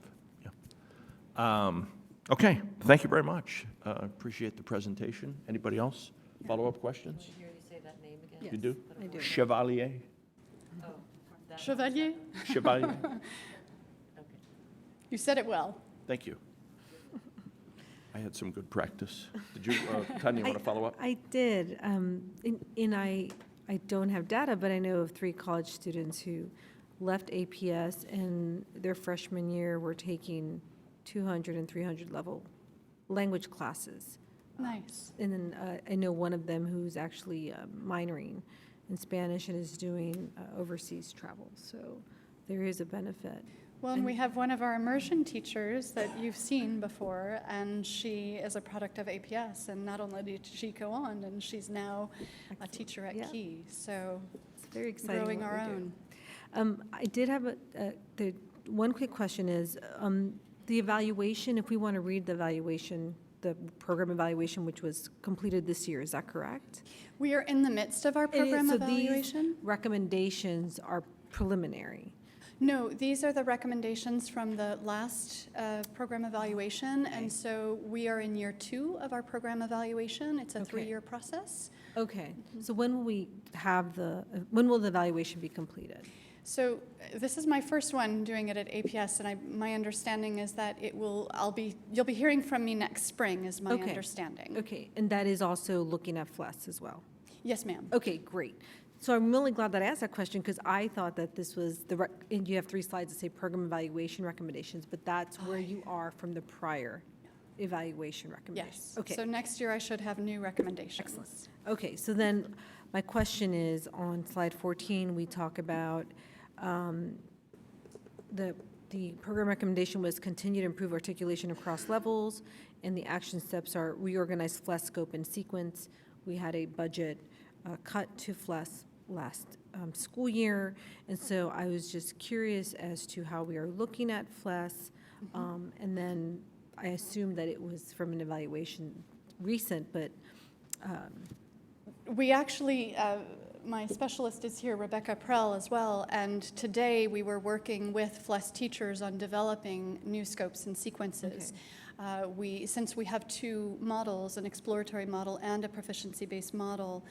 Okay, thank you very much. Appreciate the presentation. Anybody else? Follow-up questions? Did you hear you say that name again? Yes, You do? I do. Chevalier? Chevalier? Chevalier? You said it well. Thank you. I had some good practice. Did you, Tanya, want to follow up? I did. I don't have data, but I know of 3 college students who left APS and their freshman year were taking 200 and 300 level language classes. Nice. And then I know one of them who's actually minoring in Spanish and is doing overseas travel. So there is a benefit. Well, and we have one of our immersion teachers that you've seen before, and she is a product of APS. And not only did she go on, and she's now a teacher at Key. So it's very exciting. Growing what our we do. own. I did have the one quick question is the evaluation. If we want to read the evaluation, the program evaluation, which was completed this year, is that correct? We are in the midst of our program evaluation. These recommendations are preliminary. No, these are the recommendations from the last program evaluation, and so we are in year 2 of our program evaluation. It's a 3-year process. Okay, so when will we have when will the evaluation be completed? So this is my first one doing it at APS, and my understanding is that you'll be hearing from me next spring, is my understanding. Okay, and that is also looking at FLES as well? Yes, ma'am. Okay, great. So I'm really glad that I asked that question because I thought that this was and you have 3 slides that say program evaluation recommendations, but that's where you are from the prior evaluation recommendations. Yes. Okay. So next year I should have new recommendations. Excellent. Okay, so then my question is on slide 14, we talk about the program recommendation was continue to improve articulation across levels, and the action steps are reorganize FLES scope and sequence. We had a budget cut to FLES last school year, and so I was just curious as to how we are looking at FLES, and then I assumed that it was from an evaluation recent, but we actually, my specialist is here, Rebecca Prell, as well, and today we were working with FLES teachers on developing new scopes and sequences. Since we have 2 models, an exploratory model and a proficiency-based model,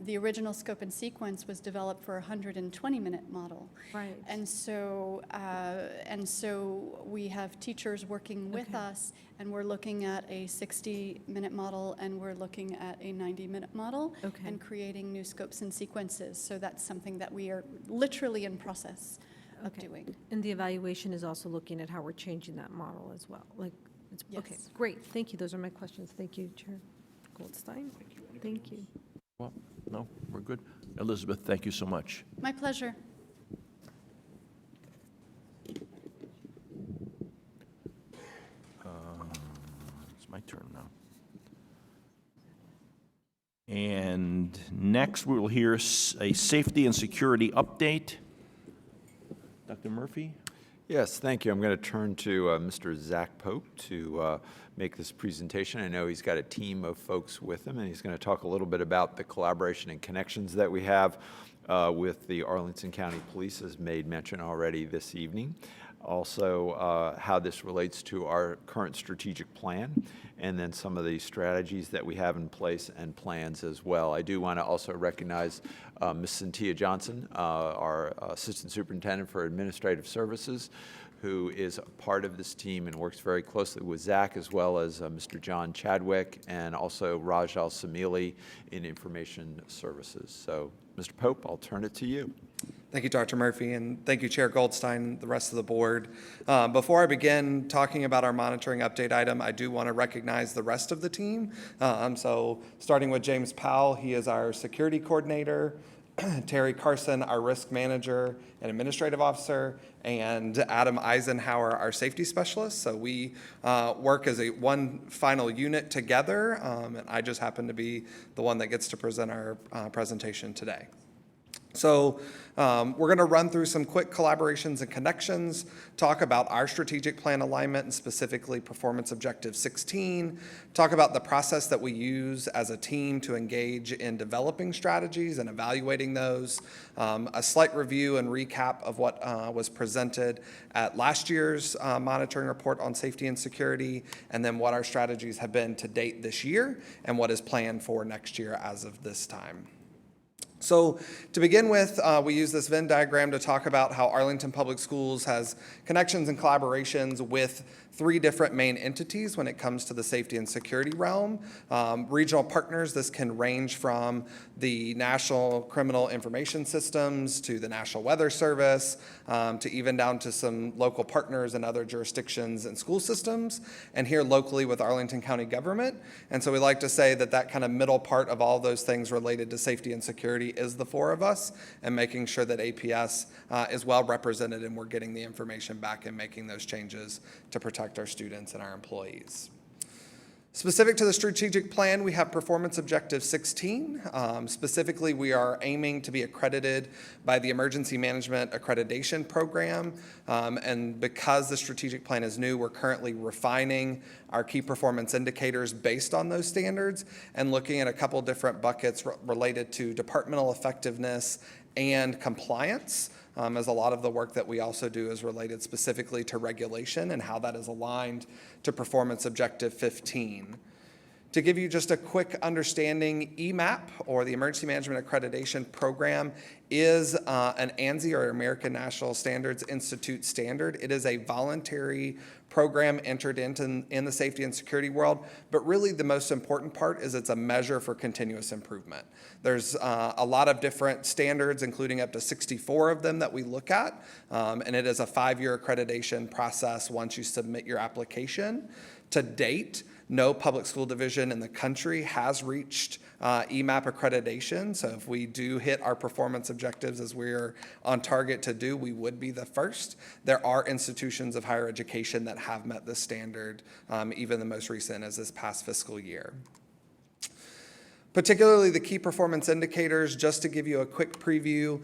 the original scope and sequence was developed for a 120-minute model. Right. And so we have teachers working with us, and we're looking at a 60-minute model, and we're looking at a 90-minute model, and creating new scopes and sequences. So that's something that we are literally in process of doing. And the evaluation is also looking at how we're changing that model as well. Okay, great. Thank you. Those are my questions. Thank you, Chair Goldstein. Thank you. Well, no, we're good. Elizabeth, thank you so much. My pleasure. It's my turn now. And next, we will hear a safety and security update. Dr. Murphy? Yes, thank you. I'm going to turn to Mr. Zach Pope to make this presentation. I know he's got a team of folks with him, and he's going to talk a little bit about the collaboration and connections that we have with the Arlington County Police, as made mention already this evening. Also, how this relates to our current strategic plan, and then some of the strategies that we have in place and plans as well. I do want to also recognize Ms. Cynthia Johnson, our Assistant Superintendent for Administrative Services, who is a part of this team and works very closely with Zach, as well as Mr. John Chadwick and also Rajal Samili in Information Services. So, Mr. Pope, I'll turn it to you. Thank you, Dr. Murphy, and thank you, Chair Goldstein, and the rest of the board. Before I begin talking about our monitoring update item, I do want to recognize the rest of the team. So starting with James Powell, he is our security coordinator, Terry Carson, our risk manager and administrative officer, and Adam Eisenhower, our safety specialist. So we work as one final unit together, and I just happen to be the one that gets to present our presentation today. So we're going to run through some quick collaborations and connections, talk about our strategic plan alignment and specifically Performance Objective 16, talk about the process that we use as a team to engage in developing strategies and evaluating those, a slight review and recap of what was presented at last year's monitoring report on safety and security, and then what our strategies have been to date this year and what is planned for next year as of this time. So to begin with, we use this Venn diagram to talk about how Arlington Public Schools has connections and collaborations with 3 different main entities when it comes to the safety and security realm. Regional partners, this can range from the National Criminal Information Systems to the National Weather Service, to even down to some local partners in other jurisdictions and school systems, and here locally with Arlington County government. And so we like to say that that kind of middle part of all those things related to safety and security is the 4 of us, and making sure that APS is well represented and we're getting the information back and making those changes to protect our students and our employees. Specific to the strategic plan, we have Performance Objective 16. Specifically, we are aiming to be accredited by the Emergency Management Accreditation Program. And because the strategic plan is new, we're currently refining our key performance indicators based on those standards and looking at a couple different buckets related to departmental effectiveness and compliance, as a lot of the work that we also do is related specifically to regulation and how that is aligned to Performance Objective 15. To give you just a quick understanding, EMAP, or the Emergency Management Accreditation Program, is an ANSI, or American National Standards Institute standard. It is a voluntary program entered into in the safety and security world, but really the most important part is it's a measure for continuous improvement. There's a lot of different standards, including up to 64 of them that we look at, and it is a 5-year accreditation process once you submit your application. To date, no public school division in the country has reached EMAP accreditation. So if we do hit our performance objectives as we're on target to do, we would be the first. There are institutions of higher education that have met this standard, even the most recent as this past fiscal year. Particularly the key performance indicators, just to give you a quick preview,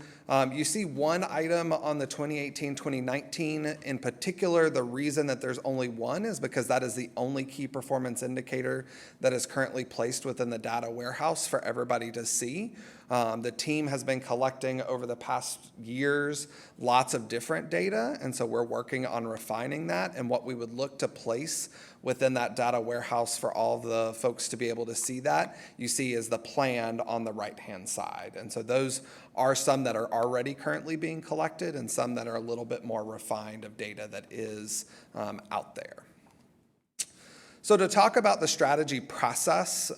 you see one item on the 2018-2019. In particular, the reason that there's only one is because that is the only key performance indicator that is currently placed within the data warehouse for everybody to see. The team has been collecting over the past years lots of different data, and so we're working on refining that and what we would look to place within that data warehouse for all the folks to be able to see that, you see is the plan on the right-hand side. And so those are some that are already currently being collected and some that are a little bit more refined of data that is out there. So to talk about the strategy process,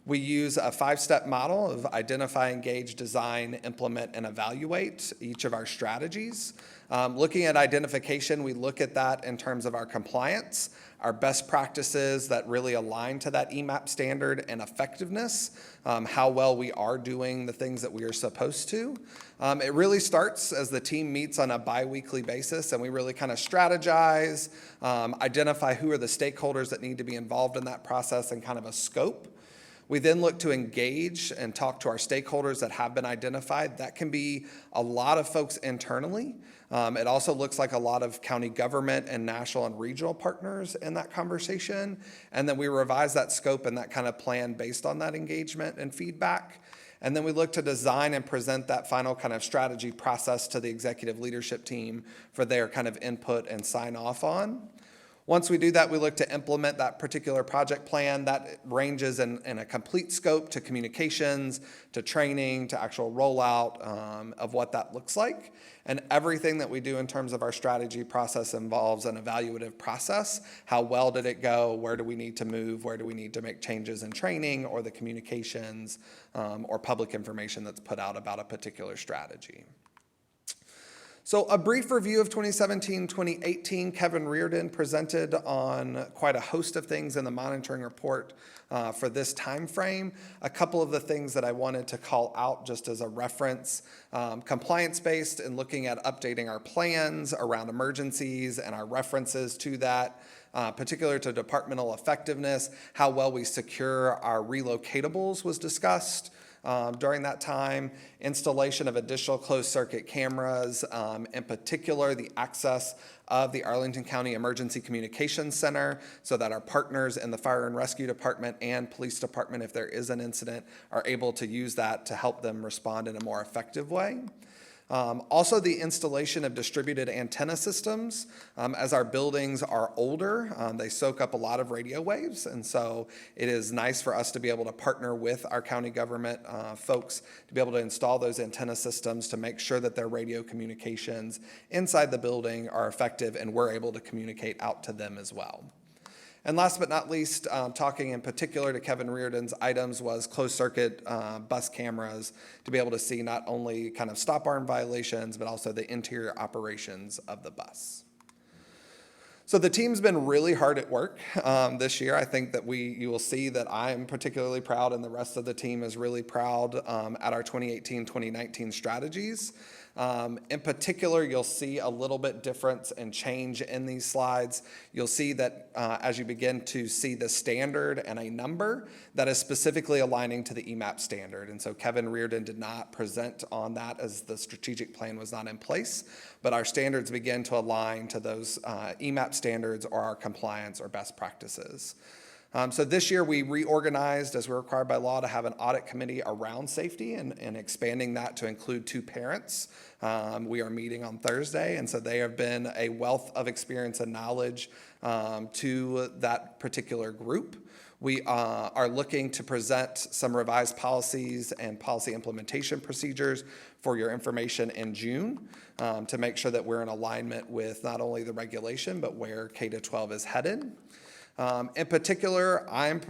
we use a 5-step model of identify, engage, design, implement, and evaluate each of our strategies. Looking at identification, we look at that in terms of our compliance, our best practices that really align to that EMAP standard, and effectiveness, how well we are doing the things that we are supposed to. It really starts as the team meets on a bi-weekly basis, and we really kind of strategize, identify who are the stakeholders that need to be involved in that process and kind of a scope. We then look to engage and talk to our stakeholders that have been identified. That can be a lot of folks internally. It also looks like a lot of county government and national and regional partners in that conversation. And then we revise that scope and that kind of plan based on that engagement and feedback. And then we look to design and present that final kind of strategy process to the executive leadership team for their kind of input and sign off on. Once we do that, we look to implement that particular project plan. That ranges in a complete scope to communications, to training, to actual rollout of what that looks like. And everything that we do in terms of our strategy process involves an evaluative process. How well did it go? Where do we need to move? Where do we need to make changes in training or the communications or public information that's put out about a particular strategy? So a brief review of 2017-2018, Kevin Reardon presented on quite a host of things in the monitoring report for this time frame. A couple of the things that I wanted to call out just as a reference, compliance-based and looking at updating our plans around emergencies and our references to that, particular to departmental effectiveness, how well we secure our relocatables was discussed. During that time, installation of additional closed-circuit cameras, in particular the access of the Arlington County Emergency Communications Center so that our partners in the Fire and Rescue Department and Police Department, if there is an incident, are able to use that to help them respond in a more effective way. Also, the installation of distributed antenna systems. As our buildings are older, they soak up a lot of radio waves, and so it is nice for us to be able to partner with our county government folks to be able to install those antenna systems to make sure that their radio communications inside the building are effective and we're able to communicate out to them as well. And last but not least, talking in particular to Kevin Reardon's items was closed-circuit bus cameras to be able to see not only kind of stop arm violations, but also the interior operations of the bus. So the team's been really hard at work this year. I think that you will see that I'm particularly proud and the rest of the team is really proud at our 2018-2019 strategies. In particular, you'll see a little bit difference and change in these slides. You'll see that as you begin to see the standard and a number that is specifically aligning to the EMAP standard. And so Kevin Reardon did not present on that as the strategic plan was not in place, but our standards begin to align to those EMAP standards or our compliance or best practices. So this year we reorganized, as we're required by law, to have an audit committee around safety and expanding that to include 2 parents. We are meeting on Thursday, and so they have been a wealth of experience and knowledge to that particular group. We are looking to present some revised policies and policy implementation procedures for your information in June to make sure that we're in alignment with not only the regulation, but where K-12 is headed. In particular, I'm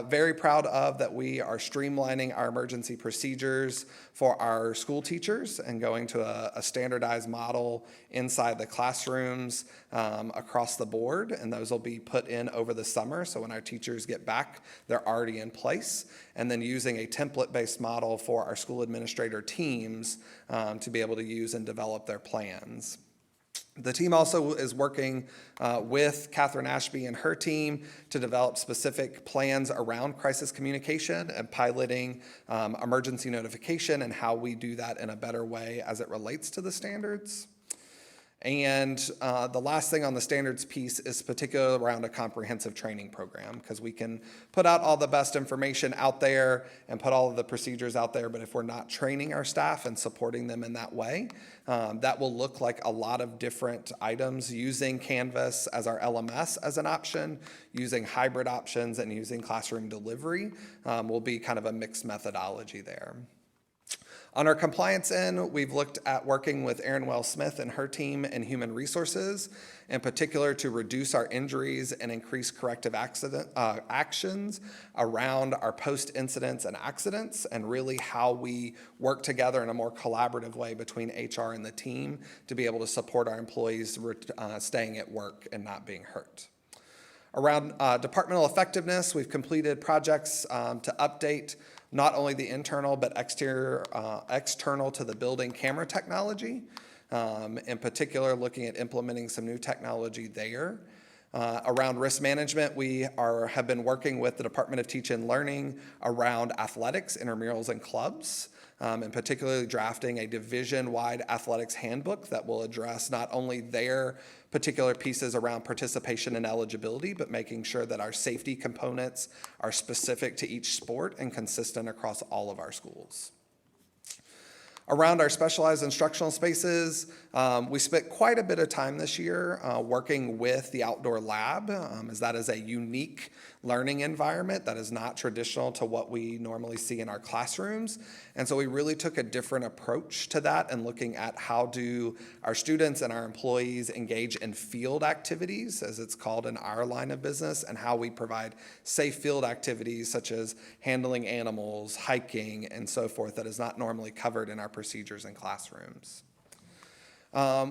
very proud of that we are streamlining our emergency procedures for our school teachers and going to a standardized model inside the classrooms across the board, and those will be put in over the summer, so when our teachers get back, they're already in place, and then using a template-based model for our school administrator teams to be able to use and develop their plans. The team also is working with Catherine Ashby and her team to develop specific plans around crisis communication and piloting emergency notification and how we do that in a better way as it relates to the standards. And the last thing on the standards piece is particularly around a comprehensive training program, because we can put out all the best information out there and put all of the procedures out there, but if we're not training our staff and supporting them in that way, that will look like a lot of different items. Using Canvas as our LMS as an option, using hybrid options, and using classroom delivery will be kind of a mixed methodology there. On our compliance end, we've looked at working with Erin Wells-Smith and her team in human resources, in particular to reduce our injuries and increase corrective actions around our post-incidents and accidents, and really how we work together in a more collaborative way between HR and the team to be able to support our employees staying at work and not being hurt. Around departmental effectiveness, we've completed projects to update not only the internal but external to the building camera technology, in particular looking at implementing some new technology there. Around risk management, we have been working with the Department of Teaching and Learning around athletics, intramurals, and clubs, and particularly drafting a division-wide athletics handbook that will address not only their particular pieces around participation and eligibility, but making sure that our safety components are specific to each sport and consistent across all of our schools. Around our specialized instructional spaces, we spent quite a bit of time this year working with the outdoor lab, as that is a unique learning environment that is not traditional to what we normally see in our classrooms. And so we really took a different approach to that and looking at how do our students and our employees engage in field activities, as it's called in our line of business, and how we provide safe field activities such as handling animals, hiking, and so forth that is not normally covered in our procedures in classrooms.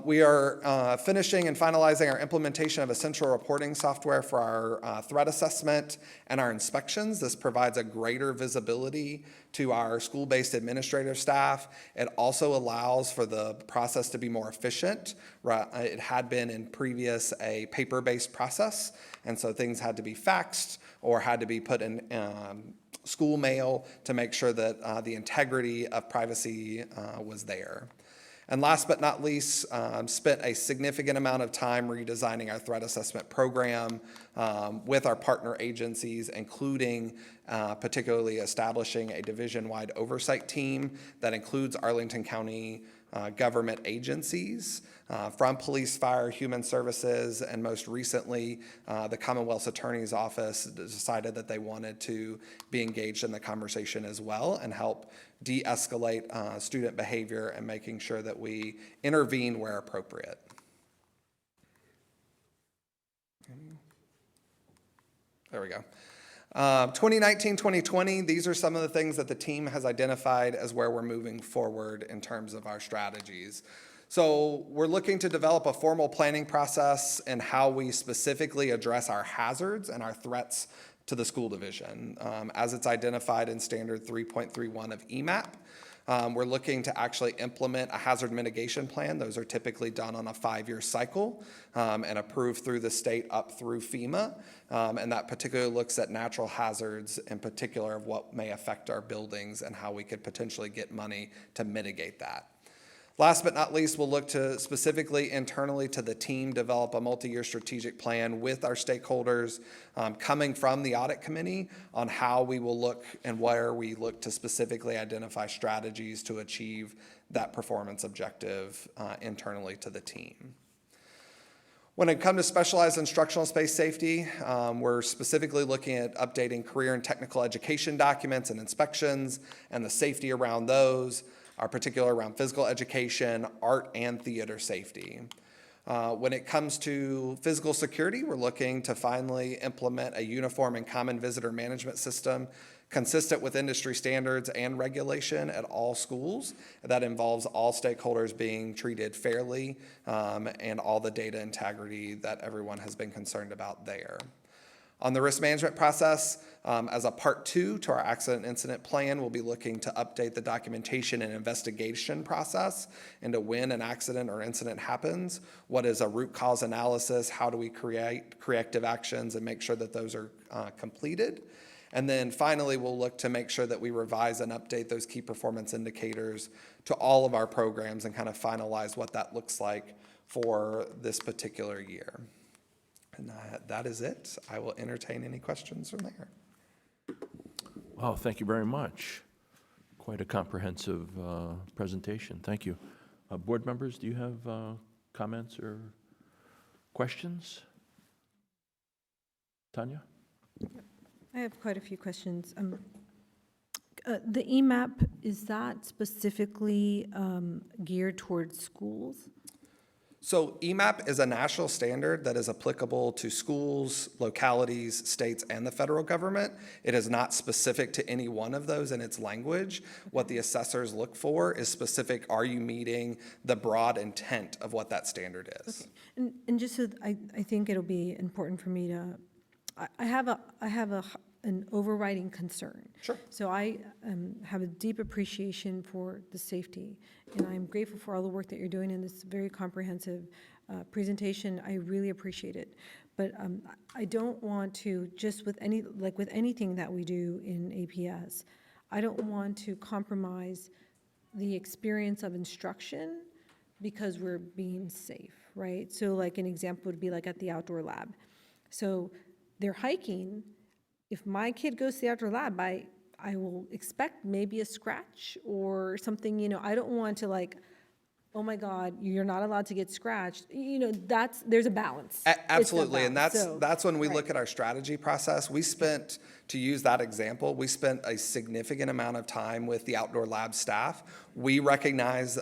We are finishing and finalizing our implementation of a central reporting software for our threat assessment and our inspections. This provides a greater visibility to our school-based administrative staff. It also allows for the process to be more efficient. It had been in previous a paper-based process, and so things had to be faxed or had to be put in school mail to make sure that the integrity of privacy was there. And last but not least, spent a significant amount of time redesigning our threat assessment program with our partner agencies, including particularly establishing a division-wide oversight team that includes Arlington County government agencies, from police, fire, human services, and most recently, the Commonwealth's Attorney's Office decided that they wanted to be engaged in the conversation as well and help de-escalate student behavior and making sure that we intervene where appropriate. There we go. 2019-2020, these are some of the things that the team has identified as where we're moving forward in terms of our strategies. So we're looking to develop a formal planning process and how we specifically address our hazards and our threats to the school division, as it's identified in Standard 3.31 of EMAP. We're looking to actually implement a hazard mitigation plan. Those are typically done on a 5-year cycle and approved through the state up through FEMA. And that particularly looks at natural hazards in particular of what may affect our buildings and how we could potentially get money to mitigate that. Last but not least, we'll look to specifically internally to the team develop a multi-year strategic plan with our stakeholders coming from the audit committee on how we will look and where we look to specifically identify strategies to achieve that performance objective internally to the team. When it comes to specialized instructional space safety, we're specifically looking at updating career and technical education documents and inspections and the safety around those. Are particular around physical education, art, and theater safety. When it comes to physical security, we're looking to finally implement a uniform and common visitor management system consistent with industry standards and regulation at all schools. That involves all stakeholders being treated fairly and all the data integrity that everyone has been concerned about there. On the risk management process, as a part 2 to our accident incident plan, we'll be looking to update the documentation and investigation process into when an accident or incident happens, what is a root cause analysis, how do we create corrective actions and make sure that those are completed. And then finally, we'll look to make sure that we revise and update those key performance indicators to all of our programs and kind of finalize what that looks like for this particular year. And that is it. I will entertain any questions from there. Wow, thank you very much. Quite a comprehensive presentation. Thank you. Board members, do you have comments or questions? Tanya? I have quite a few questions. The EMAP, is that specifically geared towards schools? So EMAP is a national standard that is applicable to schools, localities, states, and the federal government. It is not specific to any one of those in its language. What the assessors look for is specific, are you meeting the broad intent of what that standard is? Okay. And just so I think it'll be important for me to, I have an overriding concern. Sure. So I have a deep appreciation for the safety, and I'm grateful for all the work that you're doing in this very comprehensive presentation. I really appreciate it. but I don't want to, just with any, like with anything that we do in APS, I don't want to compromise the experience of instruction because we're being safe, right? So like an example would be like at the outdoor lab. So they're hiking. If my kid goes to the outdoor lab, I will expect maybe a scratch or something, you know, I don't want to like, oh my God, you're not allowed to get scratched. You know, there's a balance. Absolutely, and balance. So, that's when we right. look at our strategy process. We spent, to use that example, we spent a significant amount of time with the outdoor lab staff. We recognize,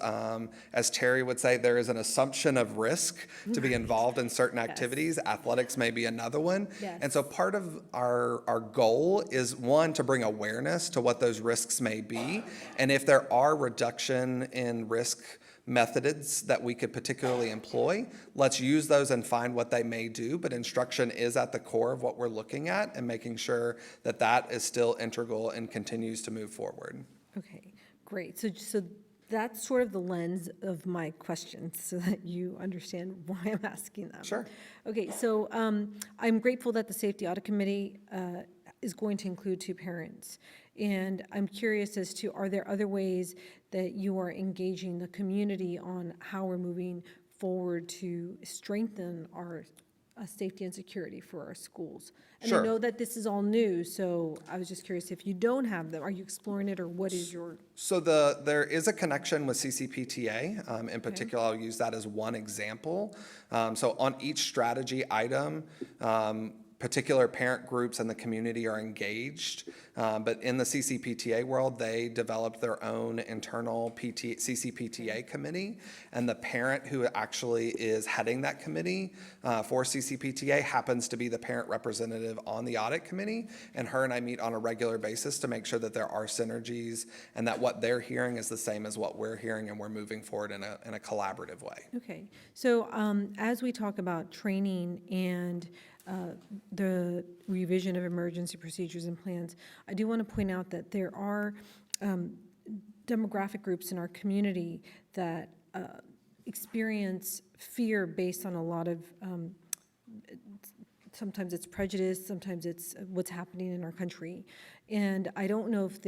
as Terry would say, there is an assumption of risk to be involved in certain activities. Athletics may be another one. Yes. And so part of our goal is, one, to bring awareness to what those risks may be. And if there are reduction in risk methods that we could particularly employ, let's use those and find what they may do, but instruction is at the core of what we're looking at and making sure that that is still integral and continues to move forward. Okay, great. So that's sort of the lens of my questions so that you understand why I'm asking them. Sure. Okay, so I'm grateful that the Safety Audit Committee is going to include 2 parents. And I'm curious as to, are there other ways that you are engaging the community on how we're moving forward to strengthen our safety and security for our schools? And Sure. I know that this is all new, so I was just curious, if you don't have them, are you exploring it, or what is your? So there is a connection with CCPTA. In particular, I'll use that as one example. So on each strategy item, particular parent groups and the community are engaged. But in the CCPTA world, they developed their own internal CCPTA committee. And the parent who actually is heading that committee for CCPTA happens to be the parent representative on the audit committee. And her and I meet on a regular basis to make sure that there are synergies and that what they're hearing is the same as what we're hearing, and we're moving forward in a collaborative way. Okay, so as we talk about training and the revision of emergency procedures and plans, I do want to point out that there are demographic groups in our community that experience fear based on a lot of, sometimes it's prejudice, sometimes it's what's happening in our country. And I don't know if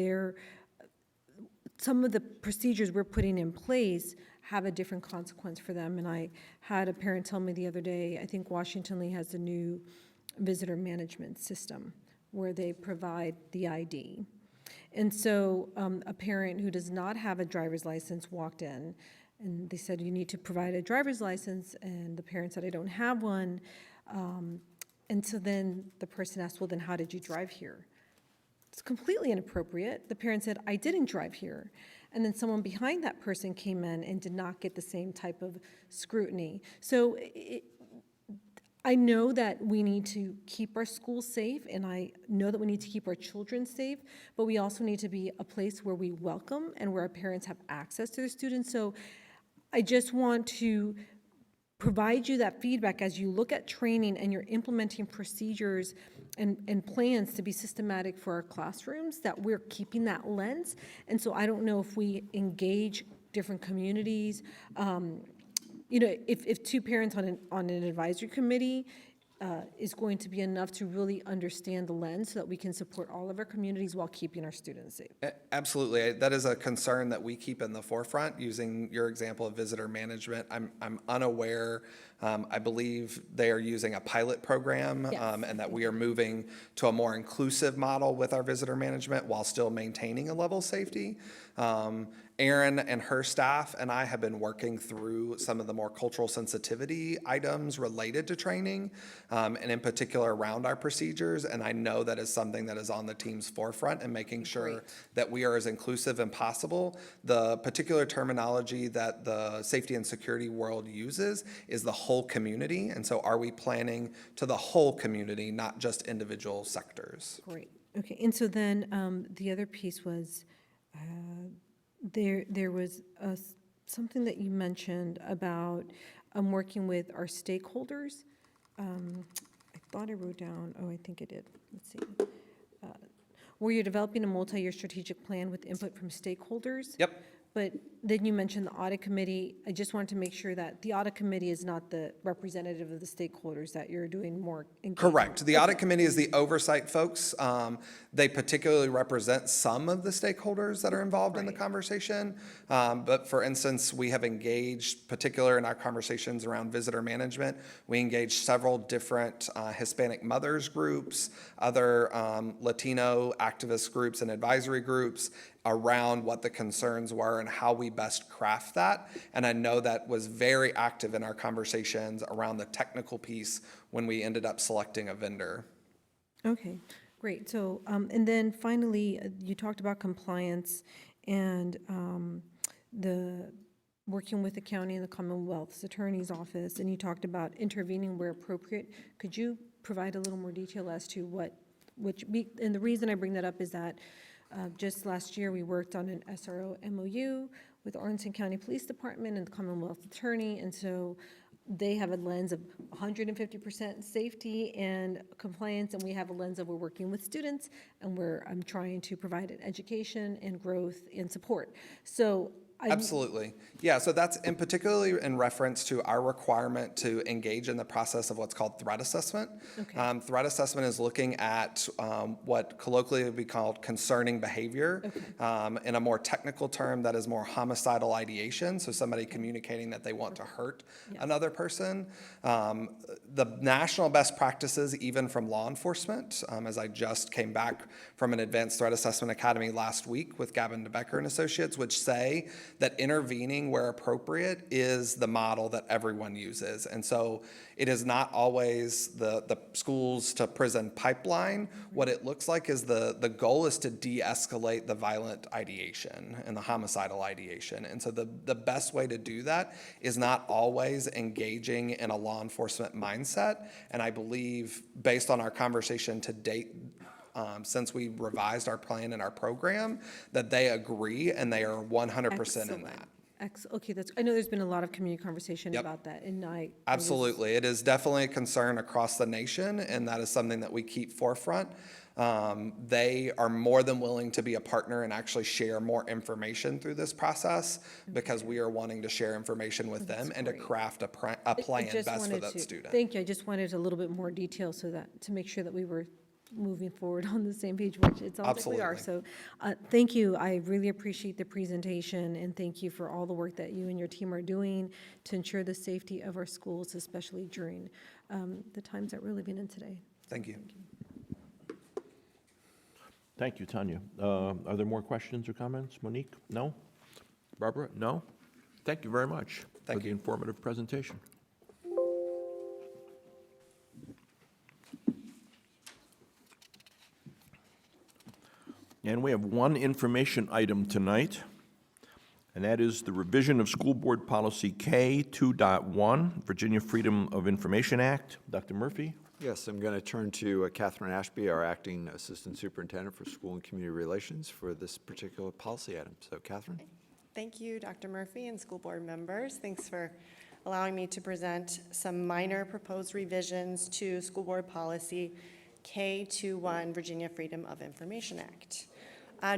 some of the procedures we're putting in place have a different consequence for them. And I had a parent tell me the other day, I think Washington Lee has a new visitor management system where they provide the ID. And so a parent who does not have a driver's license walked in, and they said, you need to provide a driver's license, and the parent said, I don't have one. And so then the person asked, well, then how did you drive here? It's completely inappropriate. The parent said, I didn't drive here. And then someone behind that person came in and did not get the same type of scrutiny. So I know that we need to keep our schools safe, and I know that we need to keep our children safe, but we also need to be a place where we welcome and where our parents have access to their students. So I just want to provide you that feedback as you look at training and you're implementing procedures and plans to be systematic for our classrooms, that we're keeping that lens. And so I don't know if we engage different communities. If 2 parents on an advisory committee is going to be enough to really understand the lens so that we can support all of our communities while keeping our students safe. Absolutely. That is a concern that we keep in the forefront. Using your example of visitor management, I'm unaware. I believe they are using a pilot program, and that we are moving to a more inclusive model with our visitor management while still maintaining a level of safety. Erin and her staff and I have been working through some of the more cultural sensitivity items related to training, and in particular around our procedures. And I know that is something that is on the team's forefront and making sure that we are as inclusive as possible. The particular terminology that the safety and security world uses is the whole community. And so are we planning to the whole community, not just individual sectors? Great. Okay. And so then the other piece was, there was something that you mentioned about working with our stakeholders. I thought I wrote down, I think I did. Let's see. Where you're developing a multi-year strategic plan with input from stakeholders. Yep. But then you mentioned the audit committee. I just wanted to make sure that the audit committee is not the representative of the stakeholders, that you're doing more engagement. Correct. The audit committee is the oversight folks. They particularly represent some of the stakeholders that are involved in the conversation. But for instance, we have engaged, particular in our conversations around visitor management, we engaged several different Hispanic mothers groups, other Latino activist groups and advisory groups around what the concerns were and how we best craft that. And I know that was very active in our conversations around the technical piece when we ended up selecting a vendor. Okay, great. So, and then finally, you talked about compliance and the working with the county and the Commonwealth's Attorney's Office, and you talked about intervening where appropriate. Could you provide a little more detail as to and the reason I bring that up is that just last year, we worked on an SRO MOU with Arlington County Police Department and the Commonwealth Attorney, and so they have a lens of 150% safety and compliance, and we have a lens of we're working with students, and we're trying to provide an education and growth and support. So Absolutely. Yeah, so that's in particularly in reference to our requirement to engage in the process of what's called threat assessment. Okay. Threat assessment is looking at what colloquially would be called concerning behavior. In a more technical term, that is more homicidal ideation, so somebody communicating that they want to hurt another person. The national best practices, even from law enforcement, as I just came back from an advanced threat assessment academy last week with Gavin DeBecker and Associates, which say that intervening where appropriate is the model that everyone uses. And so it is not always the schools to prison pipeline. What it looks like is the goal is to de-escalate the violent ideation and the homicidal ideation. And so the best way to do that is not always engaging in a law enforcement mindset. And I believe, based on our conversation to date, since we revised our plan and our program, that they agree and they are 100% in that. Okay, I know there's been a lot of community conversation about that, and Absolutely. It is definitely a concern across the nation, and that is something that we keep forefront. They are more than willing to be a partner and actually share more information through this process because we are wanting to share information with them and to craft a plan best for that student. Thank you. I just wanted a little bit more detail to make sure that we were moving forward on the same page, which it sounds like we are. So thank you. I really appreciate the presentation, and thank you for all the work that you and your team are doing to ensure the safety of our schools, especially during the times that we're living in today. Thank you. Thank you, Tanya. Are there more questions or comments? Monique? No? Barbara? No? Thank you very much for the informative presentation. And we have one information item tonight, and that is the revision of School Board Policy K 2.1, Virginia Freedom of Information Act. Dr. Murphy? Yes, I'm going to turn to Catherine Ashby, our Acting Assistant Superintendent for School and Community Relations, for this particular policy item. So, Catherine? Thank you, Dr. Murphy and school board members. Thanks for allowing me to present some minor proposed revisions to School Board Policy K-21, Virginia Freedom of Information Act.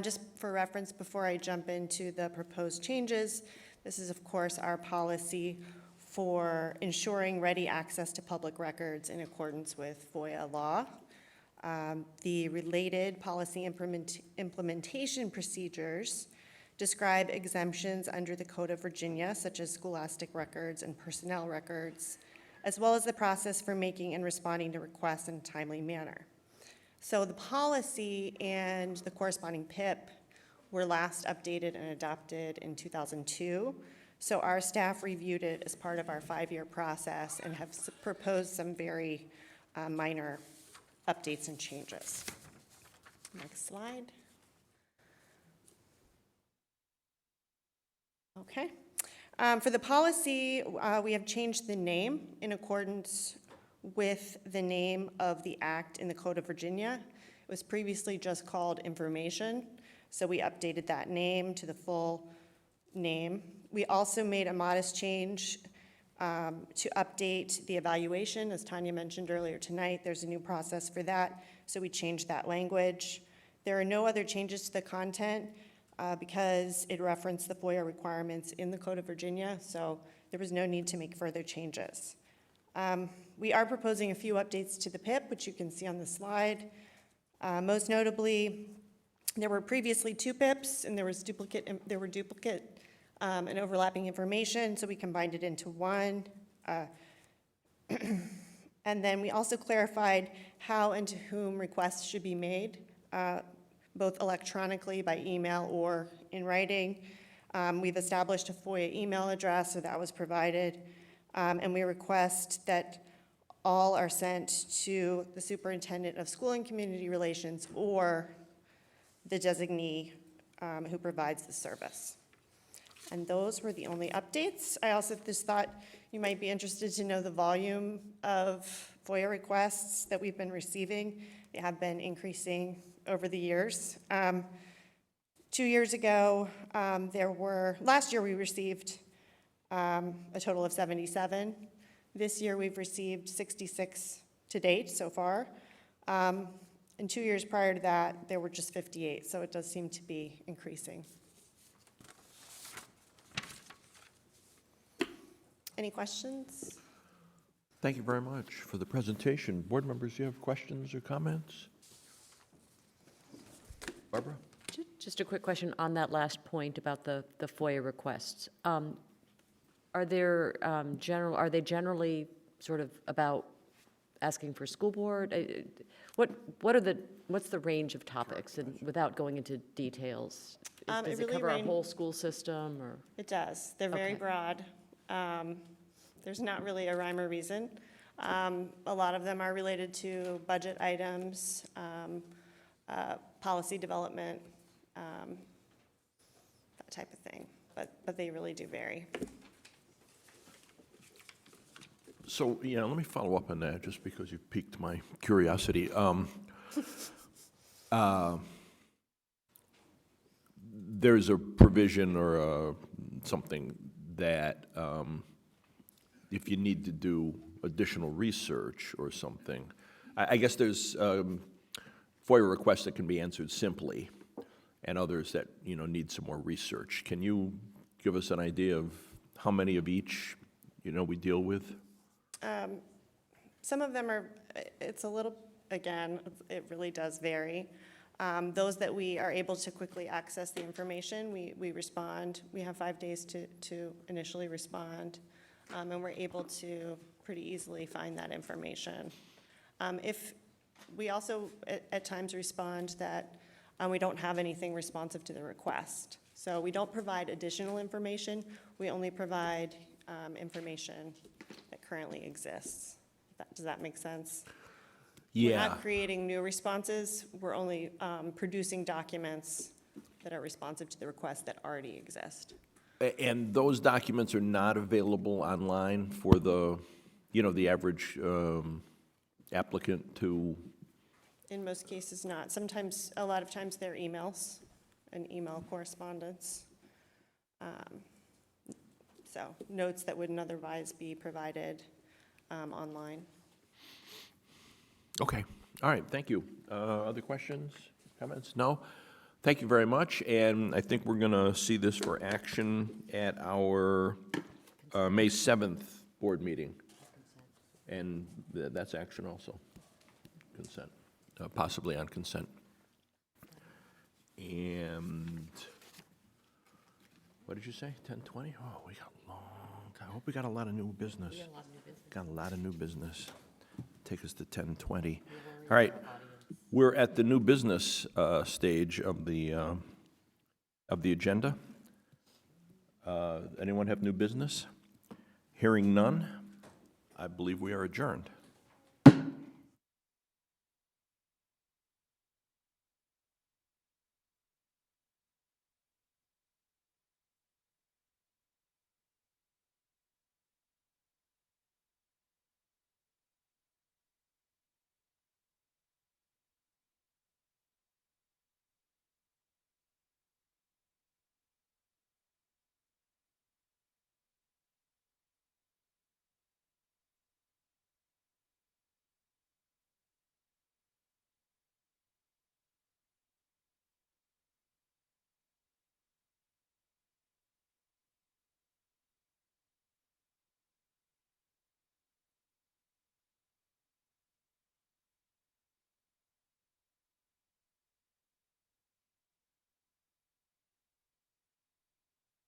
Just for reference, before I jump into the proposed changes, this is, of course, our policy for ensuring ready access to public records in accordance with FOIA law. The related policy implementation procedures describe exemptions under the Code of Virginia, such as scholastic records and personnel records, as well as the process for making and responding to requests in a timely manner. So the policy and the corresponding PIP were last updated and adopted in 2002. So our staff reviewed it as part of our 5-year process and have proposed some very minor updates and changes. Next slide. Okay. For the policy, we have changed the name in accordance with the name of the act in the Code of Virginia. It was previously just called information, so we updated that name to the full name. We also made a modest change to update the evaluation. As Tanya mentioned earlier tonight, there's a new process for that, so we changed that language. There are no other changes to the content. because it referenced the FOIA requirements in the Code of Virginia, so there was no need to make further changes. We are proposing a few updates to the PIP, which you can see on the slide. Most notably, there were previously 2 PIPs, and there were duplicate and overlapping information, so we combined it into one. And then we also clarified how and to whom requests should be made, both electronically by email or in writing. We've established a FOIA email address, so that was provided. And we request that all are sent to the Superintendent of School and Community Relations or the designee who provides the service. And those were the only updates. I also just thought you might be interested to know the volume of FOIA requests that we've been receiving. They have been increasing over the years. 2 years ago, last year we received a total of 77. This year we've received 66 to date so far. And 2 years prior to that, there were just 58, so it does seem to be increasing. Any questions? Thank you very much for the presentation. Board members, do you have questions or comments? Barbara? Just a quick question on that last point about the FOIA requests. Are they generally sort of about asking for school board? What's the range of topics, and without going into details? Does it cover our whole school system, or? It does. They're very broad. There's not really a rhyme or reason. A lot of them are related to budget items, policy development, that type of thing, but they really do vary. So, let me follow up on that, just because you've piqued my curiosity. There's a provision or something that if you need to do additional research or something, I guess there's FOIA requests that can be answered simply, and others that, need some more research. Can you give us an idea of how many of each, we deal with? Some of them are, it's a little, again, it really does vary. Those that we are able to quickly access the information, we respond. We have 5 days to initially respond, and we're able to pretty easily find that information. If we also at times respond that we don't have anything responsive to the request. So we don't provide additional information, we only provide information that currently exists. Does that make sense? Yeah. We're not creating new responses, we're only producing documents that are responsive to the requests that already exist. And those documents are not available online for the, the average applicant to? In most cases not. Sometimes, a lot of times they're emails and email correspondence. So notes that wouldn't otherwise be provided online. Okay, all right, thank you. Other questions, comments? No? Thank you very much, and I think we're going to see this for action at our May 7th board meeting. And that's action also, consent, possibly on consent. And what did you say, 10:20? Oh, we got a long time. I hope we got a lot of new business. Got a lot of new business. Take us to 10:20. All right, we're at the new business stage of the agenda. Anyone have new business? Hearing none, I believe we are adjourned.